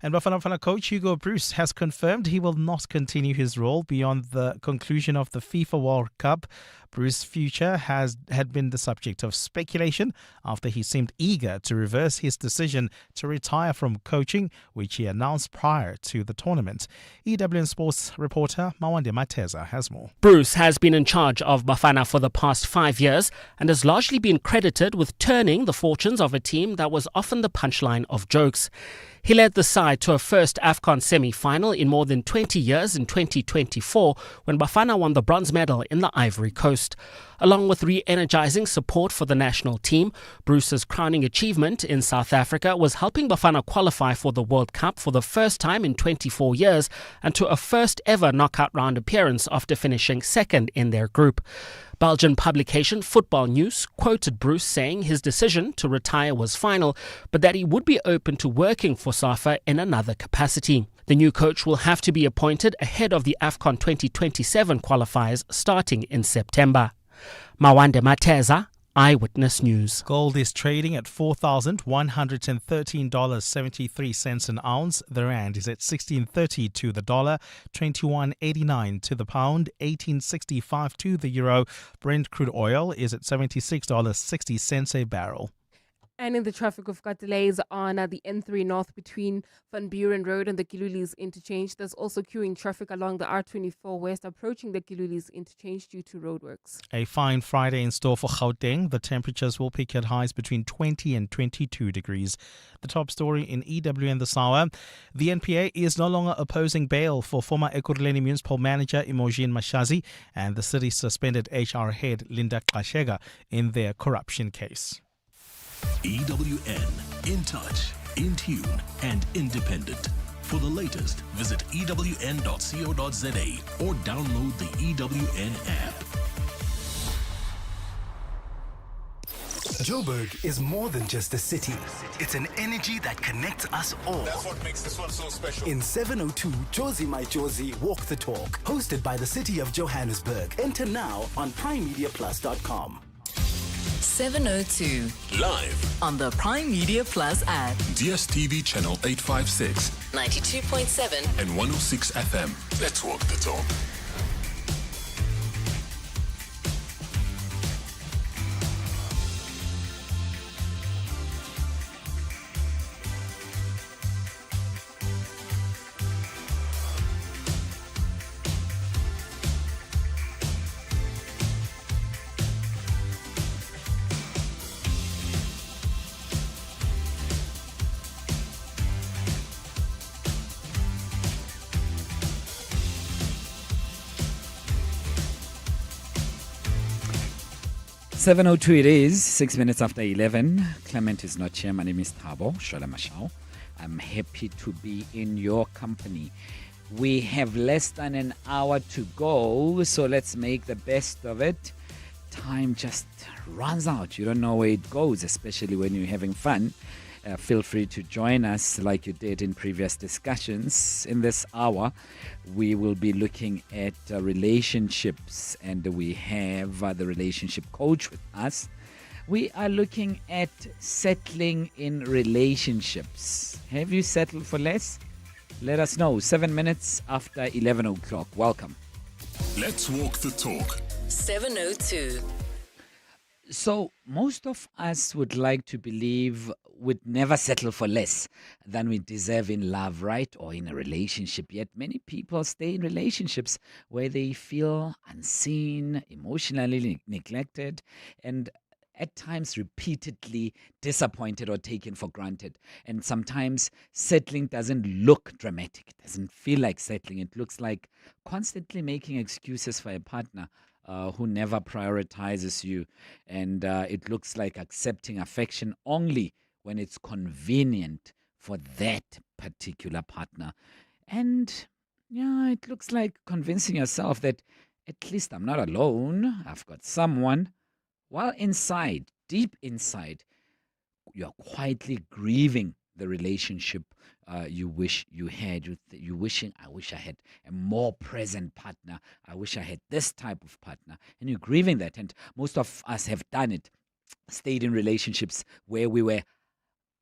And Bafana coach Hugo Bruce has confirmed he will not continue his role beyond the conclusion of the FIFA World Cup. Bruce's future had been the subject of speculation after he seemed eager to reverse his decision to retire from coaching, which he announced prior to the tournament. EWN Sports reporter Mawande Mateza has more. Bruce has been in charge of Bafana for the past 5 years and has largely been credited with turning the fortunes of a team that was often the punchline of jokes. He led the side to a first AFCON semi-final in more than 20 years in 2024 when Bafana won the bronze medal in the Ivory Coast. Along with re-energizing support for the national team, Bruce's crowning achievement in South Africa was helping Bafana qualify for the World Cup for the first time in 24 years and to a first ever knockout round appearance after finishing second in their group. Belgian publication Football News quoted Bruce saying his decision to retire was final, but that he would be open to working for SAFA in another capacity. The new coach will have to be appointed ahead of the AFCON 2027 qualifiers starting in September. Mawande Mateza, Eyewitness News. Gold is trading at $4,113.73 an ounce. The rand is at 16.30 to the dollar, 21.89 to the pound, 18.65 to the euro. Brent crude oil is at $76.60 a barrel. And in the traffic, we've got delays on the N3 North between Van Buren Road and the Kilulis interchange. There's also queuing traffic along the R24 West approaching the Kilulis interchange due to roadworks. A fine Friday in store for Gauteng. The temperatures will peak at highs between 20 and 22 degrees. The top story in EWN this hour. The NPA is no longer opposing bail for former Ekurhuleni municipal manager Imogen Mashazi and the city's suspended HR head Linda Xashega in their corruption case. EWN, in touch, in tune, and independent. For the latest, visit ewn.co.za or download the EWN app. Joburg is more than just a city. It's an energy that connects us all. That's what makes this one so special. In 702, Josie My Josie Walk the Talk, hosted by the City of Johannesburg. Enter now on primemediaplus.com. 702. Live On the Prime Media Plus app. DSTV channel 856 92.7 and 106 FM. Let's walk the talk. .702 it is, 6 minutes after 11. Clement is not here. My name is Thabo Sholemashao. I'm happy to be in your company. We have less than an hour to go, so let's make the best of it. Time just runs out. You don't know where it goes, especially when you're having fun. Feel free to join us like you did in previous discussions. In this hour, we will be looking at relationships, and we have the relationship coach with us. We are looking at settling in relationships. Have you settled for less? Let us know. 7 minutes after 11 o'clock. Welcome. Let's walk the talk. 702. So most of us would like to believe we'd never settle for less than we deserve in love, right? Or in a relationship. Yet many people stay in relationships where they feel unseen, emotionally neglected, and at times repeatedly disappointed or taken for granted. And sometimes settling doesn't look dramatic. It doesn't feel like settling. It looks like constantly making excuses for a partner who never prioritizes you. And it looks like accepting affection only when it's convenient for that particular partner. And yeah, it looks like convincing yourself that at least I'm not alone. I've got someone. While inside, deep inside, you're quietly grieving the relationship you wish you had. You're wishing, I wish I had a more present partner. I wish I had this type of partner. And you're grieving that. And most of us have done it. Stayed in relationships where we were,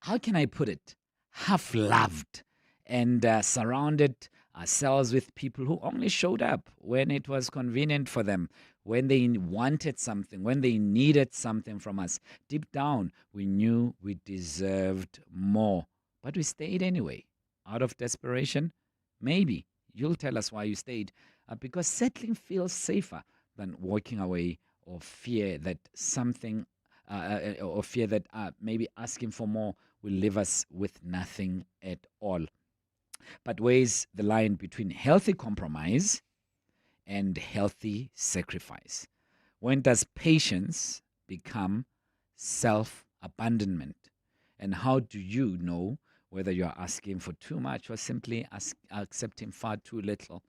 how can I put it, half loved, and surrounded ourselves with people who only showed up when it was convenient for them, when they wanted something, when they needed something from us. Deep down, we knew we deserved more, but we stayed anyway. Out of desperation? Maybe. You'll tell us why you stayed. Because settling feels safer than walking away, or fear that maybe asking for more will leave us with nothing at all. But where's the line between healthy compromise and healthy sacrifice? When does patience become self-abandonment? And how do you know whether you're asking for too much or simply accepting far too little?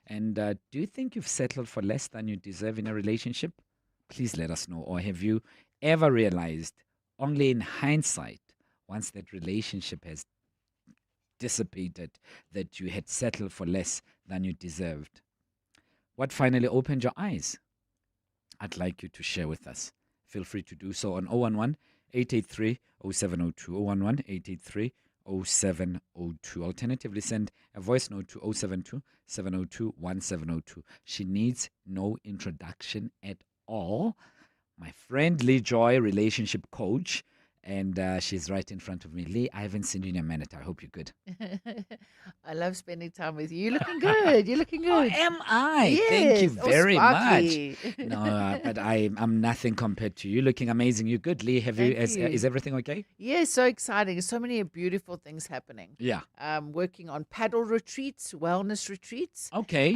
And do you think you've settled for less than you deserve in a relationship? Please let us know. Or have you ever realized only in hindsight, once that relationship has dissipated, that you had settled for less than you deserved? What finally opened your eyes? I'd like you to share with us. Feel free to do so on 011-883-0702, 011-883-0702. Alternatively, send a voice note to 072-702-1702. She needs no introduction at all. My friend Lee Joy, relationship coach, and she's right in front of me. Lee, I haven't seen you in a minute. I hope you're good. I love spending time with you. You're looking good. You're looking good. Oh, am I? Yes. Thank you very sparkly. much. No, but I'm nothing compared to you. Looking amazing. You're good, Lee. Is everything okay? Yeah, so exciting. So many beautiful things happening. Yeah. Working on paddle retreats, wellness retreats. Okay.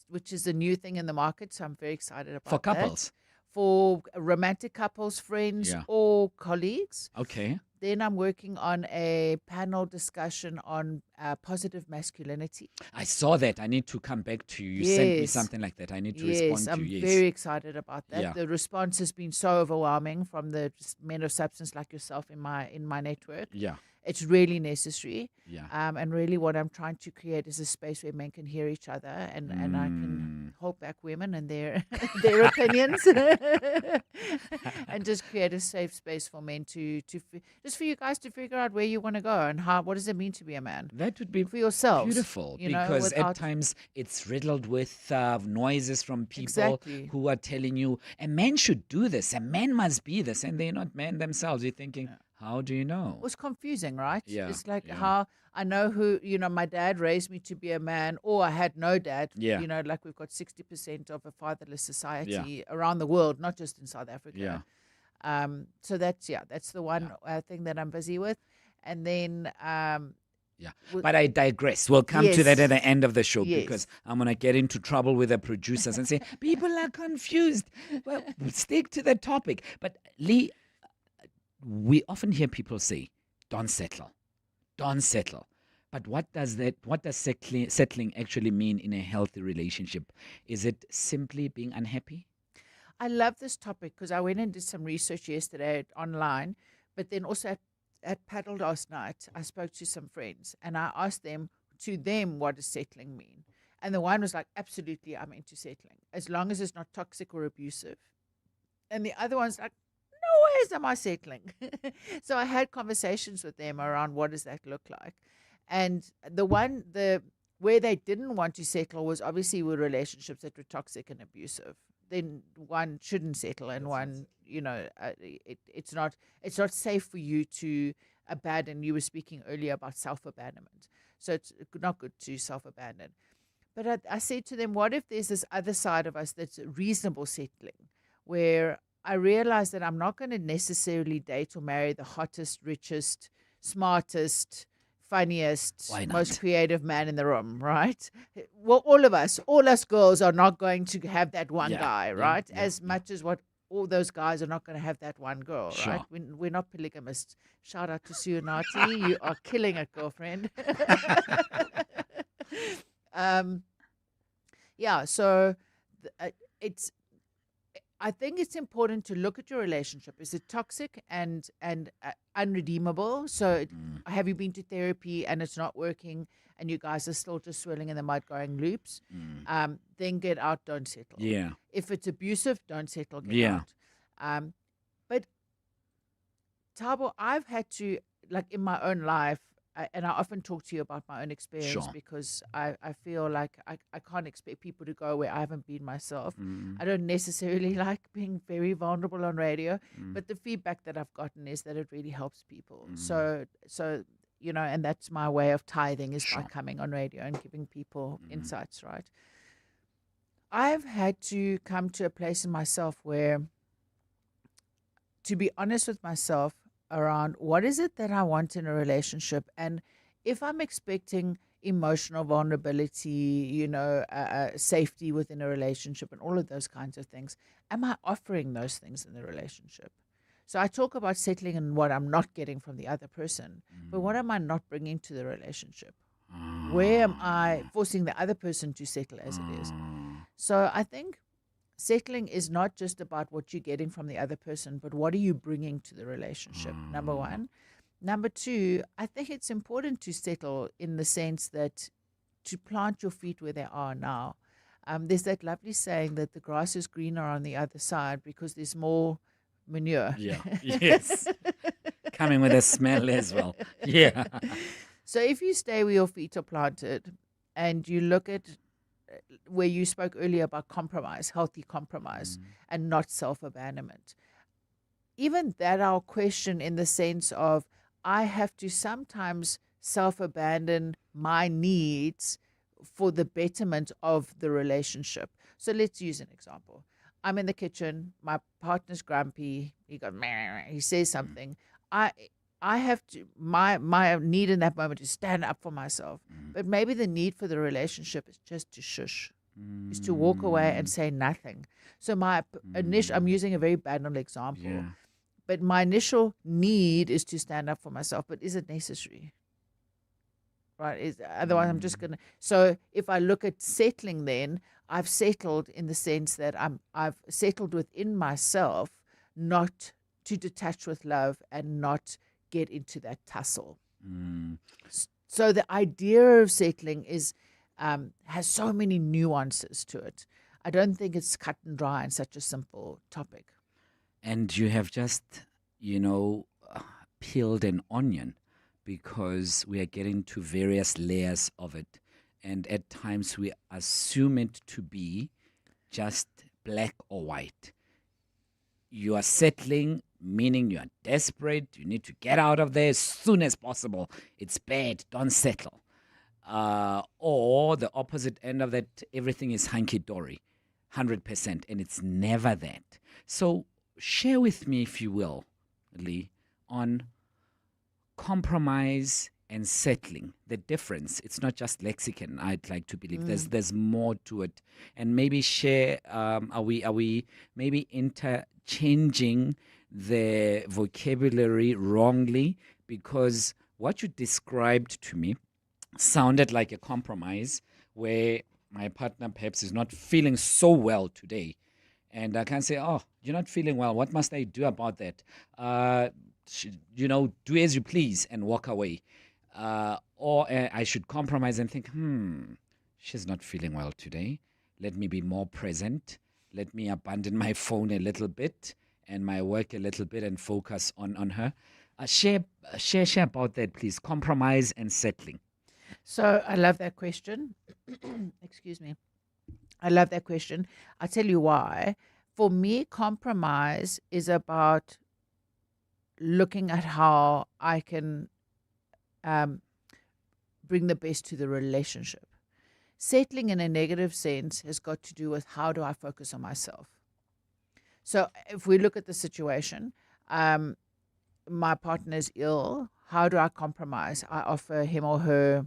Which is a new thing in the market. So I'm very excited about For couples. that. for romantic couples, friends, Yeah. or colleagues. Okay. Then I'm working on a panel discussion on positive masculinity. I saw that. I need to come back to you. You sent me Yes. something like that. I need to Yes, respond to I'm you. Yes. very excited about that. Yeah. The response has been so overwhelming from the men of substance like yourself in my network. Yeah. It's really necessary. Yeah. And really what I'm trying to create is a space where men can hear each other and I can hold back women and their their opinions and just create a safe space for men to just for you guys to figure out where you want to go and what does it mean to be a man. That would be for yourselves. beautiful, you know, because without- at times it's riddled with noises from people Exactly. who are telling you a man should do this, a man must be this, and they're not men themselves. You're thinking, how do you know? It was confusing, right? Yeah, It's like yeah. how I know who, my dad raised me to be a man, or I had no dad. Yeah. Like we've got 60% of a fatherless society around the world, not just in South Africa. Yeah. So that's the one thing that I'm busy with. And then, Yeah, but I digress. We'll come to that at the end of the show Yes. because I'm going to get into trouble with the producers and say, people are confused. Well, stick to the topic. But Lee, we often hear people say, don't settle. Don't settle. But what does settling actually mean in a healthy relationship? Is it simply being unhappy? I love this topic because I went and did some research yesterday online, but then also at paddle last night, I spoke to some friends and I asked them, what does settling mean? And the one was like, absolutely, I'm into settling, as long as it's not toxic or abusive. And the other one's like, no ways am I settling. So I had conversations with them around what does that look like. And where they didn't want to settle was obviously with relationships that were toxic and abusive. Then one shouldn't settle, and one, it's not safe for you to abandon. You were speaking earlier about self-abandonment, so it's not good to self-abandon. But I said to them, what if there's this other side of us that's reasonable settling, where I realize that I'm not going to necessarily date or marry the hottest, richest, smartest, funniest, most creative man in the room, right? Well, all us girls are not going to have that one guy, right? As much as what all those guys are not going to have that one girl, right? We're not polygamists. Shout out to Suyanati. You are killing it, girlfriend. So I think it's important to look at your relationship. Is it toxic and unredeemable? So have you been to therapy and it's not working and you guys are still just swirling in the mud going loops? Then get out, don't settle. Yeah. If it's abusive, don't settle, get out. But Thabo, I've had to, like in my own life, and I often talk to you about my own experience because I feel like I can't expect people to go where I haven't been myself. I don't necessarily like being very vulnerable on radio, but the feedback that I've gotten is that it really helps people. So and that's my way of tithing is by coming on radio and giving people insights, right? I've had to come to a place in myself where, to be honest with myself, around what is it that I want in a relationship, and if I'm expecting emotional vulnerability, safety within a relationship and all of those kinds of things, am I offering those things in the relationship? So I talk about settling and what I'm not getting from the other person, but what am I not bringing to the relationship? Where am I forcing the other person to settle as it is? So I think settling is not just about what you're getting from the other person, but what are you bringing to the relationship, number one. Number two, I think it's important to settle in the sense that to plant your feet where they are now. There's that lovely saying that the grass is greener on the other side because there's more manure. Yeah, yes. Coming with a smell as well. Yeah. So if you stay where your feet are planted and you look at where you spoke earlier about compromise, healthy compromise, and not self-abandonment. Even that I'll question in the sense of I have to sometimes self-abandon my needs for the betterment of the relationship. So let's use an example. I'm in the kitchen, my partner's grumpy, he says something. I have to, my need in that moment is stand up for myself. But maybe the need for the relationship is just to shush. is to walk away and say nothing. So my initial, I'm using a very banal example, but my initial need is to stand up for myself. But is it necessary? Right? Otherwise, I'm just gonna. So if I look at settling, then I've settled in the sense that I've settled within myself, not to detach with love and not get into that tussle. So the idea of settling is has so many nuances to it. I don't think it's cut and dry in such a simple topic. And you have just, peeled an onion, because we are getting to various layers of it. And at times we assume it to be just black or white. You are settling, meaning you are desperate. You need to get out of there as soon as possible. It's bad. Don't settle. Or the opposite end of that, everything is hunky-dory, 100%. And it's never that. So share with me, if you will, Lee, on compromise and settling, the difference. It's not just lexicon, I'd like to believe. There's more to it. And maybe share, are we maybe interchanging the vocabulary wrongly? Because what you described to me sounded like a compromise where my partner perhaps is not feeling so well today. And I can say, oh, you're not feeling well. What must I do about that? Do as you please and walk away. Or I should compromise and think, she's not feeling well today. Let me be more present. Let me abandon my phone a little bit and my work a little bit and focus on her. Share about that, please. Compromise and settling. So I love that question. Excuse me. I love that question. I'll tell you why. For me, compromise is about looking at how I can bring the best to the relationship. Settling in a negative sense has got to do with how do I focus on myself. So if we look at the situation, my partner is ill. How do I compromise? I offer him or her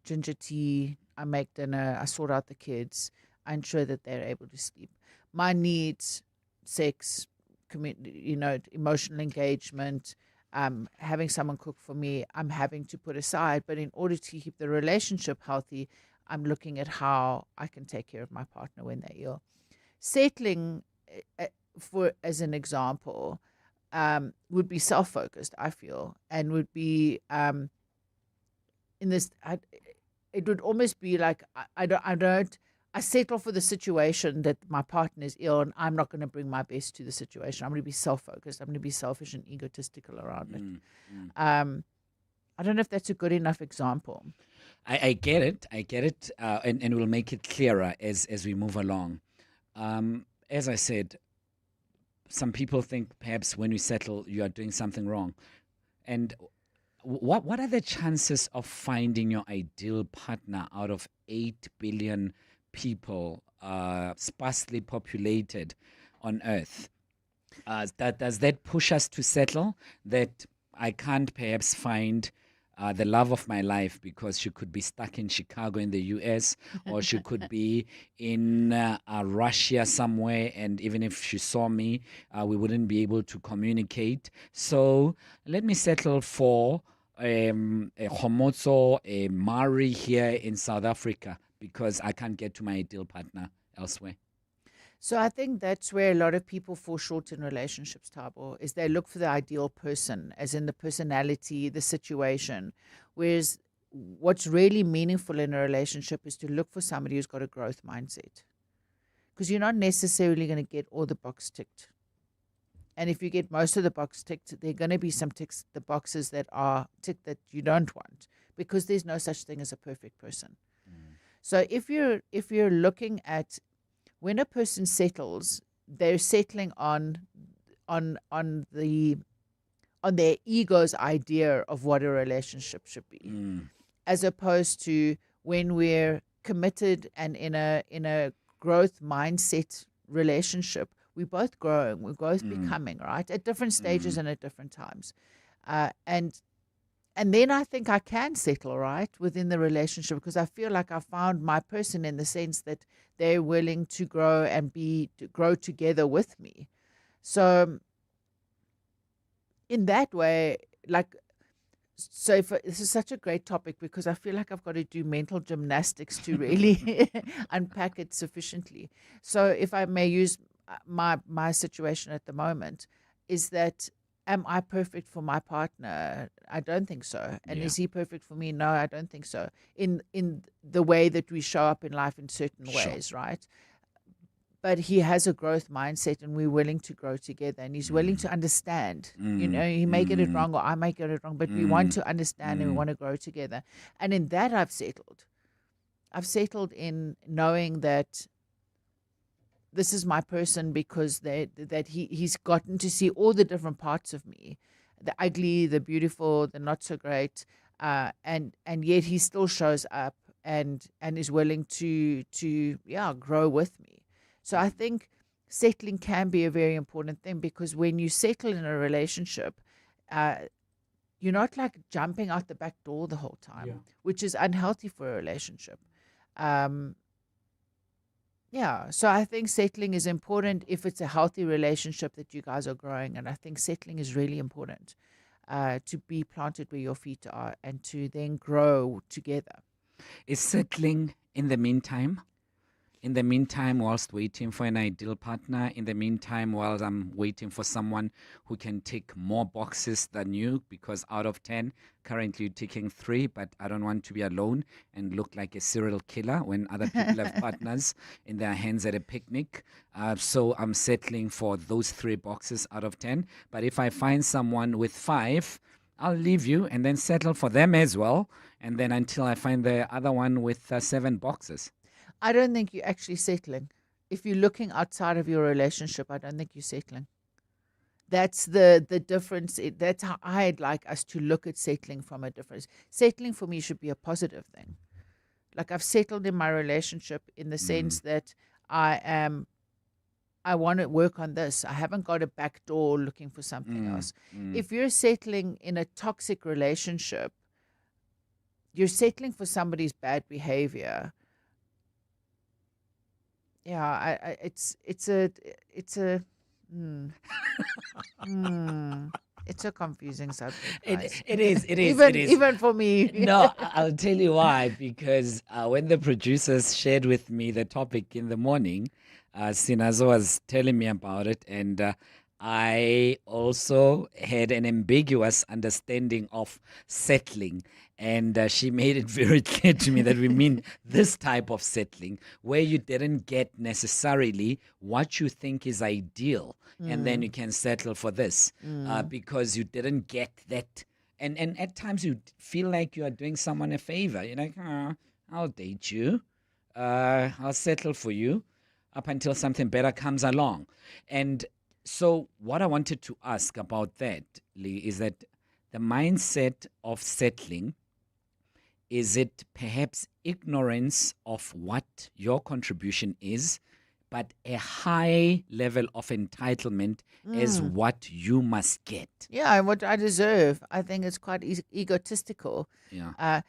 ginger tea. I make dinner. I sort out the kids. I ensure that they're able to sleep. My needs, sex, emotional engagement, having someone cook for me, I'm having to put aside. But in order to keep the relationship healthy, I'm looking at how I can take care of my partner when they're ill. Settling, as an example, would be self-focused, I feel, and would be it would almost be like I settle for the situation that my partner is ill and I'm not going to bring my best to the situation. I'm going to be self-focused. I'm going to be selfish and egotistical around it. I don't know if that's a good enough example. I get it. And we'll make it clearer as we move along. As I said, some people think perhaps when you settle, you are doing something wrong. And what are the chances of finding your ideal partner out of 8 billion people sparsely populated on Earth? Does that push us to settle? That I can't perhaps find the love of my life because she could be stuck in Chicago in the US, or she could be in Russia somewhere, and even if she saw me, we wouldn't be able to communicate. So let me settle for a Homotso, a Mari here in South Africa, because I can't get to my ideal partner elsewhere. So I think that's where a lot of people fall short in relationships, Thabo, is they look for the ideal person, as in the personality, the situation. Whereas what's really meaningful in a relationship is to look for somebody who's got a growth mindset. Because you're not necessarily going to get all the boxes ticked. And if you get most of the boxes ticked, there are going to be some the boxes that are ticked that you don't want, because there's no such thing as a perfect person. So if you're looking at when a person settles, they're settling on their ego's idea of what a relationship should be, as opposed to when we're committed and in a growth mindset relationship, we're both growing, we're both becoming, right, at different stages and at different times, and And then I think I can settle, right, within the relationship, because I feel like I found my person in the sense that they're willing to grow and to grow together with me. So in that way, like, so this is such a great topic because I feel like I've got to do mental gymnastics to really unpack it sufficiently. So if I may use my situation at the moment, is that am I perfect for my partner? I don't think so. And is he perfect for me? No, I don't think so. In the way that we show up in life in certain ways, right? But he has a growth mindset and we're willing to grow together and he's willing to understand. You know, he may get it wrong or I may get it wrong, but we want to understand and we want to grow together. And in that I've settled. I've settled in knowing that this is my person because that he's gotten to see all the different parts of me, the ugly, the beautiful, the not so great, and yet he still shows up and is willing to grow with me. So I think settling can be a very important thing because when you settle in a relationship, you're not like jumping out the back door the whole time, which is unhealthy for a relationship. So I think settling is important if it's a healthy relationship that you guys are growing. And I think settling is really important to be planted where your feet are and to then grow together. Is settling in the meantime? In the meantime, whilst waiting for an ideal partner, in the meantime, while I'm waiting for someone who can tick more boxes than you, because out of 10, currently you're ticking 3, but I don't want to be alone and look like a serial killer when other people have partners in their hands at a picnic. So I'm settling for those 3 boxes out of 10. But if I find someone with 5, I'll leave you and then settle for them as well. And then until I find the other one with 7 boxes. I don't think you're actually settling. If you're looking outside of your relationship, I don't think you're settling. That's the difference. That's how I'd like us to look at settling from a difference. Settling for me should be a positive thing. Like I've settled in my relationship in the sense that I want to work on this. I haven't got a back door looking for something else. If you're settling in a toxic relationship, you're settling for somebody's bad behavior. Yeah, it's a confusing subject. It is. Even for me. No, I'll tell you why. Because when the producers shared with me the topic in the morning, Sinazo was telling me about it, and I also had an ambiguous understanding of settling. And she made it very clear to me that we mean this type of settling where you didn't get necessarily what you think is ideal. And then you can settle for this because you didn't get that. And at times you feel like you are doing someone a favor. You're like, I'll date you. I'll settle for you up until something better comes along. And so what I wanted to ask about that, Lee, is that the mindset of settling, is it perhaps ignorance of what your contribution is, but a high level of entitlement as what you must get? Yeah, what I deserve. I think it's quite egotistical. Yeah.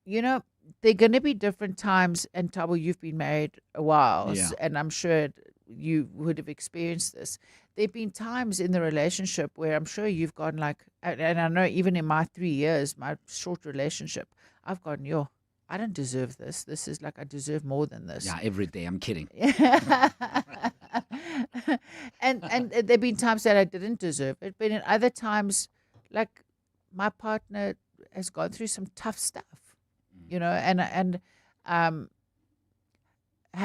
You know, there are going to be different times, and Tabo, you've been married a while, and I'm sure you would have experienced this. There have been times in the relationship where I'm sure you've gone like, and I know even in my 3 years, my short relationship, I've gone, I don't deserve this. This is like, I deserve more than this. Yeah, every day. I'm kidding. and there have been times that I didn't deserve it. But in other times, like my partner has gone through some tough stuff, and have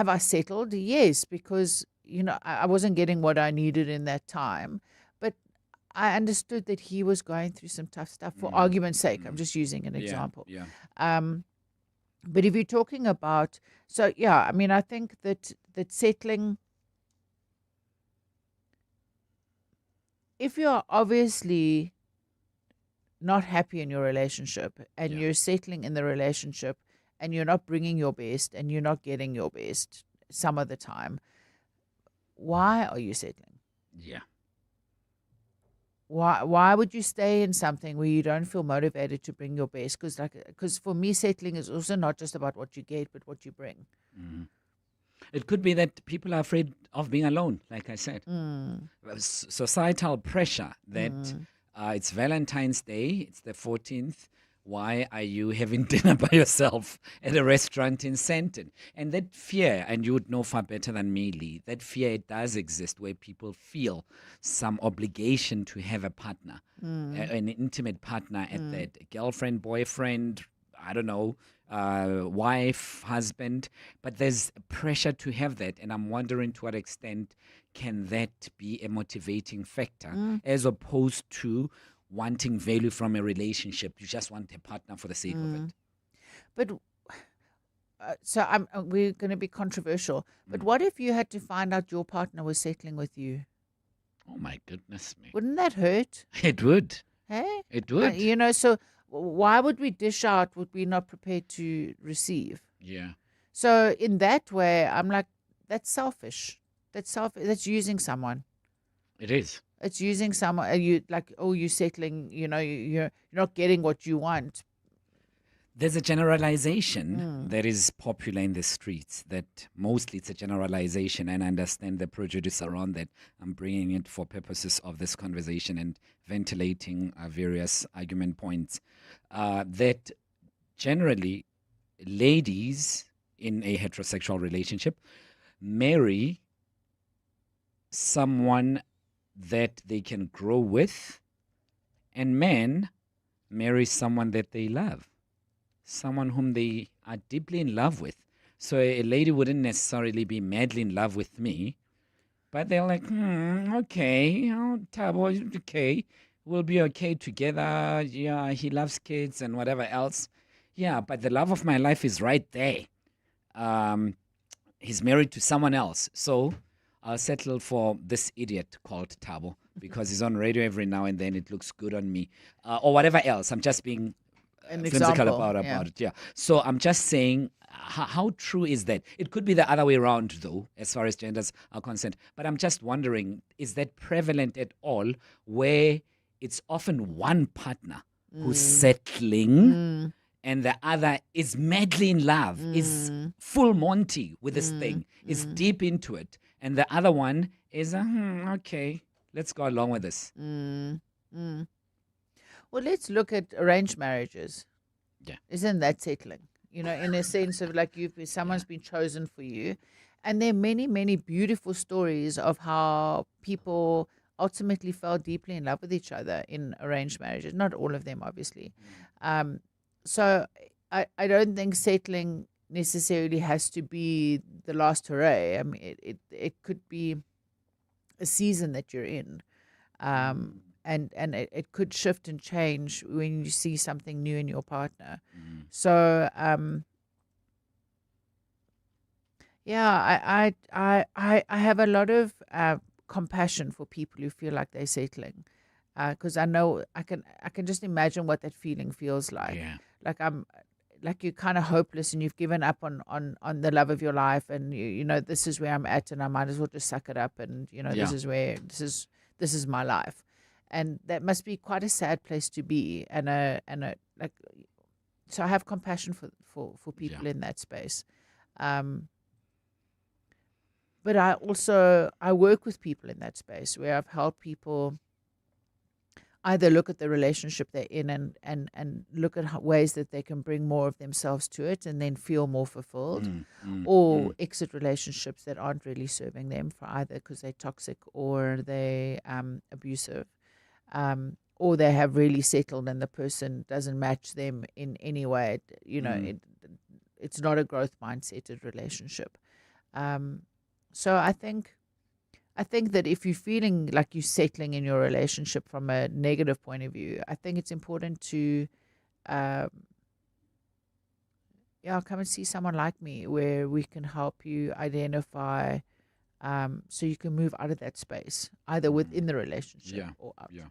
I settled? Yes, because, I wasn't getting what I needed in that time. But I understood that he was going through some tough stuff for argument's sake. I'm just using an example. Yeah. But if you're talking about, I think that settling, if you're obviously not happy in your relationship and you're settling in the relationship and you're not bringing your best and you're not getting your best some of the time, why are you settling? Yeah. Why would you stay in something where you don't feel motivated to bring your best? Because for me, settling is also not just about what you get, but what you bring. It could be that people are afraid of being alone, like I said. Societal pressure that it's Valentine's Day, it's the 14th. Why are you having dinner by yourself at a restaurant in Sandton? And that fear, and you would know far better than me, Lee, that fear, it does exist where people feel some obligation to have a partner, an intimate partner at that. A girlfriend, boyfriend, I don't know, wife, husband. But there's pressure to have that. And I'm wondering to what extent can that be a motivating factor as opposed to wanting value from a relationship. You just want a partner for the sake of it. But we're going to be controversial. But what if you had to find out your partner was settling with you? Oh my goodness me! Wouldn't that hurt? It would. Hey, it would. So why would we dish out what we're not prepared to receive? Yeah. So in that way, I'm like, that's selfish. That's using someone. It is. It's using someone. You you're settling. You're not getting what you want. There's a generalization that is popular in the streets. That mostly it's a generalization, and I understand the prejudice around that. I'm bringing it for purposes of this conversation and ventilating various argument points. That generally, ladies in a heterosexual relationship marry someone that they can grow with, and men marry someone that they love, someone whom they are deeply in love with. So a lady wouldn't necessarily be madly in love with me, but they're like, okay, Thabo, okay, we'll be okay together. Yeah, he loves kids and whatever else. Yeah, but the love of my life is right there. He's married to someone else, so I'll settle for this idiot called Thabo because he's on radio every now and then. It looks good on me, or whatever else. I'm just being whimsical about it. Yeah. So I'm just saying, how true is that? It could be the other way around, though, as far as genders are concerned. But I'm just wondering, is that prevalent at all, where it's often one partner who's settling? And the other is madly in love, is full Monty with this thing, is deep into it. And the other one is, okay, let's go along with this. Well, let's look at arranged marriages. Yeah. Isn't that settling? In a sense of like someone's been chosen for you. And there are many, many beautiful stories of how people ultimately fell deeply in love with each other in arranged marriages. Not all of them, obviously. So I don't think settling necessarily has to be the last hooray. I mean, it could be a season that you're in, and it could shift and change when you see something new in your partner. So I have a lot of compassion for people who feel like they're settling, because I know I can just imagine what that feeling feels like. Yeah. Like you're kind of hopeless and you've given up on the love of your life, and you know this is where I'm at, and I might as well just suck it up, and this is my life, and that must be quite a sad place to be, so I have compassion for people in that space, but I work with people in that space where I've helped people either look at the relationship they're in and look at ways that they can bring more of themselves to it and then feel more fulfilled, or exit relationships that aren't really serving them, for either because they're toxic or they're abusive, or they have really settled and the person doesn't match them in any way. It's not a growth mindseted relationship. So I think that if you're feeling like you're settling in your relationship from a negative point of view, I think it's important to, come and see someone like me where we can help you identify, so you can move out of that space, either within the relationship or out. Yeah.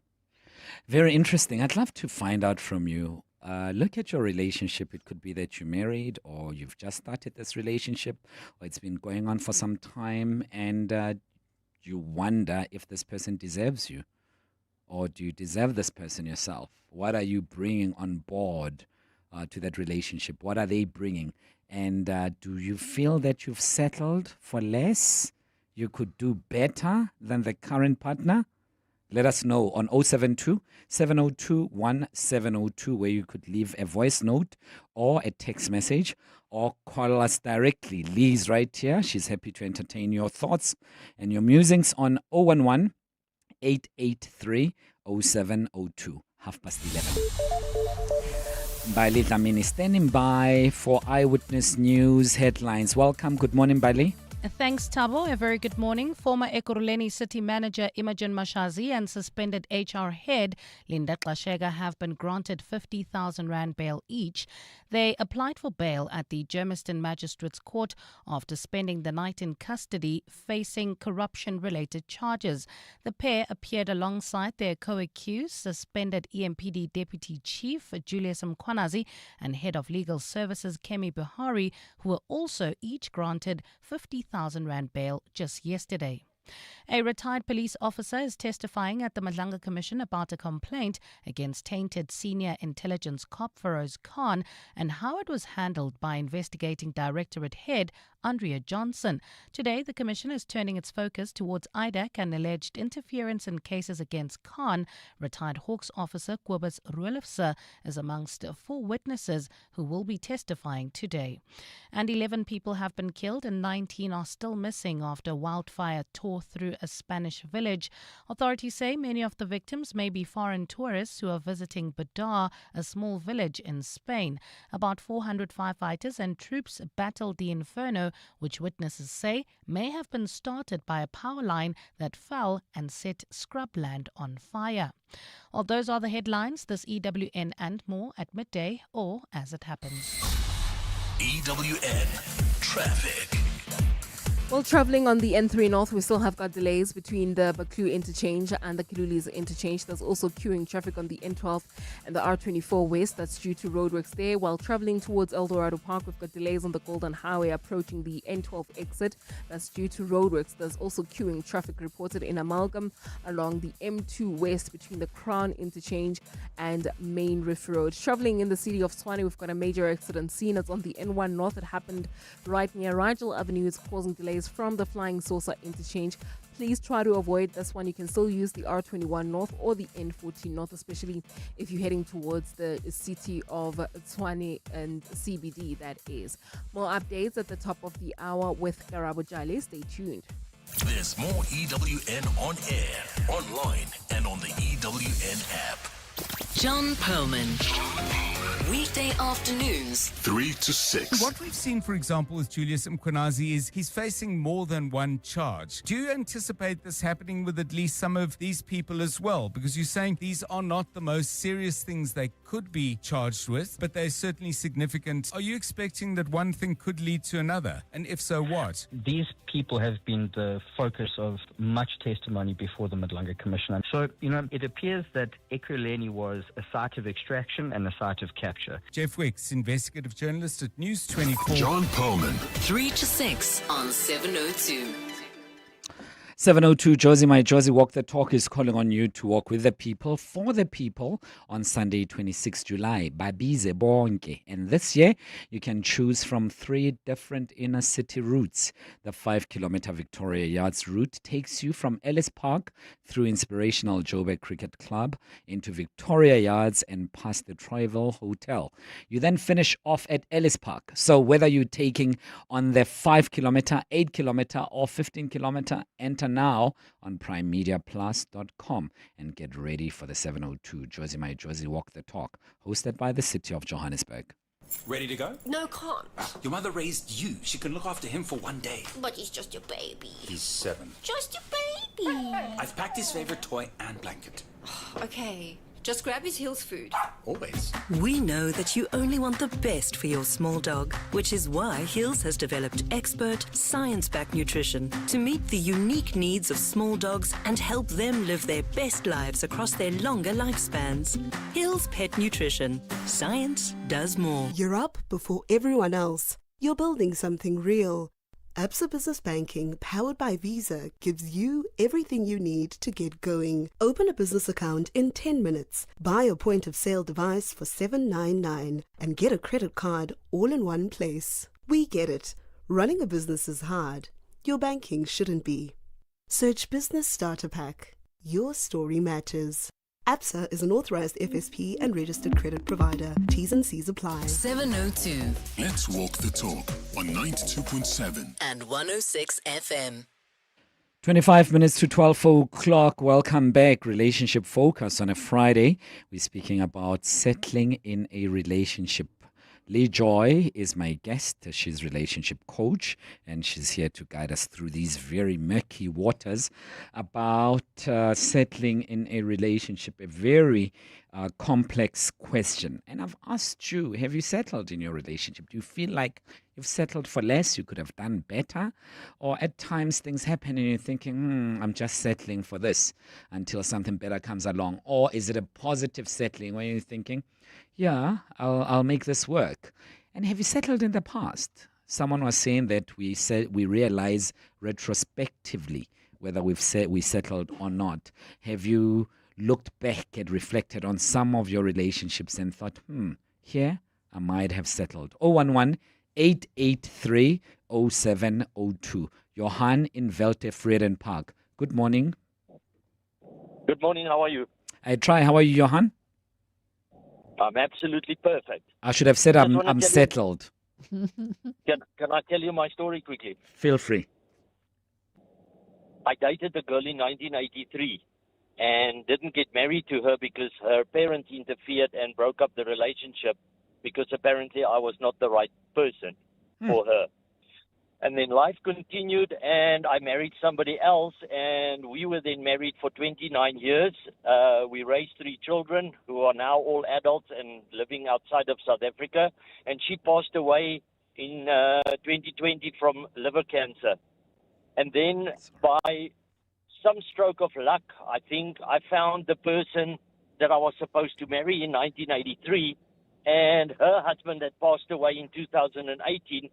Very interesting. I'd love to find out from you. Look at your relationship. It could be that you're married, or you've just started this relationship, or it's been going on for some time, and you wonder if this person deserves you. or do you deserve this person yourself? What are you bringing on board to that relationship? What are they bringing? And do you feel that you've settled for less? You could do better than the current partner? Let us know on 072-702-1702, where you could leave a voice note or a text message, or call us directly. Lee's right here. She's happy to entertain your thoughts and your musings on 011-883-0702, 11:30. Bailey Dlamini standing by for Eyewitness News headlines. Welcome. Good morning, Bailey. Thanks, Tabo. A very good morning. Former Ekurhuleni City Manager Imogen Mashazi and suspended HR head Linda Xashega have been granted 50,000 Rand bail each. They applied for bail at the Germiston Magistrates Court after spending the night in custody facing corruption-related charges. The pair appeared alongside their co-accused, suspended EMPD Deputy Chief Julius Mkhwanazi and Head of Legal Services Kemi Buhari, who were also each granted 50,000 Rand bail just yesterday. A retired police officer is testifying at the Madlanga Commission about a complaint against tainted senior intelligence cop Feroz Khan and how it was handled by investigating Directorate Head Andrea Johnson. Today, the Commission is turning its focus towards IDAC and alleged interference in cases against Khan. Retired Hawks officer Kobus Ruelofse is amongst 4 witnesses who will be testifying today. And 11 people have been killed and 19 are still missing after wildfire tore through a Spanish village. Authorities say many of the victims may be foreign tourists who are visiting Badar, a small village in Spain. About 400 firefighters and troops battled the inferno, which witnesses say may have been started by a power line that fell and set scrubland on fire. Well, those are the headlines. This EWN and more at midday or as it happens. EWN Traffic. Well, travelling on the N3 North, we still have got delays between the Baklu interchange and the Kilulis interchange. There's also queuing traffic on the N12 and the R24 West. That's due to roadworks there. While travelling towards El Dorado Park, we've got delays on the Golden Highway approaching the N12 exit. That's due to roadworks. There's also queuing traffic reported in Amalgam along the M2 West between the Crown interchange and Main Rift Road. Travelling in the city of Tshwane, we've got a major accident scene. It's on the N1 North. It happened right near Rigel Avenue. It's causing delays from the Flying Saucer interchange. Please try to avoid this one. You can still use the R21 North or the N14 North, especially if you're heading towards the city of Tshwane and CBD, that is. More updates at the top of the hour with Karabo Jale. Stay tuned. There's more EWN on air, online, and on the EWN app. John Perlman. Weekday afternoons, 3 to 6. What we've seen, for example, with Julius Mkhwanazi is he's facing more than one charge. Do you anticipate this happening with at least some of these people as well? Because you're saying these are not the most serious things they could be charged with, but they're certainly significant. Are you expecting that one thing could lead to another? And if so, what? These people have been the focus of much testimony before the Madlanga Commission. So, it appears that Ekurhuleni was a site of extraction and a site of capture. Jeff Wicks, investigative journalist at News 24. John Perlman. 3 to 6 on 702. 702 Josie, my Josie Walk the Talk is calling on you to walk with the people, for the people, on Sunday, 26 July. Babize bonke. And this year, you can choose from 3 different inner city routes. The 5-kilometer Victoria Yards route takes you from Ellis Park through inspirational Joburg Cricket Club into Victoria Yards and past the Troyville Hotel. You then finish off at Ellis Park. So whether you're taking on the 5-kilometer, 8-kilometer or 15-kilometer, enter now on primemediaplus.com and get ready for the 702 Josie My Josie Walk the Talk, hosted by the City of Johannesburg. Ready to go? No, can't. Your mother raised you. She can look after him for one day. But he's just your baby. He's 7. Just your baby. I've packed his favorite toy and blanket. Okay, just grab his Hills food. Always. We know that you only want the best for your small dog, which is why Hills has developed expert, science-backed nutrition to meet the unique needs of small dogs and help them live their best lives across their longer lifespans. Hills Pet Nutrition. Science does more. You're up before everyone else. You're building something real. Absa Business Banking, powered by Visa, gives you everything you need to get going. Open a business account in 10 minutes. Buy a point-of-sale device for $7.99 and get a credit card all in one place. We get it. Running a business is hard. Your banking shouldn't be. Search Business Starter Pack. Your story matters. Absa is an authorized FSP and registered credit provider. T's and C's apply. 702 Let's walk the talk on 92.7 and 106 FM. 25 minutes to 12 o'clock. Welcome back. Relationship Focus on a Friday. We're speaking about settling in a relationship. Lee Joy is my guest. She's relationship coach, and she's here to guide us through these very murky waters about settling in a relationship, a very complex question. And I've asked you, have you settled in your relationship? Do you feel like you've settled for less, you could have done better? Or at times things happen and you're thinking, I'm just settling for this until something better comes along? Or is it a positive settling when you're thinking, yeah, I'll make this work? And have you settled in the past? Someone was saying that we realize retrospectively whether we settled or not. Have you looked back and reflected on some of your relationships and thought, here I might have settled? 011-883-0702. Johan in Velte Vreden Park. Good morning. Good morning. How are you? I try. How are you, Johan? I'm absolutely perfect. I should have said I'm settled. Can I tell you my story quickly? Feel free. I dated a girl in 1983 and didn't get married to her because her parents interfered and broke up the relationship because apparently I was not the right person for her. And then life continued and I married somebody else, and we were then married for 29 years. We raised 3 children who are now all adults and living outside of South Africa. And she passed away in 2020 from liver cancer. And then by some stroke of luck, I think I found the person that I was supposed to marry in 1983. And her husband had passed away in 2018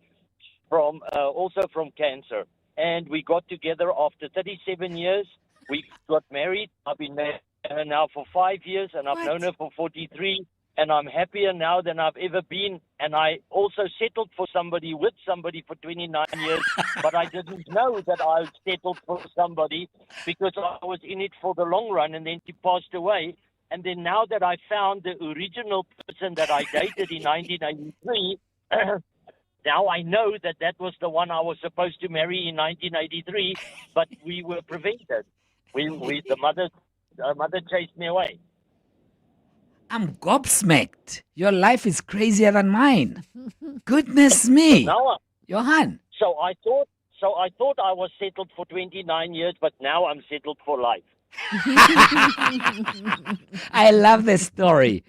also from cancer. And we got together after 37 years. We got married. I've been married to her now for 5 years, and I've known her for 43. And I'm happier now than I've ever been. And I also settled for somebody with somebody for 29 years. But I didn't know that I settled for somebody because I was in it for the long run, and then she passed away. And then now that I found the original person that I dated in 1983, now I know that that was the one I was supposed to marry in 1983, but we were prevented. The mother chased me away. I'm gobsmacked. Your life is crazier than mine. Goodness me. Johan. So I thought I was settled for 29 years, but now I'm settled for life. I love this story.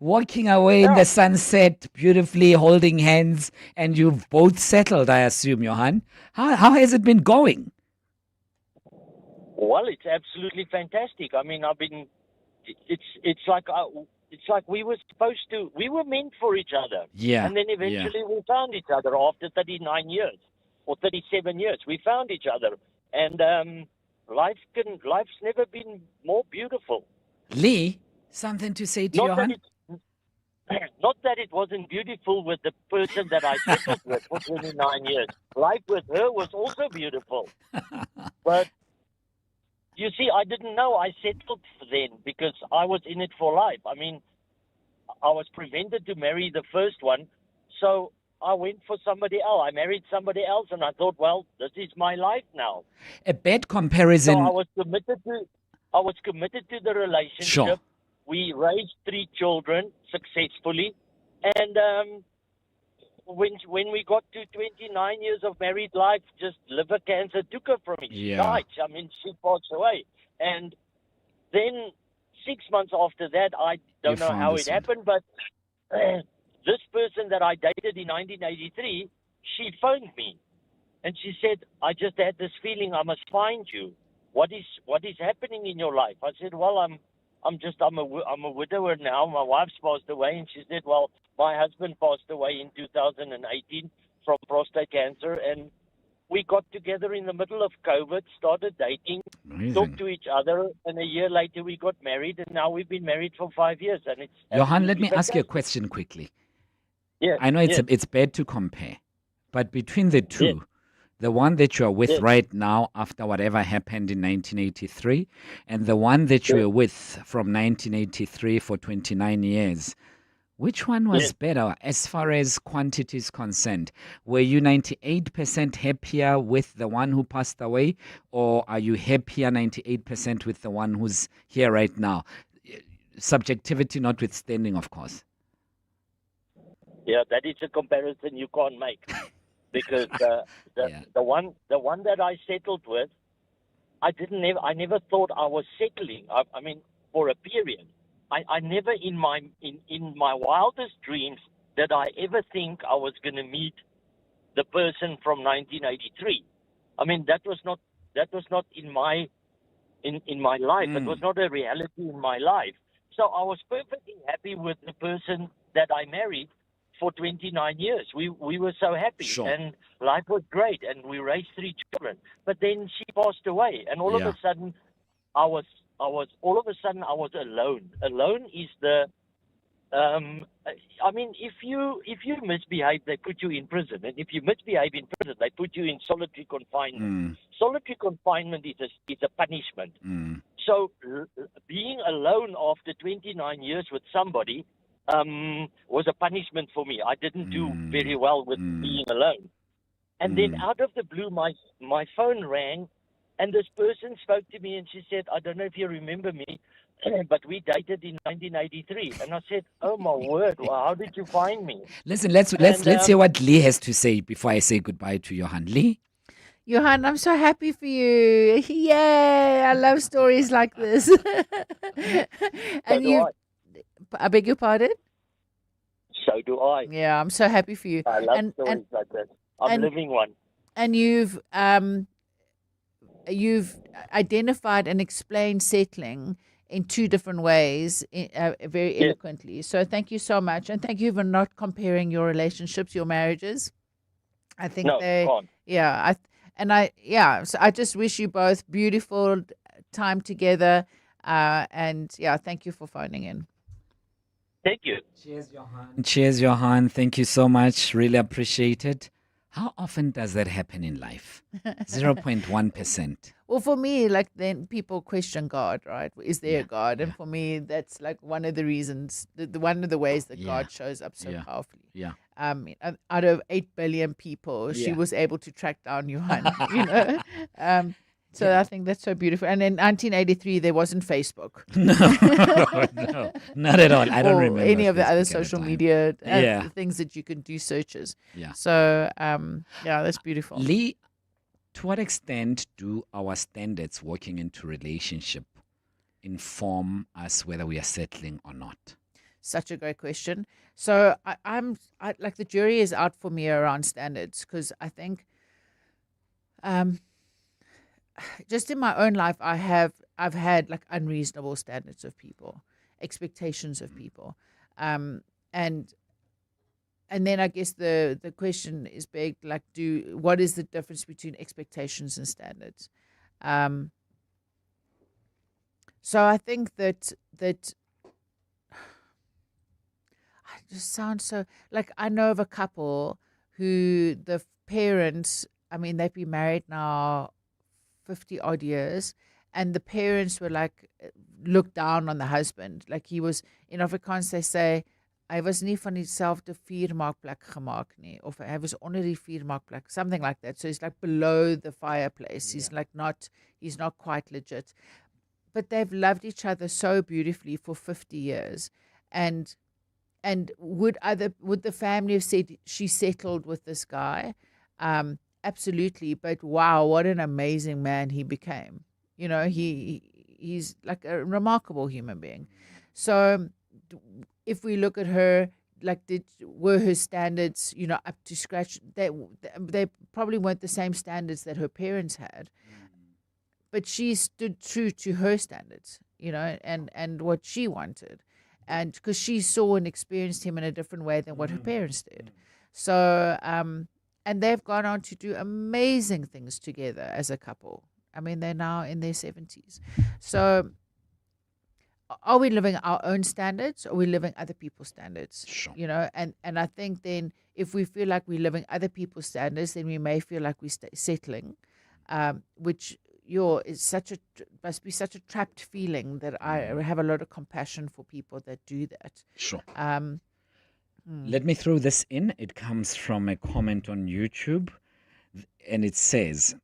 Walking away in the sunset, beautifully holding hands, and you've both settled, I assume, Johan. How has it been going? Well, it's absolutely fantastic. I mean, it's like we were meant for each other. Yeah. And then eventually we found each other after 39 years or 37 years. We found each other, and life's never been more beautiful. Lee, something to say to Johan? Not that it wasn't beautiful with the person that I settled with for 29 years. Life with her was also beautiful. But you see, I didn't know I settled then because I was in it for life. I mean, I was prevented to marry the first one, so I went for somebody else. I married somebody else, and I thought, well, this is my life now. A bad comparison. So I was committed to the relationship. Sure. We raised 3 children successfully, and when we got to 29 years of married life, just liver cancer took her from me. She died. I mean, she passed away. And then 6 months after that, I don't know how it happened, but this person that I dated in 1983, she phoned me, and she said, I just had this feeling I must find you. What is happening in your life? I said, well, I'm a widower now. My wife's passed away. And she said, well, my husband passed away in 2018. from prostate cancer, and we got together in the middle of COVID, started dating, talked to each other, and a year later we got married, and now we've been married for 5 years, and it's Johan, let me absolutely ask you a fantastic. question quickly. Yeah, I know it's yeah. it's bad to compare, but between the two, the one that you are with Yes. right now after whatever happened in 1983, and the one that you were with from 1983 for 29 years, which one was better as far as quantity is concerned? Were you 98% happier with the one who passed away, or are you happier 98% with the one who's here right now? Subjectivity notwithstanding, of course. Yeah, that is a comparison you can't make, because the one that I settled with, I never thought I was settling. I mean, for a period, I never in my wildest dreams did I ever think I was going to meet the person from 1983. I mean, that was not in my life. It was not a reality in my life. So I was perfectly happy with the person that I married for 29 years. We were so happy, and life was great, and we raised 3 children. But then she passed away, and all of a sudden, I was alone. Alone is the I mean, if you misbehave, they put you in prison, and if you misbehave in prison, they put you in solitary confinement. Solitary confinement is a punishment. So being alone after 29 years with somebody was a punishment for me. I didn't do very well with being alone. And then out of the blue, my phone rang, and this person spoke to me, and she said, "I don't know if you remember me, but we dated in 1983." And I said, "Oh my word! Well, how did you find me?" Listen, let's hear what Lee has to say before I say goodbye to Johan. Lee? Johan, I'm so happy for you. Yay! I love stories like this. And I beg your pardon? So do I. Yeah, I'm so happy for you. I love stories like that. I'm living one. And you've identified and explained settling in 2 different ways, very eloquently. So thank you so much, and thank you for not comparing your relationships, your marriages. I think So I just wish you both beautiful time together, and thank you for phoning in. Thank you. Cheers, Johan. Thank you so much. Really appreciate it. How often does that happen in life? 0.1%. Well, for me, like, then people question God, right? Is there a God? And for me, that's like one of the reasons, one of the ways that God shows up so powerfully. Yeah. Out of 8 billion people, she was able to track down Johan, you know? So I think that's so beautiful. And in 1983, there wasn't Facebook. No, not at all. I don't remember any of the Facebook other at social the time. media things that you can do searches. Yeah. So, that's beautiful. Lee, to what extent do our standards walking into relationship inform us whether we are settling or not? Such a great question. So I'm like, the jury is out for me around standards, because I think, just in my own life, I've had like unreasonable standards of people, expectations of people, and then I guess the question is big, like, what is the difference between expectations and standards? So I think that I just sound so, like, I know of a couple who the parents, I mean, they've been married now 50 odd years, and the parents were like, looked down on the husband. Like, he was, in Afrikaans they say, hy was nie van dieselfde vuurmaakplek gemaak nie, of hy was onder die vuurmaakplek, something like that. So he's like below the fireplace. He's like he's not quite legit. But they've loved each other so beautifully for 50 years. And would the family have said she settled with this guy? Absolutely. But wow, what an amazing man he became. You know, he's like a remarkable human being. So if we look at her, like, were her standards, you know, up to scratch? They probably weren't the same standards that her parents had. But she stood true to her standards, you know, and what she wanted. And because she saw and experienced him in a different way than what her parents did. So, And they've gone on to do amazing things together as a couple. I mean, they're now in their 70s. So are we living our own standards, or are we living other people's standards? Sure. You know, and I think then if we feel like we're living other people's standards, then we may feel like we're settling, which must be such a trapped feeling that I have a lot of compassion for people that do that. Sure. Let me throw this in. It comes from a comment on YouTube, and it says,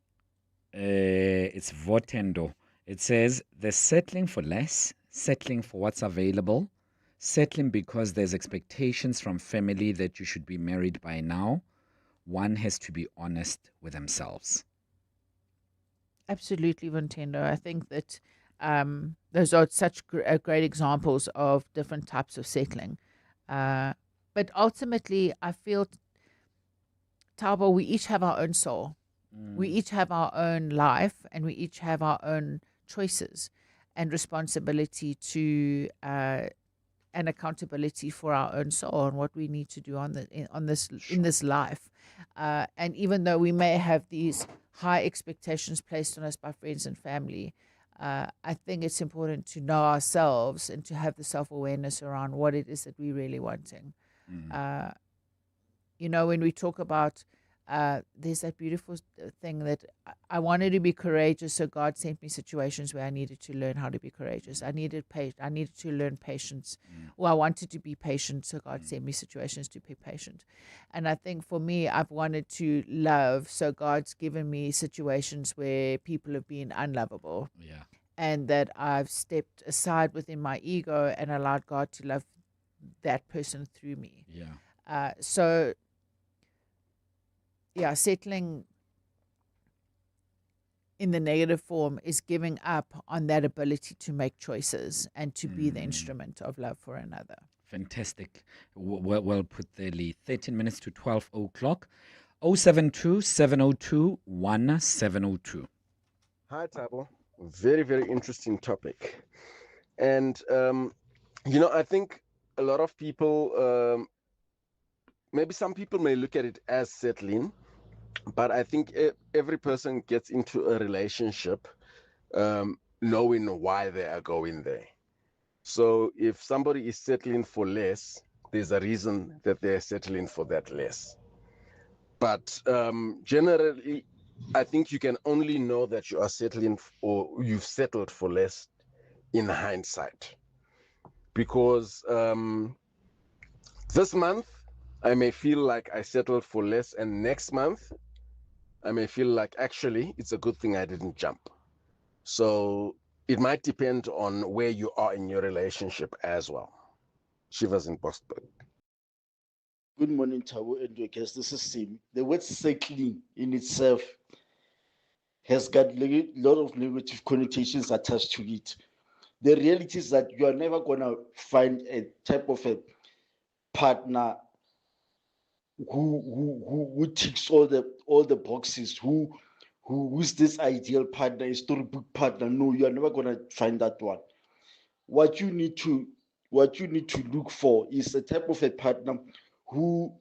it's Votendo. It says, they're settling for less, settling for what's available, settling because there's expectations from family that you should be married by now. One has to be honest with themselves. Absolutely, Vintendo. I think that those are such great examples of different types of settling. But ultimately, I feel, Tabo, we each have our own soul. We each have our own life, and we each have our own choices and responsibility to and accountability for our own soul and what we need to do in this life. And even though we may have these high expectations placed on us by friends and family, I think it's important to know ourselves and to have the self-awareness around what it is that we're really wanting. You know, when we talk about, there's that beautiful thing that I wanted to be courageous, so God sent me situations where I needed to learn how to be courageous. I needed to learn patience. Or I wanted to be patient, so God sent me situations to be patient. And I think for me, I've wanted to love, so God's given me situations where people have been unlovable. Yeah. And that I've stepped aside within my ego and allowed God to love that person through me. Yeah. So, yeah, settling in the negative form is giving up on that ability to make choices and to be the instrument of love for another. Fantastic. Well put there, Lee. 13 minutes to 12 o'clock. 072 702 1702. Hi, Tabo. Very, very interesting topic. And, you know, I think a lot of people, maybe some people may look at it as settling, but I think every person gets into a relationship knowing why they are going there. So if somebody is settling for less, there's a reason that they're settling for that less. But generally, I think you can only know that you are settling or you've settled for less in hindsight. Because this month, I may feel like I settled for less, and next month, I may feel like actually it's a good thing I didn't jump. So it might depend on where you are in your relationship as well. Shivers in Boston. Good morning, Tabo and your guest. This is Sim. The word settling in itself has got a lot of negative connotations attached to it. The reality is that you are never going to find a type of a partner who ticks all the boxes, who's this ideal partner, a storybook partner. No, you are never going to find that one. What you need to look for is a type of a partner who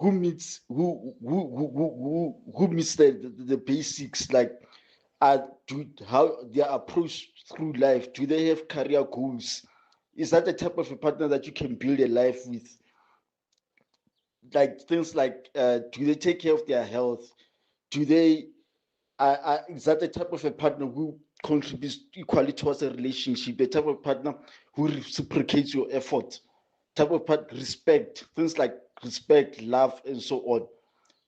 meets the basics, like how their approach through life. Do they have career goals? Is that the type of a partner that you can build a life with? Like things like, do they take care of their health? Do they? Is that the type of a partner who contributes equally towards a relationship? The type of partner who reciprocates your effort? Type of respect, things like respect, love, and so on.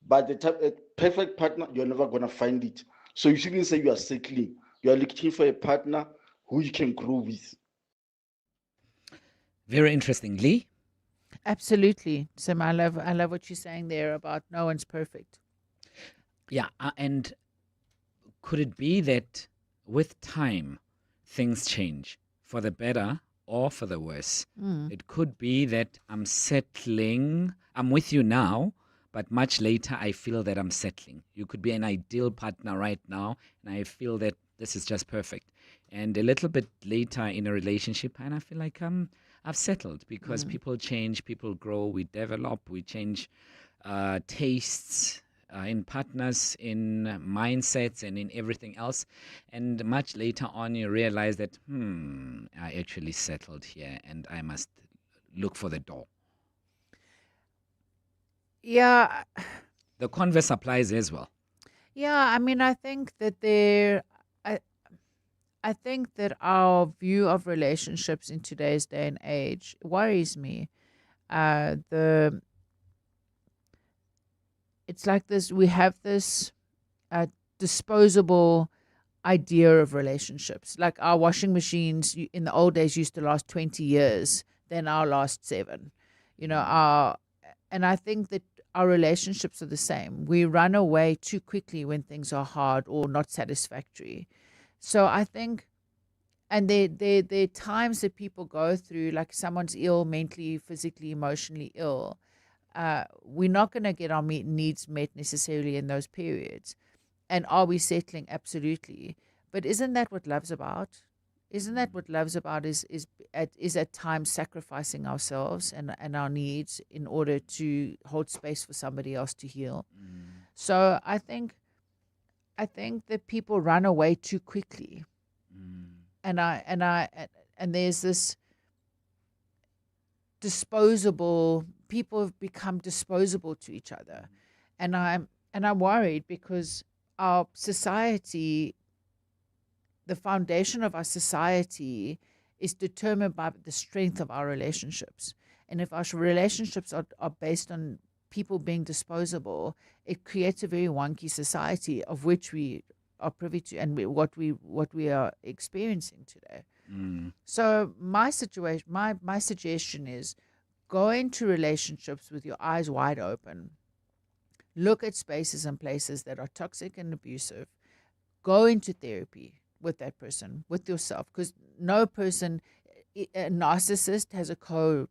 But a perfect partner, you're never gonna find it. So you shouldn't say you are settling. You are looking for a partner who you can grow with. Very interesting, Lee. Absolutely, Sam. I love what you're saying there about no one's perfect. Yeah, and could it be that with time things change for the better or for the worse? It could be that I'm settling. I'm with you now, but much later I feel that I'm settling. You could be an ideal partner right now, and I feel that this is just perfect. And a little bit later in a relationship, and I feel like I've settled because people change, people grow, we develop, we change. tastes, in partners, in mindsets, and in everything else. And much later on, you realize that, I actually settled here and I must look for the door. Yeah. The converse applies as well. Yeah, I mean, I think that I think that our view of relationships in today's day and age worries me. It's like this. We have this disposable idea of relationships. Like our washing machines in the old days used to last 20 years. They now last 7. And I think that our relationships are the same. We run away too quickly when things are hard or not satisfactory. So I think, and there are times that people go through, like someone's ill, mentally, physically, emotionally ill. We're not going to get our needs met necessarily in those periods. And are we settling? Absolutely. But isn't that what love's about? Isn't that what love's about? Is at times sacrificing ourselves and our needs in order to hold space for somebody else to heal. So I think that people run away too quickly, and there's this disposable. People have become disposable to each other, and I'm worried because our society. The foundation of our society is determined by the strength of our relationships. And if our relationships are based on people being disposable, it creates a very wonky society of which we are privy to and what we are experiencing today. So my suggestion is go into relationships with your eyes wide open. Look at spaces and places that are toxic and abusive. Go into therapy with that person, with yourself, because no person, a narcissist has a covert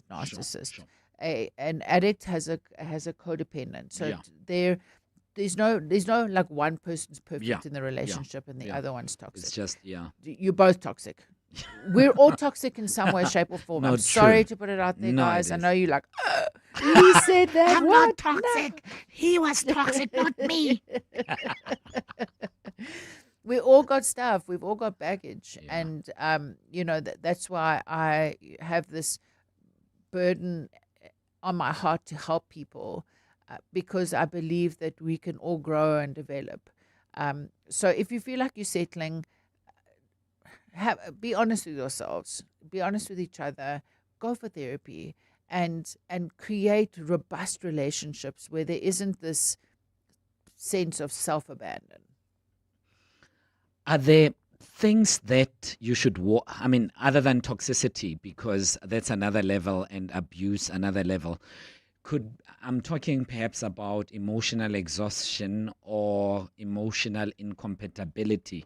narcissist. Sure. An addict has a codependent. So there's no like one person's perfect in the relationship and the other one's toxic. It's just you're both toxic. We're all toxic in some way, shape, or form. No, I'm sorry to put it out there, guys. I know you're like, he said that. I'm not toxic. No. He was toxic, not me. We all got stuff. We've all got baggage. And, that's why I have this burden on my heart to help people because I believe that we can all grow and develop. So if you feel like you're settling, be honest with yourselves. Be honest with each other. Go for therapy and create robust relationships where there isn't this sense of self-abandon. Are there things that you should other than toxicity, because that's another level, and abuse another level? I'm talking perhaps about emotional exhaustion or emotional incompatibility.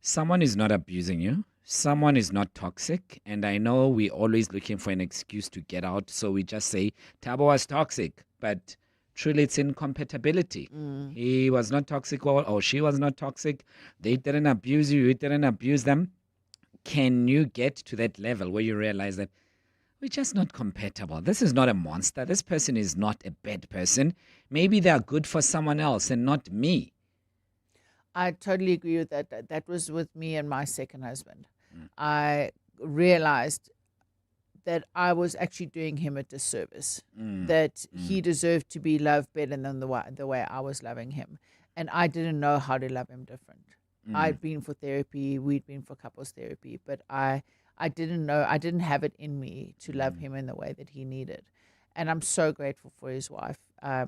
Someone is not abusing you. Someone is not toxic. And I know we're always looking for an excuse to get out. So we just say, Thabo was toxic. But truly, it's incompatibility. He was not toxic or she was not toxic. They didn't abuse you. You didn't abuse them. Can you get to that level where you realize that we're just not compatible? This is not a monster. This person is not a bad person. Maybe they are good for someone else and not me. I totally agree with that. That was with me and my second husband. I realized that I was actually doing him a disservice, that he deserved to be loved better than the way I was loving him. And I didn't know how to love him different. I'd been for therapy, we'd been for couples therapy, but I didn't know, I didn't have it in me to love him in the way that he needed. And I'm so grateful for his wife. I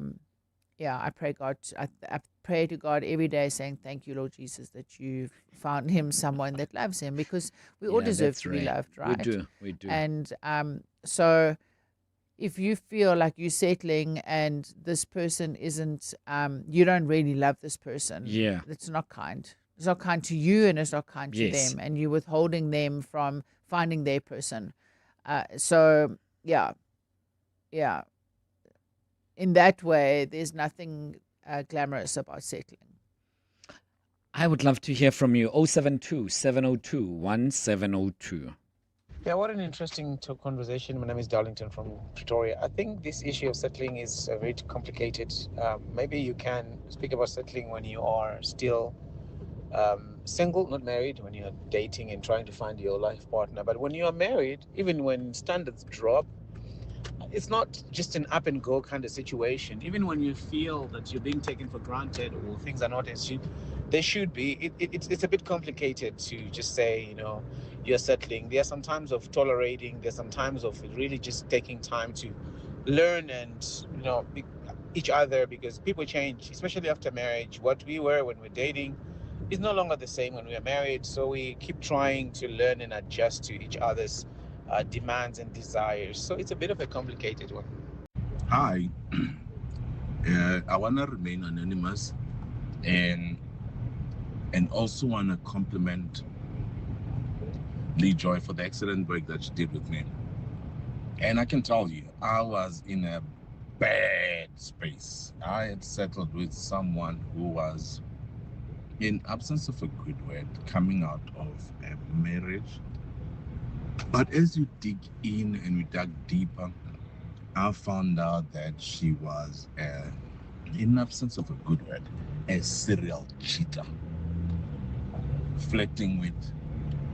pray I pray to God every day saying, thank you, Lord Jesus, that you found him someone that loves him, because we all deserve to be loved, right? We do. And so if you feel like you're settling and this person isn't, you don't really love this person, it's not kind. It's not kind to you and it's not kind to them, and you're withholding them from finding their person. In that way, there's nothing glamorous about settling. I would love to hear from you. 072 702 1702. Yeah, what an interesting conversation. My name is Darlington from Pretoria. I think this issue of settling is very complicated. Maybe you can speak about settling when you are still single, not married, when you're dating and trying to find your life partner. But when you are married, even when standards drop, it's not just an up and go kind of situation. Even when you feel that you're being taken for granted or things are not as they should be, it's a bit complicated to just say, you're settling. There are some times of tolerating, there's some times of really just taking time to learn and, each other, because people change, especially after marriage. What we were when we're dating is no longer the same when we are married. So we keep trying to learn and adjust to each other's demands and desires. So it's a bit of a complicated one. Hi, I want to remain anonymous and also want to compliment Lee Joy for the excellent work that she did with me. And I can tell you, I was in a bad space. I had settled with someone who was, in absence of a good word, coming out of a marriage. But as you dig in and we dug deeper, I found out that she was, in absence of a good word, a serial cheater. Flirting with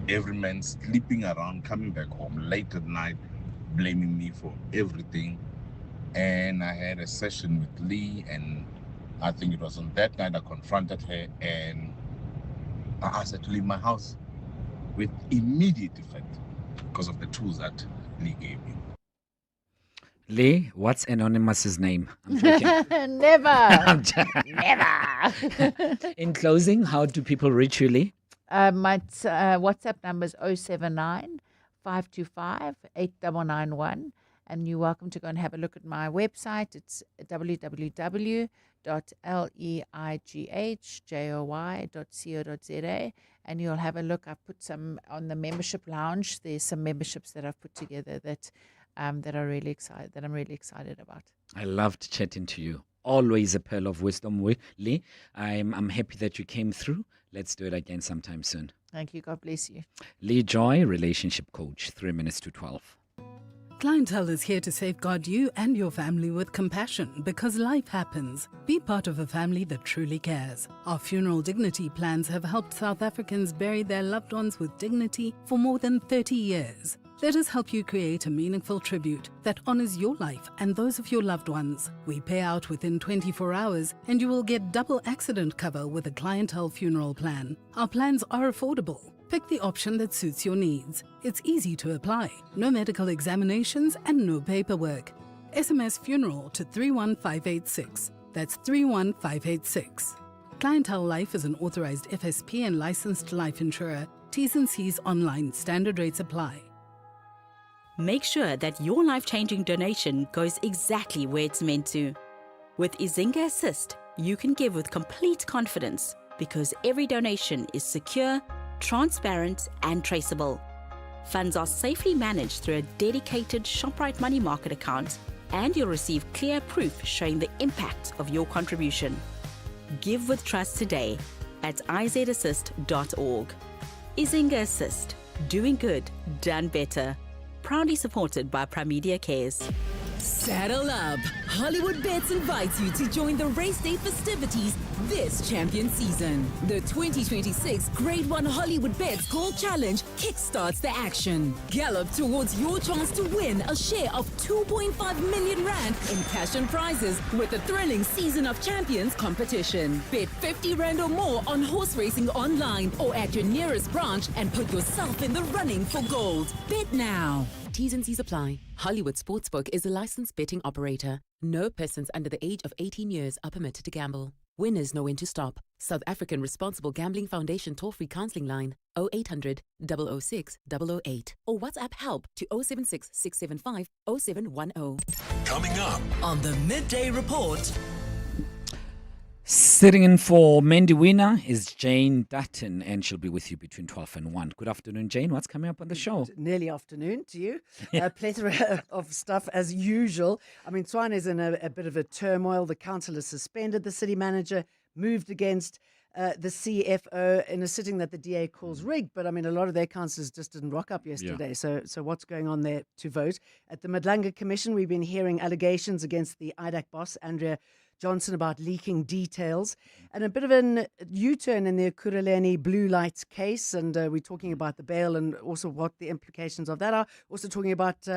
every man, sleeping around, coming back home late at night, blaming me for everything. And I had a session with Lee, and I think it was on that night I confronted her and I asked her to leave my house with immediate effect because of the tools that Lee gave me. Lee, what's Anonymous's name? I'm joking. Never. Never. In closing, how do people reach you, Lee? My WhatsApp number is 079 525 8991. And you're welcome to go and have a look at my website. It's www.leightjoy.co.za. And you'll have a look. I've put some on the membership lounge. There's some memberships that I've put together that I'm really excited about. I loved chatting to you. Always a pearl of wisdom, Lee. I'm happy that you came through. Let's do it again sometime soon. Thank you. God bless you. Lee Joy, relationship coach, 3 minutes to 12. Clientele is here to safeguard you and your family with compassion because life happens. Be part of a family that truly cares. Our funeral dignity plans have helped South Africans bury their loved ones with dignity for more than 30 years. Let us help you create a meaningful tribute that honors your life and those of your loved ones. We pay out within 24 hours and you will get double accident cover with a Clientele funeral plan. Our plans are affordable. Pick the option that suits your needs. It's easy to apply. No medical examinations and no paperwork. SMS funeral to 31586. That's 31586. Clientele Life is an authorized FSP and licensed life insurer. T's and C's online. Standard rates apply. Make sure that your life-changing donation goes exactly where it's meant to. With Izinga Assist, you can give with complete confidence because every donation is secure, transparent and traceable. Funds are safely managed through a dedicated ShopRite Money Market account and you'll receive clear proof showing the impact of your contribution. Give with trust today at izassist.org. Izinga Assist. Doing good, done better. Proudly supported by Primedia Cares. Saddle up. Hollywood Bets invites you to join the race day festivities this champion season. The 2026 Grade 1 Hollywood Bets Gold Challenge kickstarts the action. Gallop towards your chance to win a share of 2.5 million rand in cash and prizes with the thrilling Season of Champions competition. Bet 50 rand or more on horse racing online or at your nearest branch and put yourself in the running for gold. Bet now. T's and C's apply. Hollywood Sportsbook is a licensed betting operator. No persons under the age of 18 years are permitted to gamble. Winners know when to stop. South African Responsible Gambling Foundation toll-free counseling line 0800 006 008 or WhatsApp help to 076 675 0710. Coming up on the Midday Report. Sitting in for Mandy Winner is Jane Dutton, and she'll be with you between 12 and 1. Good afternoon, Jane. What's coming up on the show? Nearly afternoon to you. A plethora of stuff as usual. I mean, Tshwane is in a bit of a turmoil. The council has suspended the city manager, moved against the CFO in a sitting that the DA calls rigged. But I mean, a lot of their councillors just didn't rock up yesterday. So what's going on there to vote? At the Madlanga Commission, we've been hearing allegations against the IDAC boss, Andrea Johnson, about leaking details, and a bit of an U-turn in the Ekurhuleni blue lights case. And we're talking about the bail and also what the implications of that are. Also talking about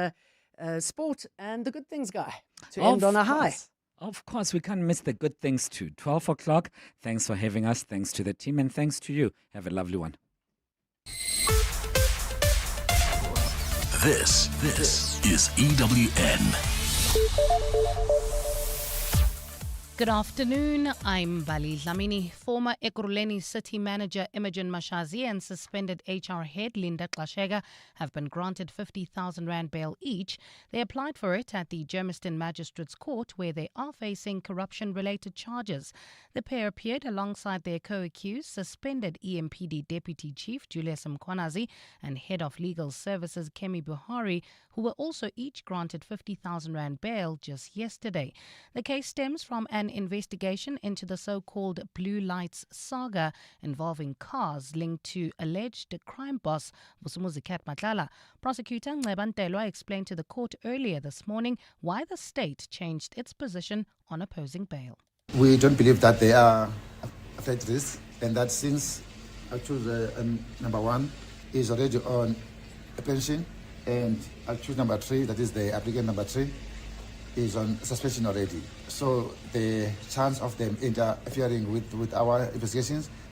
sport and the good things guy to end on a high. Of course, we can't miss the good things too. 12 o'clock. Thanks for having us. Thanks to the team and thanks to you. Have a lovely one. This is EWN. Good afternoon, I'm Bali Dlamini. Former Ekurhuleni City Manager Imogen Mashazi and suspended HR head Linda Xashega have been granted 50,000 Rand bail each. They applied for it at the Germiston Magistrates Court, where they are facing corruption-related charges. The pair appeared alongside their co-accused, suspended EMPD Deputy Chief Julius Mkhwanazi and Head of Legal Services Kemi Buhari, who were also each granted 50,000 Rand bail just yesterday. The case stems from an investigation into the so-called Blue Lights saga involving cars linked to alleged crime boss Vusumuzi Madlanga. Prosecutor Nceba Ntelwa explained to the court earlier this morning why the state changed its position on opposing bail. We don't believe that they are at risk, and that since accused number one is already on a pension, and accused number three, that is the applicant number three, is on suspension already. So the chance of them interfering with our investigations